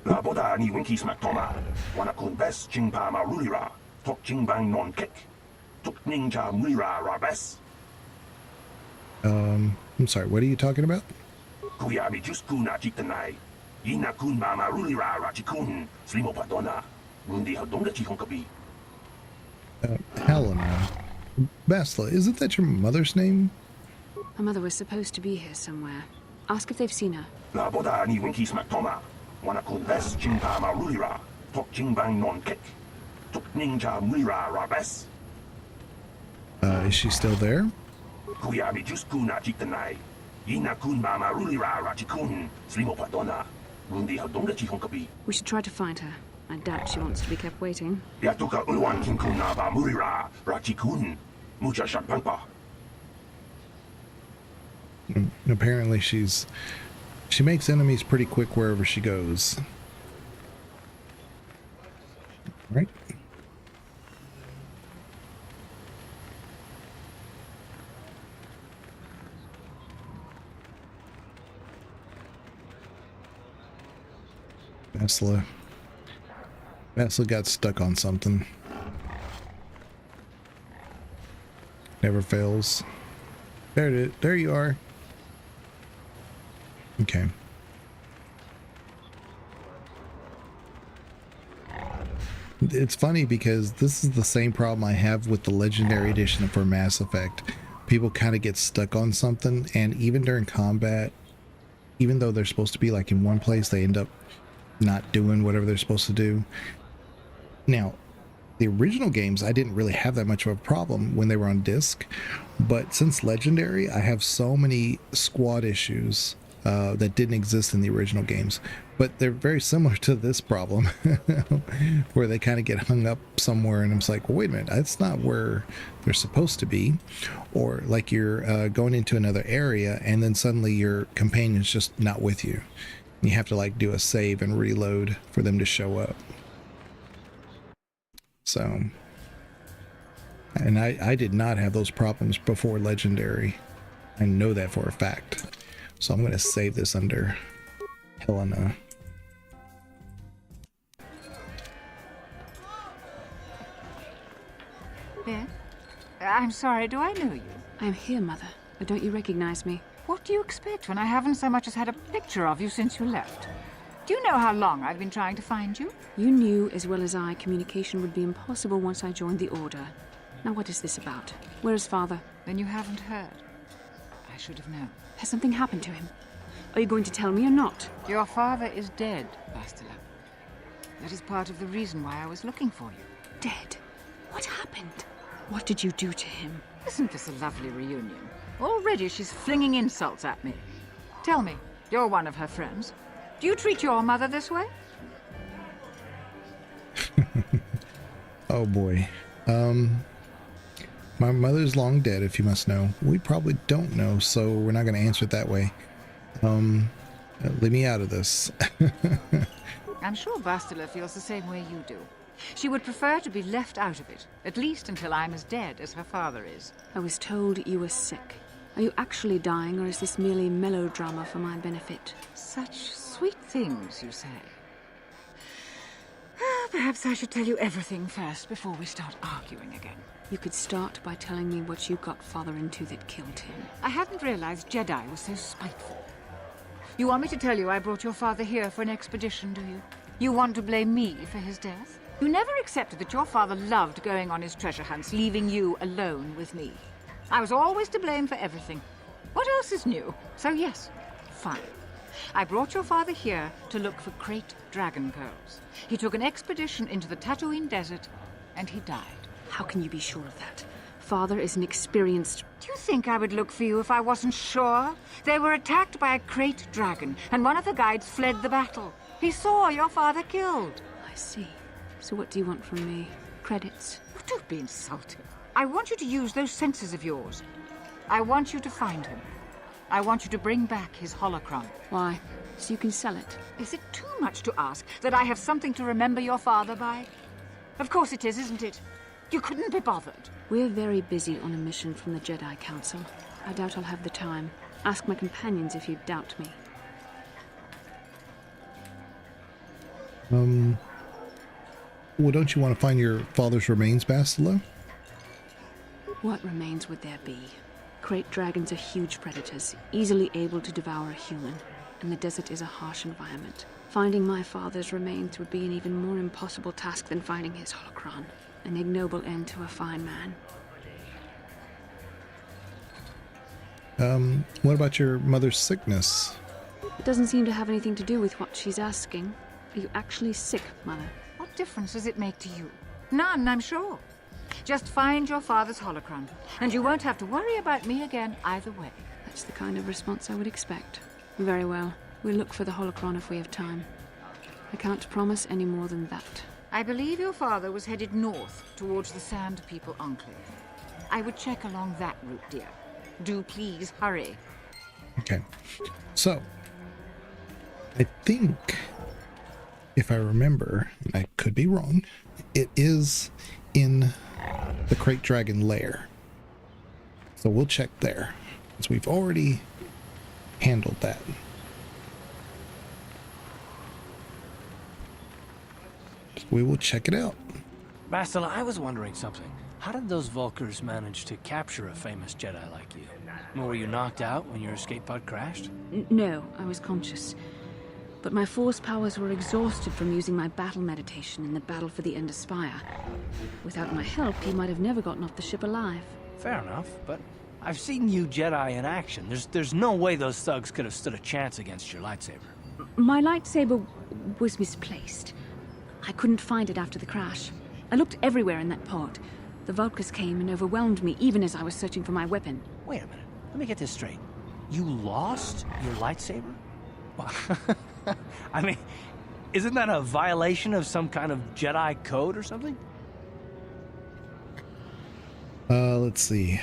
Laboda ni winki smak toma. Wana kun bes chingpa marulira. Tok chingbang non kick. Tok ninja mulira rabes. I'm sorry, what are you talking about? Kuyabi just kuna chitanai. Yina kun ma marulira rachikun. Slimo padona. Mundi hadonga chihonkabi. Helena. Basla, isn't that your mother's name? My mother was supposed to be here somewhere. Ask if they've seen her. Laboda ni winki smak toma. Wana kun bes chingpa marulira. Tok chingbang non kick. Tok ninja mulira rabes. Is she still there? Kuyabi just kuna chitanai. Yina kun ma marulira rachikun. Slimo padona. Mundi hadonga chihonkabi. We should try to find her. I doubt she wants to be kept waiting. Yatuka ulwan kinkuna ba murira rachikun. Mucha shakpangpa. Apparently she makes enemies pretty quick wherever she goes. Right? Basla got stuck on something. Never fails. There it is. There you are. Okay. It's funny because this is the same problem I have with the Legendary Edition for Mass Effect. People kind of get stuck on something, and even during combat, even though they're supposed to be like in one place, they end up not doing whatever they're supposed to do. Now, the original games, I didn't really have that much of a problem when they were on disc, but since Legendary, I have so many squad issues that didn't exist in the original games, but they're very similar to this problem where they kind of get hung up somewhere and I'm just like, well, wait a minute, that's not where they're supposed to be. Or like you're going into another area and then suddenly your companion's just not with you. You have to like do a save and reload for them to show up. So, and I did not have those problems before Legendary. I know that for a fact. So I'm going to save this under Helena. Beth? I'm sorry, do I know you? I'm here, Mother. But don't you recognize me? What do you expect when I haven't so much as had a picture of you since you left? Do you know how long I've been trying to find you? You knew as well as I communication would be impossible once I joined the Order. Now what is this about? Where is Father? Then you haven't heard. I should have known. Has something happened to him? Are you going to tell me or not? Your father is dead, Bastila. That is part of the reason why I was looking for you. Dead? What happened? What did you do to him? Isn't this a lovely reunion? Already she's flinging insults at me. Tell me, you're one of her friends. Do you treat your mother this way? Oh boy. My mother's long dead, if you must know. We probably don't know, so we're not going to answer it that way. Leave me out of this. I'm sure Bastila feels the same way you do. She would prefer to be left out of it, at least until I'm as dead as her father is. I was told you were sick. Are you actually dying, or is this merely melodrama for my benefit? Such sweet things, you say. Perhaps I should tell you everything first before we start arguing again. You could start by telling me what you got Father into that killed him. I hadn't realized Jedi was so spiteful. You want me to tell you I brought your father here for an expedition, do you? You want to blame me for his death? You never accepted that your father loved going on his treasure hunts, leaving you alone with me. I was always to blame for everything. What else is new? So yes, fine. I brought your father here to look for great dragon pearls. He took an expedition into the Tatooine desert, and he died. How can you be sure of that? Father is an experienced... Do you think I would look for you if I wasn't sure? They were attacked by a great dragon, and one of the guides fled the battle. He saw your father killed. I see. So what do you want from me? Credits? Don't be insulting. I want you to use those senses of yours. I want you to find him. I want you to bring back his holocron. Why? So you can sell it? Is it too much to ask that I have something to remember your father by? Of course it is, isn't it? You couldn't be bothered. We're very busy on a mission from the Jedi Council. I doubt I'll have the time. Ask my companions if you doubt me. Well, don't you want to find your father's remains, Bastila? What remains would there be? Great dragons are huge predators, easily able to devour a human, and the desert is a harsh environment. Finding my father's remains would be an even more impossible task than finding his holocron. An ignoble end to a fine man. What about your mother's sickness? It doesn't seem to have anything to do with what she's asking. Are you actually sick, Mother? What difference does it make to you? None, I'm sure. Just find your father's holocron, and you won't have to worry about me again either way. That's the kind of response I would expect. Very well. We'll look for the holocron if we have time. I can't promise any more than that. I believe your father was headed north towards the Sand People Enclave. I would check along that route, dear. Do please hurry. Okay. So, I think, if I remember, I could be wrong, it is in the Krayt Dragon lair. So we'll check there, since we've already handled that. We will check it out. Bastila, I was wondering something. How did those Vulkars manage to capture a famous Jedi like you? Were you knocked out when your escape pod crashed? No, I was conscious. But my force powers were exhausted from using my battle meditation in the battle for the Ender Spire. Without my help, you might have never gotten off the ship alive. Fair enough, but I've seen you Jedi in action. There's no way those thugs could have stood a chance against your lightsaber. My lightsaber was misplaced. I couldn't find it after the crash. I looked everywhere in that pod. The Vulkars came and overwhelmed me even as I was searching for my weapon. Wait a minute. Let me get this straight. You lost your lightsaber? I mean, isn't that a violation of some kind of Jedi code or something? Let's see.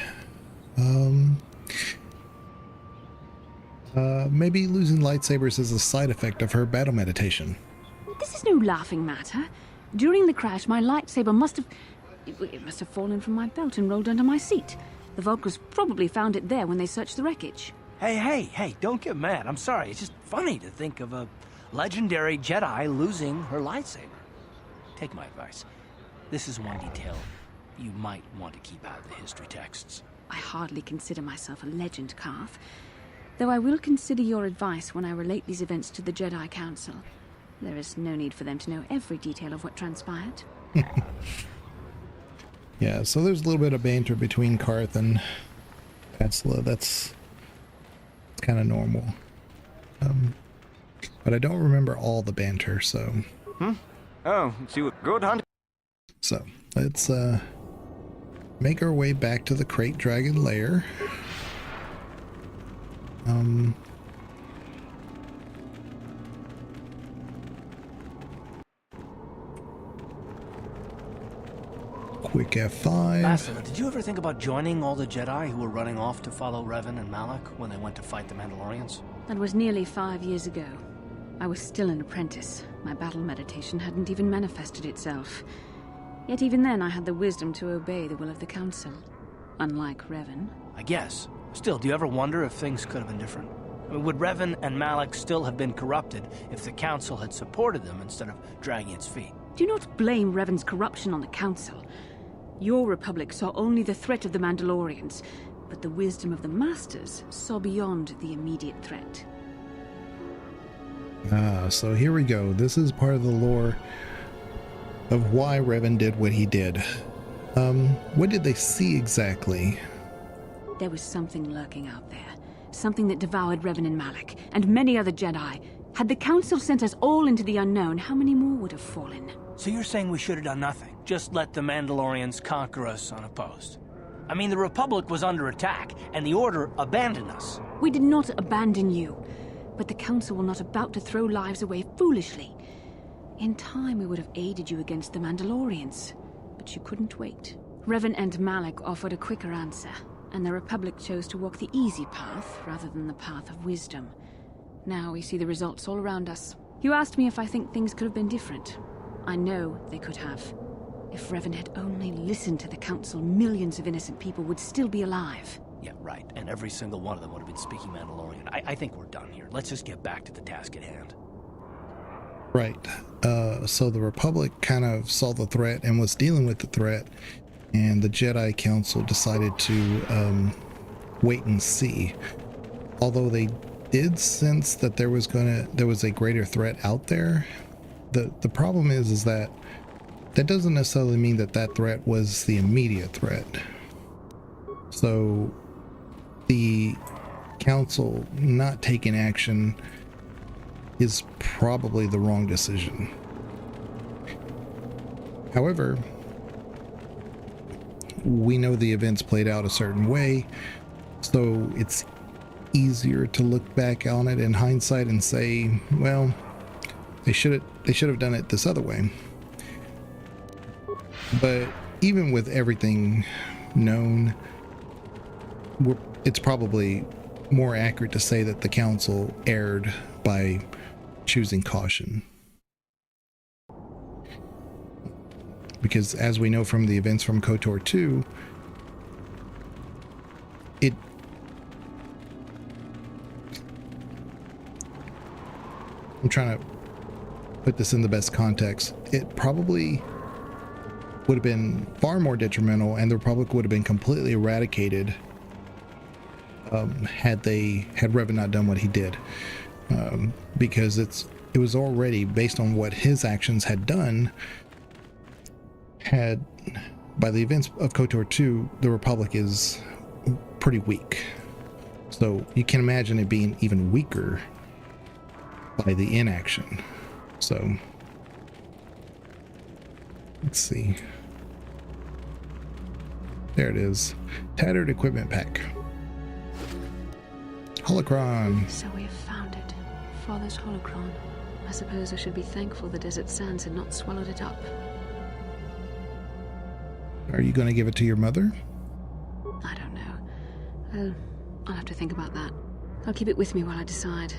Maybe losing lightsabers is a side effect of her battle meditation. This is no laughing matter. During the crash, my lightsaber must have fallen from my belt and rolled under my seat. The Vulkars probably found it there when they searched the wreckage. Hey, don't get mad. I'm sorry. It's just funny to think of a legendary Jedi losing her lightsaber. Take my advice. This is one detail you might want to keep out of the history texts. I hardly consider myself a legend, Carth. Though I will consider your advice when I relate these events to the Jedi Council. There is no need for them to know every detail of what transpired. Yeah, so there's a little bit of banter between Karth and Patsla. That's kind of normal. But I don't remember all the banter, so... Oh, see what good hunt? So, let's make our way back to the Crate Dragon lair. Quick F5. Master, did you ever think about joining all the Jedi who were running off to follow Revan and Malak when they went to fight the Mandalorians? That was nearly 5 years ago. I was still an apprentice. My battle meditation hadn't even manifested itself. Yet even then I had the wisdom to obey the will of the Council. Unlike Revan. I guess. Still, do you ever wonder if things could have been different? I mean, would Revan and Malak still have been corrupted if the Council had supported them instead of dragging its feet? Do not blame Revan's corruption on the Council. Your Republic saw only the threat of the Mandalorians, but the wisdom of the Masters saw beyond the immediate threat. So here we go. This is part of the lore of why Revan did what he did. What did they see exactly? There was something lurking out there. Something that devoured Revan and Malak, and many other Jedi. Had the Council sent us all into the unknown, how many more would have fallen? So you're saying we should have done nothing? Just let the Mandalorians conquer us unopposed? I mean, the Republic was under attack, and the Order abandoned us. We did not abandon you. But the Council were not about to throw lives away foolishly. In time, we would have aided you against the Mandalorians. But you couldn't wait. Revan and Malak offered a quicker answer, and the Republic chose to walk the easy path rather than the path of wisdom. Now we see the results all around us. You asked me if I think things could have been different. I know they could have. If Revan had only listened to the Council, millions of innocent people would still be alive. Yeah, right. And every single one of them would have been speaking Mandalorian. I think we're done here. Let's just get back to the task at hand. Right. So the Republic kind of saw the threat and was dealing with the threat, and the Jedi Council decided to wait and see. Although they did sense that there was a greater threat out there, the problem is that doesn't necessarily mean that threat was the immediate threat. So the Council not taking action is probably the wrong decision. However, we know the events played out a certain way, so it's easier to look back on it in hindsight and say, well, they should have done it this other way. But even with everything known, it's probably more accurate to say that the Council erred by choosing caution. Because as we know from the events from KoTOR 2, I'm trying to put this in the best context. It probably would have been far more detrimental, and the Republic would have been completely eradicated had Revan not done what he did, because it was already based on what his actions had done. By the events of KoTOR 2, the Republic is pretty weak, so you can imagine it being even weaker by the inaction. So let's see. There it is. Tattered equipment pack. Holocron. So we have found it. Father's holocron. I suppose I should be thankful the desert sands had not swallowed it up. Are you going to give it to your mother? I don't know. I'll have to think about that. I'll keep it with me while I decide.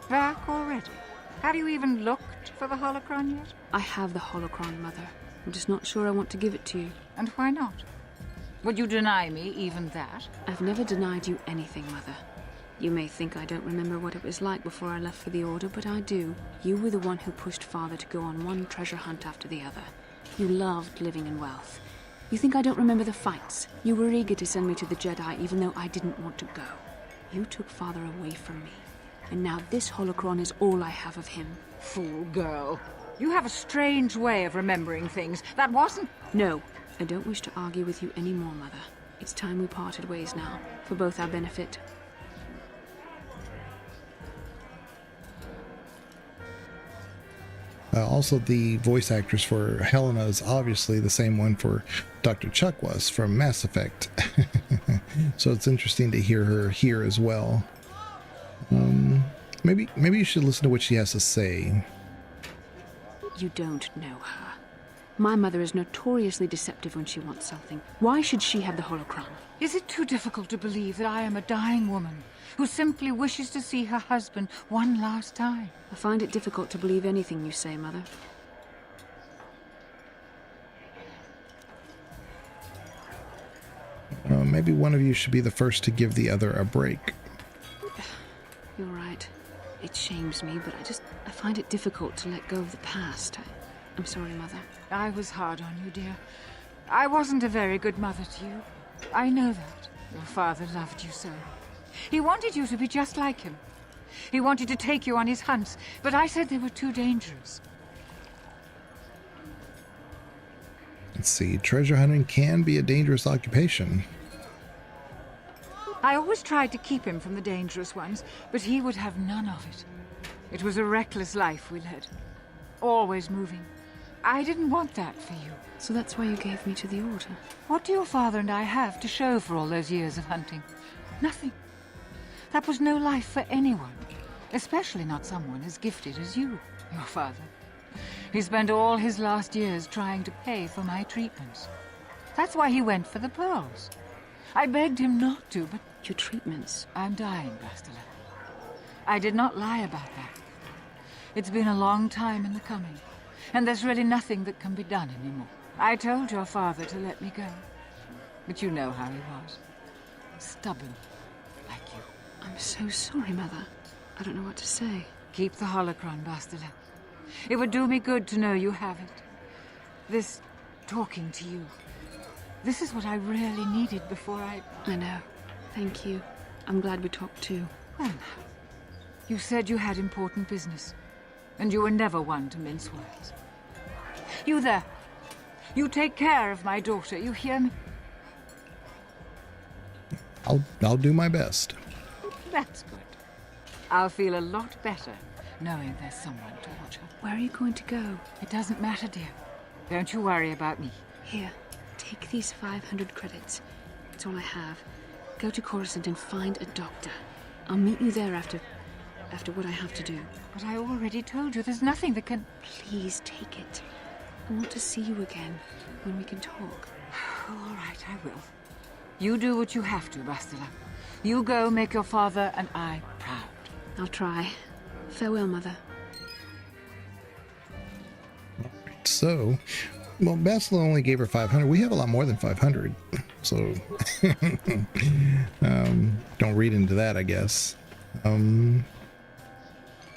Back already? Have you even looked for the holocron yet? I have the holocron, Mother. I'm just not sure I want to give it to you. And why not? Would you deny me even that? I've never denied you anything, Mother. You may think I don't remember what it was like before I left for the Order, but I do. You were the one who pushed Father to go on one treasure hunt after the other. You loved living in wealth. You think I don't remember the fights? You were eager to send me to the Jedi even though I didn't want to go. You took Father away from me. And now this holocron is all I have of him. Fool girl. You have a strange way of remembering things. That wasn't... No, I don't wish to argue with you anymore, Mother. It's time we parted ways now, for both our benefit. Also, the voice actress for Helena is obviously the same one for Dr. Chuck was from Mass Effect. So it's interesting to hear her here as well. Maybe you should listen to what she has to say. You don't know her. My mother is notoriously deceptive when she wants something. Why should she have the holocron? Is it too difficult to believe that I am a dying woman who simply wishes to see her husband one last time? I find it difficult to believe anything you say, Mother. Maybe one of you should be the first to give the other a break. You're right. It shames me, but I find it difficult to let go of the past. I'm sorry, Mother. I was hard on you, dear. I wasn't a very good mother to you. I know that. Your father loved you so. He wanted you to be just like him. He wanted to take you on his hunts, but I said they were too dangerous. Let's see, treasure hunting can be a dangerous occupation. I always tried to keep him from the dangerous ones, but he would have none of it. It was a reckless life we led. Always moving. I didn't want that for you. So that's why you gave me to the Order? What do your father and I have to show for all those years of hunting? Nothing. That was no life for anyone. Especially not someone as gifted as you, your father. He spent all his last years trying to pay for my treatments. That's why he went for the pearls. I begged him not to, but... Your treatments? I'm dying, Bastila. I did not lie about that. It's been a long time in the coming, and there's really nothing that can be done anymore. I told your father to let me go, but you know how he was. Stubborn, like you. I'm so sorry, Mother. I don't know what to say. Keep the holocron, Bastila. It would do me good to know you have it. This talking to you. This is what I really needed before I know. Thank you. I'm glad we talked too. Well, you said you had important business, and you were never one to mince words. You there. You take care of my daughter, you hear me? I'll do my best. That's good. I'll feel a lot better knowing there's someone to watch her. Where are you going to go? It doesn't matter, dear. Don't you worry about me. Here, take these 500 credits. It's all I have. Go to Coruscant and find a doctor. I'll meet you there after what I have to do. But I already told you there's nothing that can... Please take it. I want to see you again when we can talk. All right, I will. You do what you have to, Bastila. You go make your father and I proud. I'll try. Farewell, Mother. So, well, Bastila only gave her 500. We have a lot more than 500. So, don't read into that, I guess.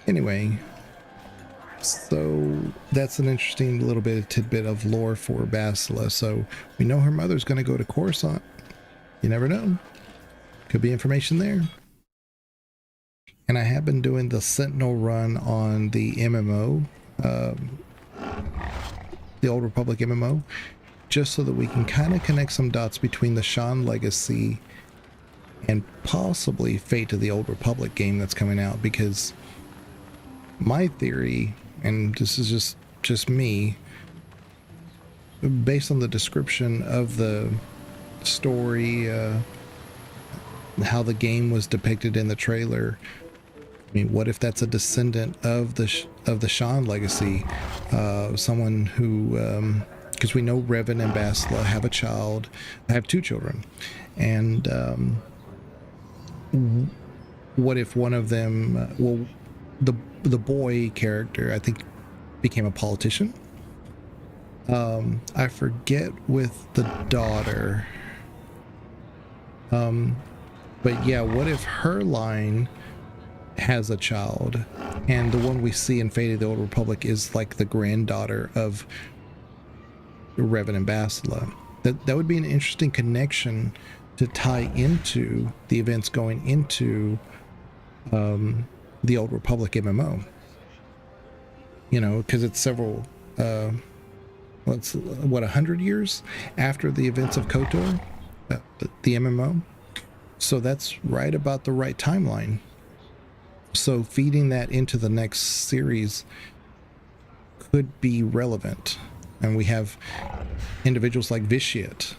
Anyway, so that's an interesting little bit of tidbit of lore for Bastila. So we know her mother's going to go to Coruscant. You never know. Could be information there. And I have been doing the Sentinel run on the MMO, the Old Republic MMO, just so that we can kind of connect some dots between the Shan Legacy and possibly Fate of the Old Republic game that's coming out, because my theory, and this is just me, based on the description of the story, how the game was depicted in the trailer, I mean, what if that's a descendant of the Shan Legacy, someone who, because we know Revan and Bastila have a child, have 2 children, and what if one of them, well, the boy character, I think, became a politician. I forget with the daughter. But yeah, what if her line has a child, and the one we see in Fate of the Old Republic is like the granddaughter of Revan and Bastila? That would be an interesting connection to tie into the events going into the Old Republic MMO. You know, because it's several, what's 100 years after the events of KoTOR, the MMO. So that's right about the right timeline. So feeding that into the next series could be relevant. And we have individuals like Vitiate.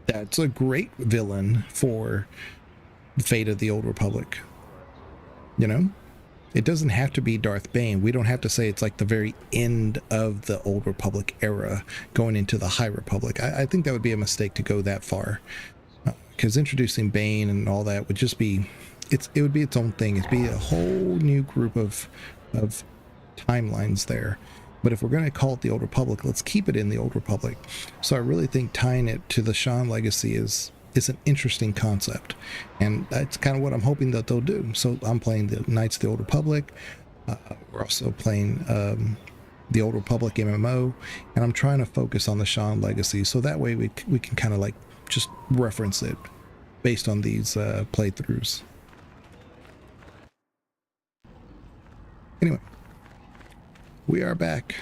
That's a great villain for the Fate of the Old Republic. You know? It doesn't have to be Darth Bane. We don't have to say it's like the very end of the Old Republic era going into the High Republic. I think that would be a mistake to go that far. Because introducing Bane and all that would just be... it would be its own thing. It'd be a whole new group of timelines there. But if we're going to call it the Old Republic, let's keep it in the Old Republic. So I really think tying it to the Shan legacy is an interesting concept. And that's kind of what I'm hoping that they'll do. So I'm playing the Knights of the Old Republic. We're also playing the Old Republic MMO. And I'm trying to focus on the Shan legacy. So that way we can kind of like just reference it based on these playthroughs. Anyway, we are back.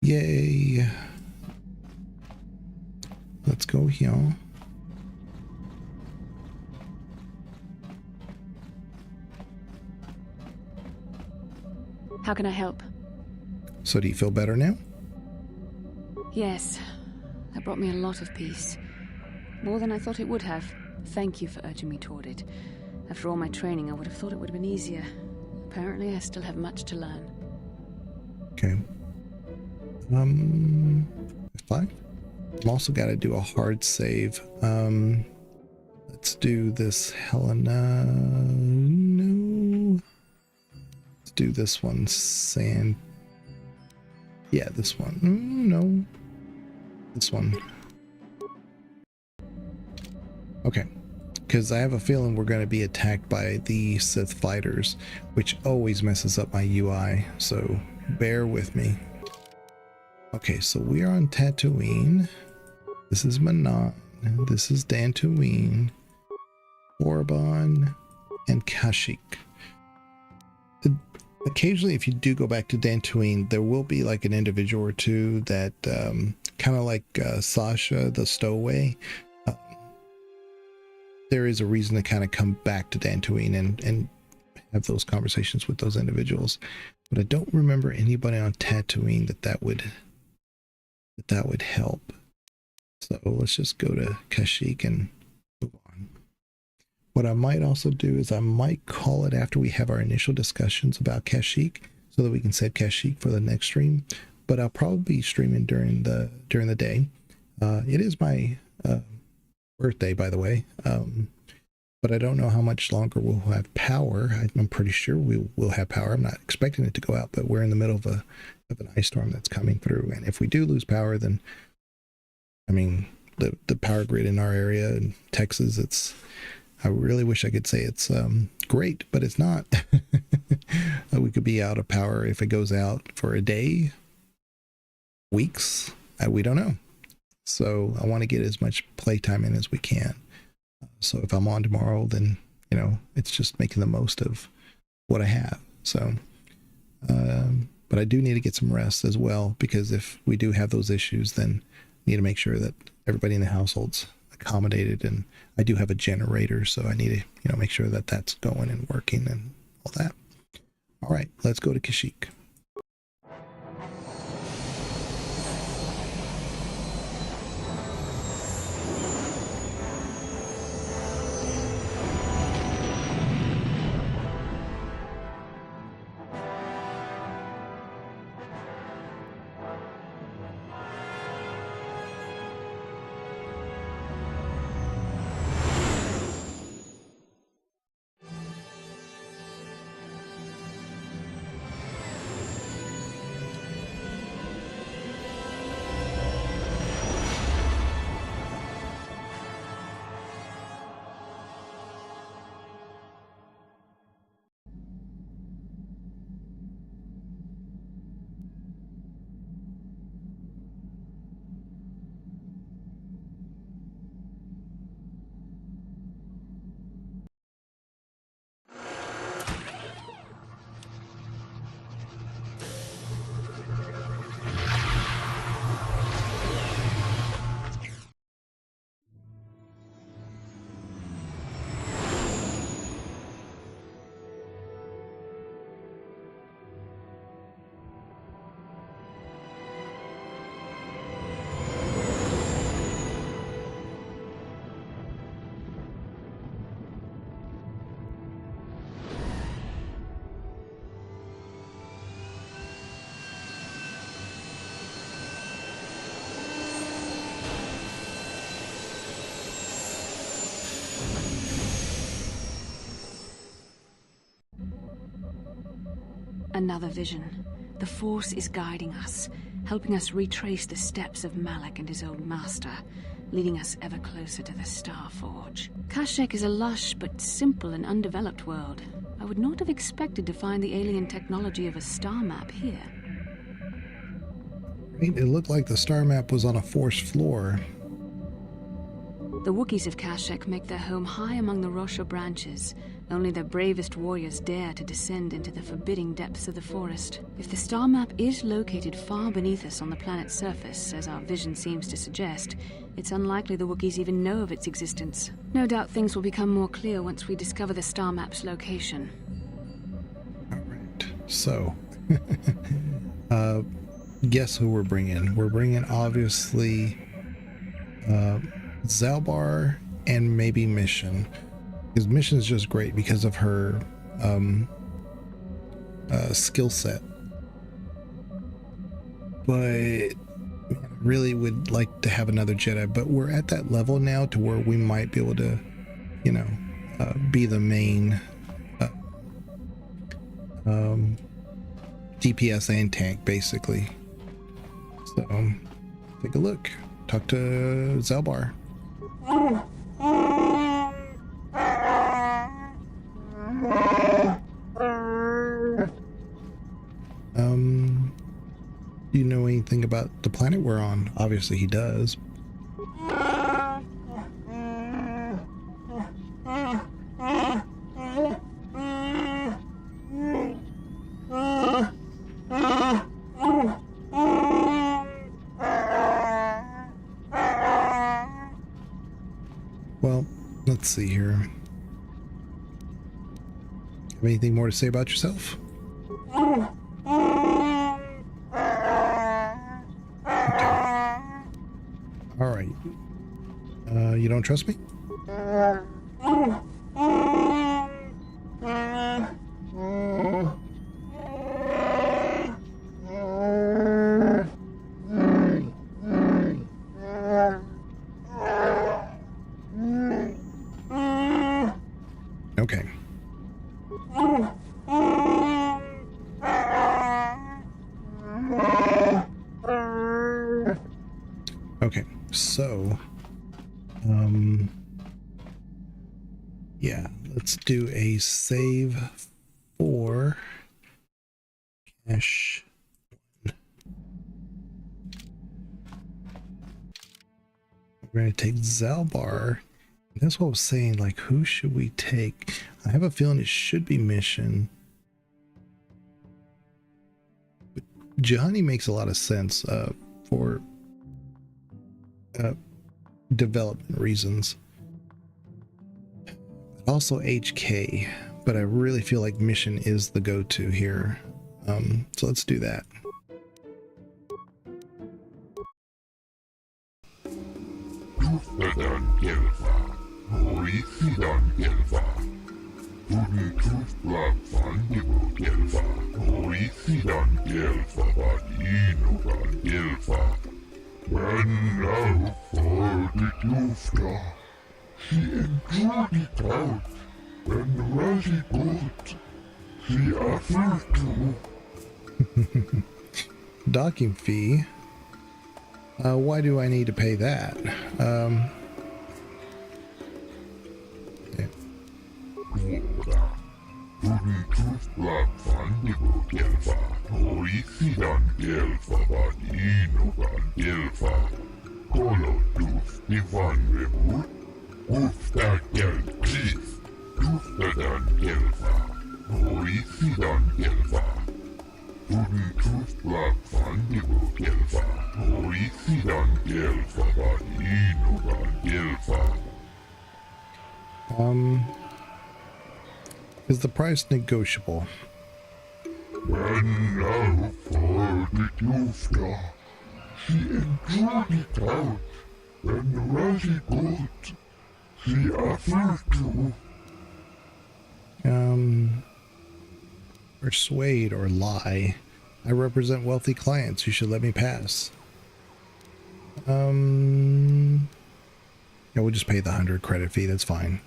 Yay. Let's go here. How can I help? So do you feel better now? Yes. That brought me a lot of peace. More than I thought it would have. Thank you for urging me toward it. After all my training, I would have thought it would have been easier. Apparently, I still have much to learn. Okay. Fine. I've also got to do a hard save. Let's do this Helena. No. Let's do this one. Sand. Yeah, this one. No. This one. Okay. Because I have a feeling we're going to be attacked by the Sith fighters, which always messes up my UI. So bear with me. Okay, so we are on Tatooine. This is Manan. This is Dantooine, Orban, and Kashyyyk. Occasionally, if you do go back to Dantooine, there will be like an individual or two that kind of like Sasha, the stowaway. There is a reason to kind of come back to Dantooine and have those conversations with those individuals. But I don't remember anybody on Tatooine that would help. So let's just go to Kashyyyk and move on. What I might also do is I might call it after we have our initial discussions about Kashyyyk, so that we can save Kashyyyk for the next stream. But I'll probably be streaming during the day. It is my birthday, by the way. But I don't know how much longer we'll have power. I'm pretty sure we will have power. I'm not expecting it to go out, but we're in the middle of an ice storm that's coming through. And if we do lose power, then, I mean, the power grid in our area in Texas, I really wish I could say it's great, but it's not. We could be out of power if it goes out for a day, weeks. We don't know. So I want to get as much playtime in as we can. So if I'm on tomorrow, then, you know, it's just making the most of what I have. So, but I do need to get some rest as well, because if we do have those issues, then I need to make sure that everybody in the household's accommodated. And I do have a generator, so I need to, you know, make sure that that's going and working and all that. All right, let's go to Kashyyyk. Another vision. The Force is guiding us, helping us retrace the steps of Malak and his old master, leading us ever closer to the Star Forge. Kashyyyk is a lush but simple and undeveloped world. I would not have expected to find the alien technology of a star map here. Right, it looked like the star map was on a Force floor. The Wookiees of Kashyyyk make their home high among the Rosho branches. Only their bravest warriors dare to descend into the forbidding depths of the forest. If the star map is located far beneath us on the planet's surface, as our vision seems to suggest, it's unlikely the Wookiees even know of its existence. No doubt things will become more clear once we discover the star map's location. Alright, so... guess who we're bringing? We're bringing, obviously, Zalbar and maybe Mission. Because Mission is just great because of her skill set. But man, I really would like to have another Jedi. But we're at that level now to where we might be able to, you know, be the main DPS and tank, basically. So take a look. Talk to Zalbar. Do you know anything about the planet we're on? Obviously he does. Well, let's see here. Have anything more to say about yourself? Okay. All right. You don't trust me? Okay. Okay, so yeah, let's do a save for cash. We're going to take Zalbar. That's what I was saying, like, who should we take? I have a feeling it should be Mission. But Johnny makes a lot of sense for development reasons. Also HK, but I really feel like Mission is the go-to here. So let's do that. Docking fee. Why do I need to pay that? Is the price negotiable? Persuade or lie. I represent wealthy clients. You should let me pass. Yeah, we'll just pay the 100 credit fee. That's fine.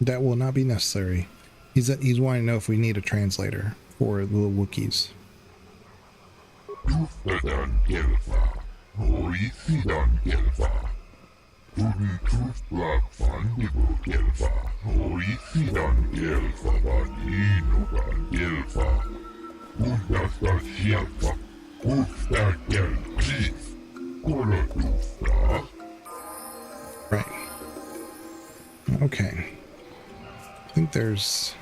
That will not be necessary. He's wanting to know if we need a translator for the Wookiees. Right. Okay. I think there's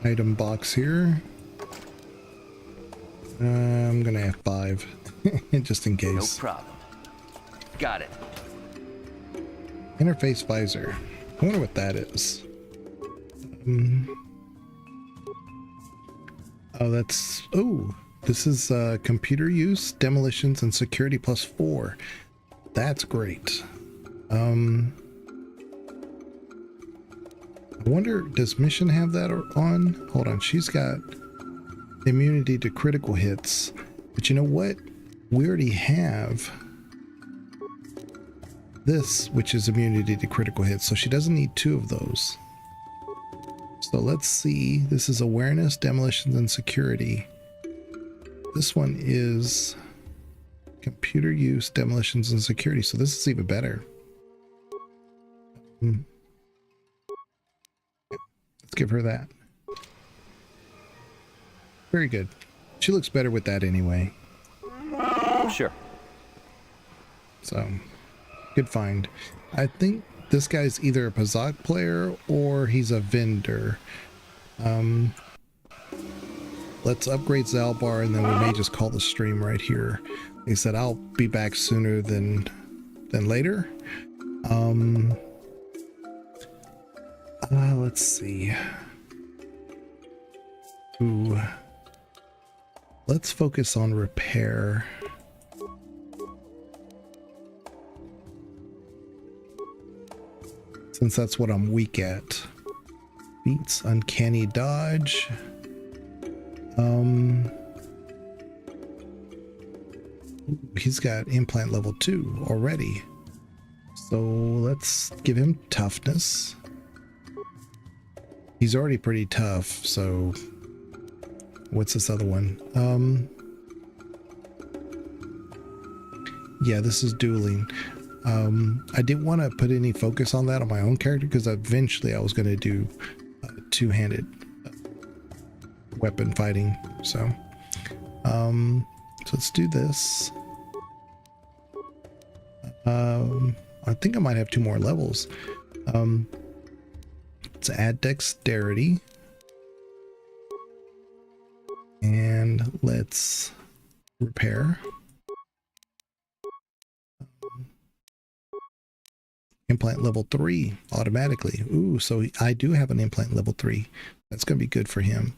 an item box here. I'm gonna have 5 just in case. No problem. Got it. Interface visor. I wonder what that is. Oh, that's... Oh, this is computer use, demolitions, and security +4. That's great. I wonder, does Mission have that on? Hold on, she's got immunity to critical hits. But you know what? We already have this, which is immunity to critical hits, so she doesn't need 2 of those. So let's see. This is awareness, demolitions, and security. This one is computer use, demolitions, and security. So this is even better. Let's give her that. Very good. She looks better with that anyway. Sure. So, good find. I think this guy's either a Pazak player or he's a vendor. Let's upgrade Zalbar and then we may just call the stream right here. He said I'll be back sooner than later. Let's see. Ooh. Let's focus on repair. Since that's what I'm weak at. Beats uncanny dodge. He's got implant level 2 already. So let's give him toughness. He's already pretty tough, so what's this other one? Yeah, this is dueling. I didn't want to put any focus on that on my own character because eventually I was going to do two-handed weapon fighting. So let's do this. I think I might have 2 more levels. Let's add dexterity. And let's repair. Implant level 3 automatically. Ooh, so I do have an implant level 3. That's going to be good for him.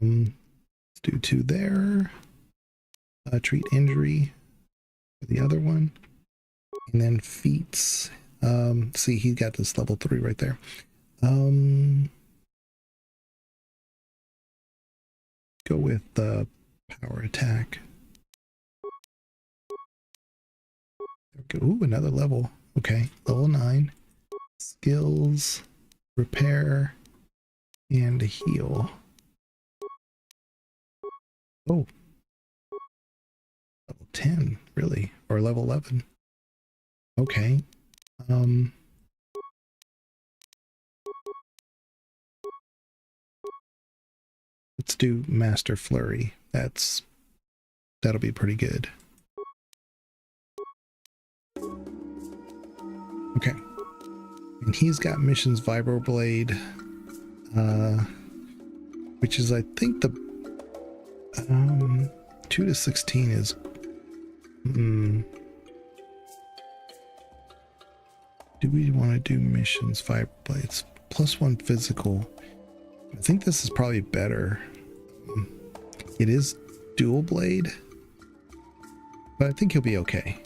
Let's do 2 there. Treat injury for the other one. And then feats. See, he got this level 3 right there. Go with the power attack. There we go. Ooh, another level. Okay, level 9. Skills, repair, and heal. Oh. Level 10, really? Or level 11. Okay. Let's do Master Flurry. That'll be pretty good. Okay. And he's got Mission's Vibroblade, which is, I think, the 2 to 16 is Do we want to do missions, fire blades, +1 physical? I think this is probably better. It is dual blade, but I think he'll be okay.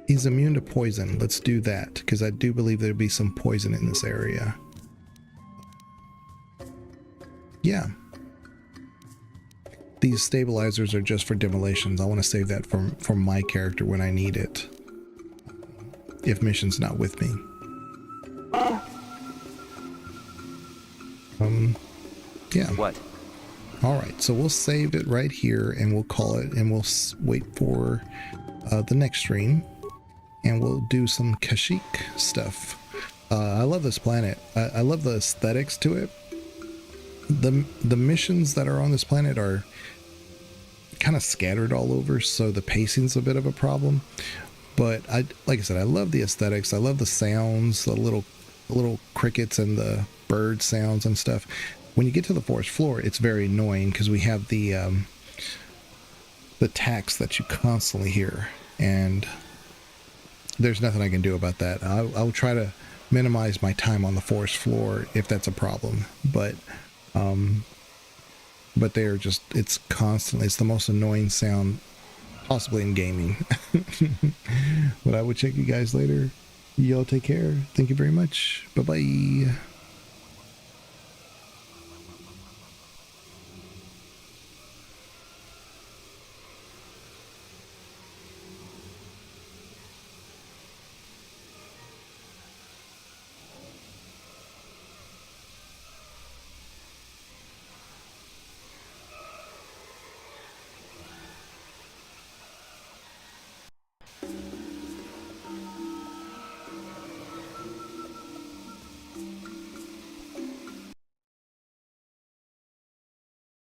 He's immune to poison. Let's do that, because I do believe there'll be some poison in this area. Yeah. These stabilizers are just for demolitions. I want to save that for my character when I need it. If mission's not with me. Yeah. What? All right, so we'll save it right here, and we'll call it, and we'll wait for the next stream, and we'll do some Kashyyyk stuff. I love this planet. I love the aesthetics to it. The missions that are on this planet are kind of scattered all over, so the pacing's a bit of a problem. But like I said, I love the aesthetics. I love the sounds, the little crickets and the bird sounds and stuff. When you get to the forest floor, it's very annoying because we have the tax that you constantly hear, and there's nothing I can do about that. I'll try to minimize my time on the forest floor if that's a problem, but they're just, it's the most annoying sound possibly in gaming. But I will check you guys later. Y'all take care. Thank you very much. Bye-bye.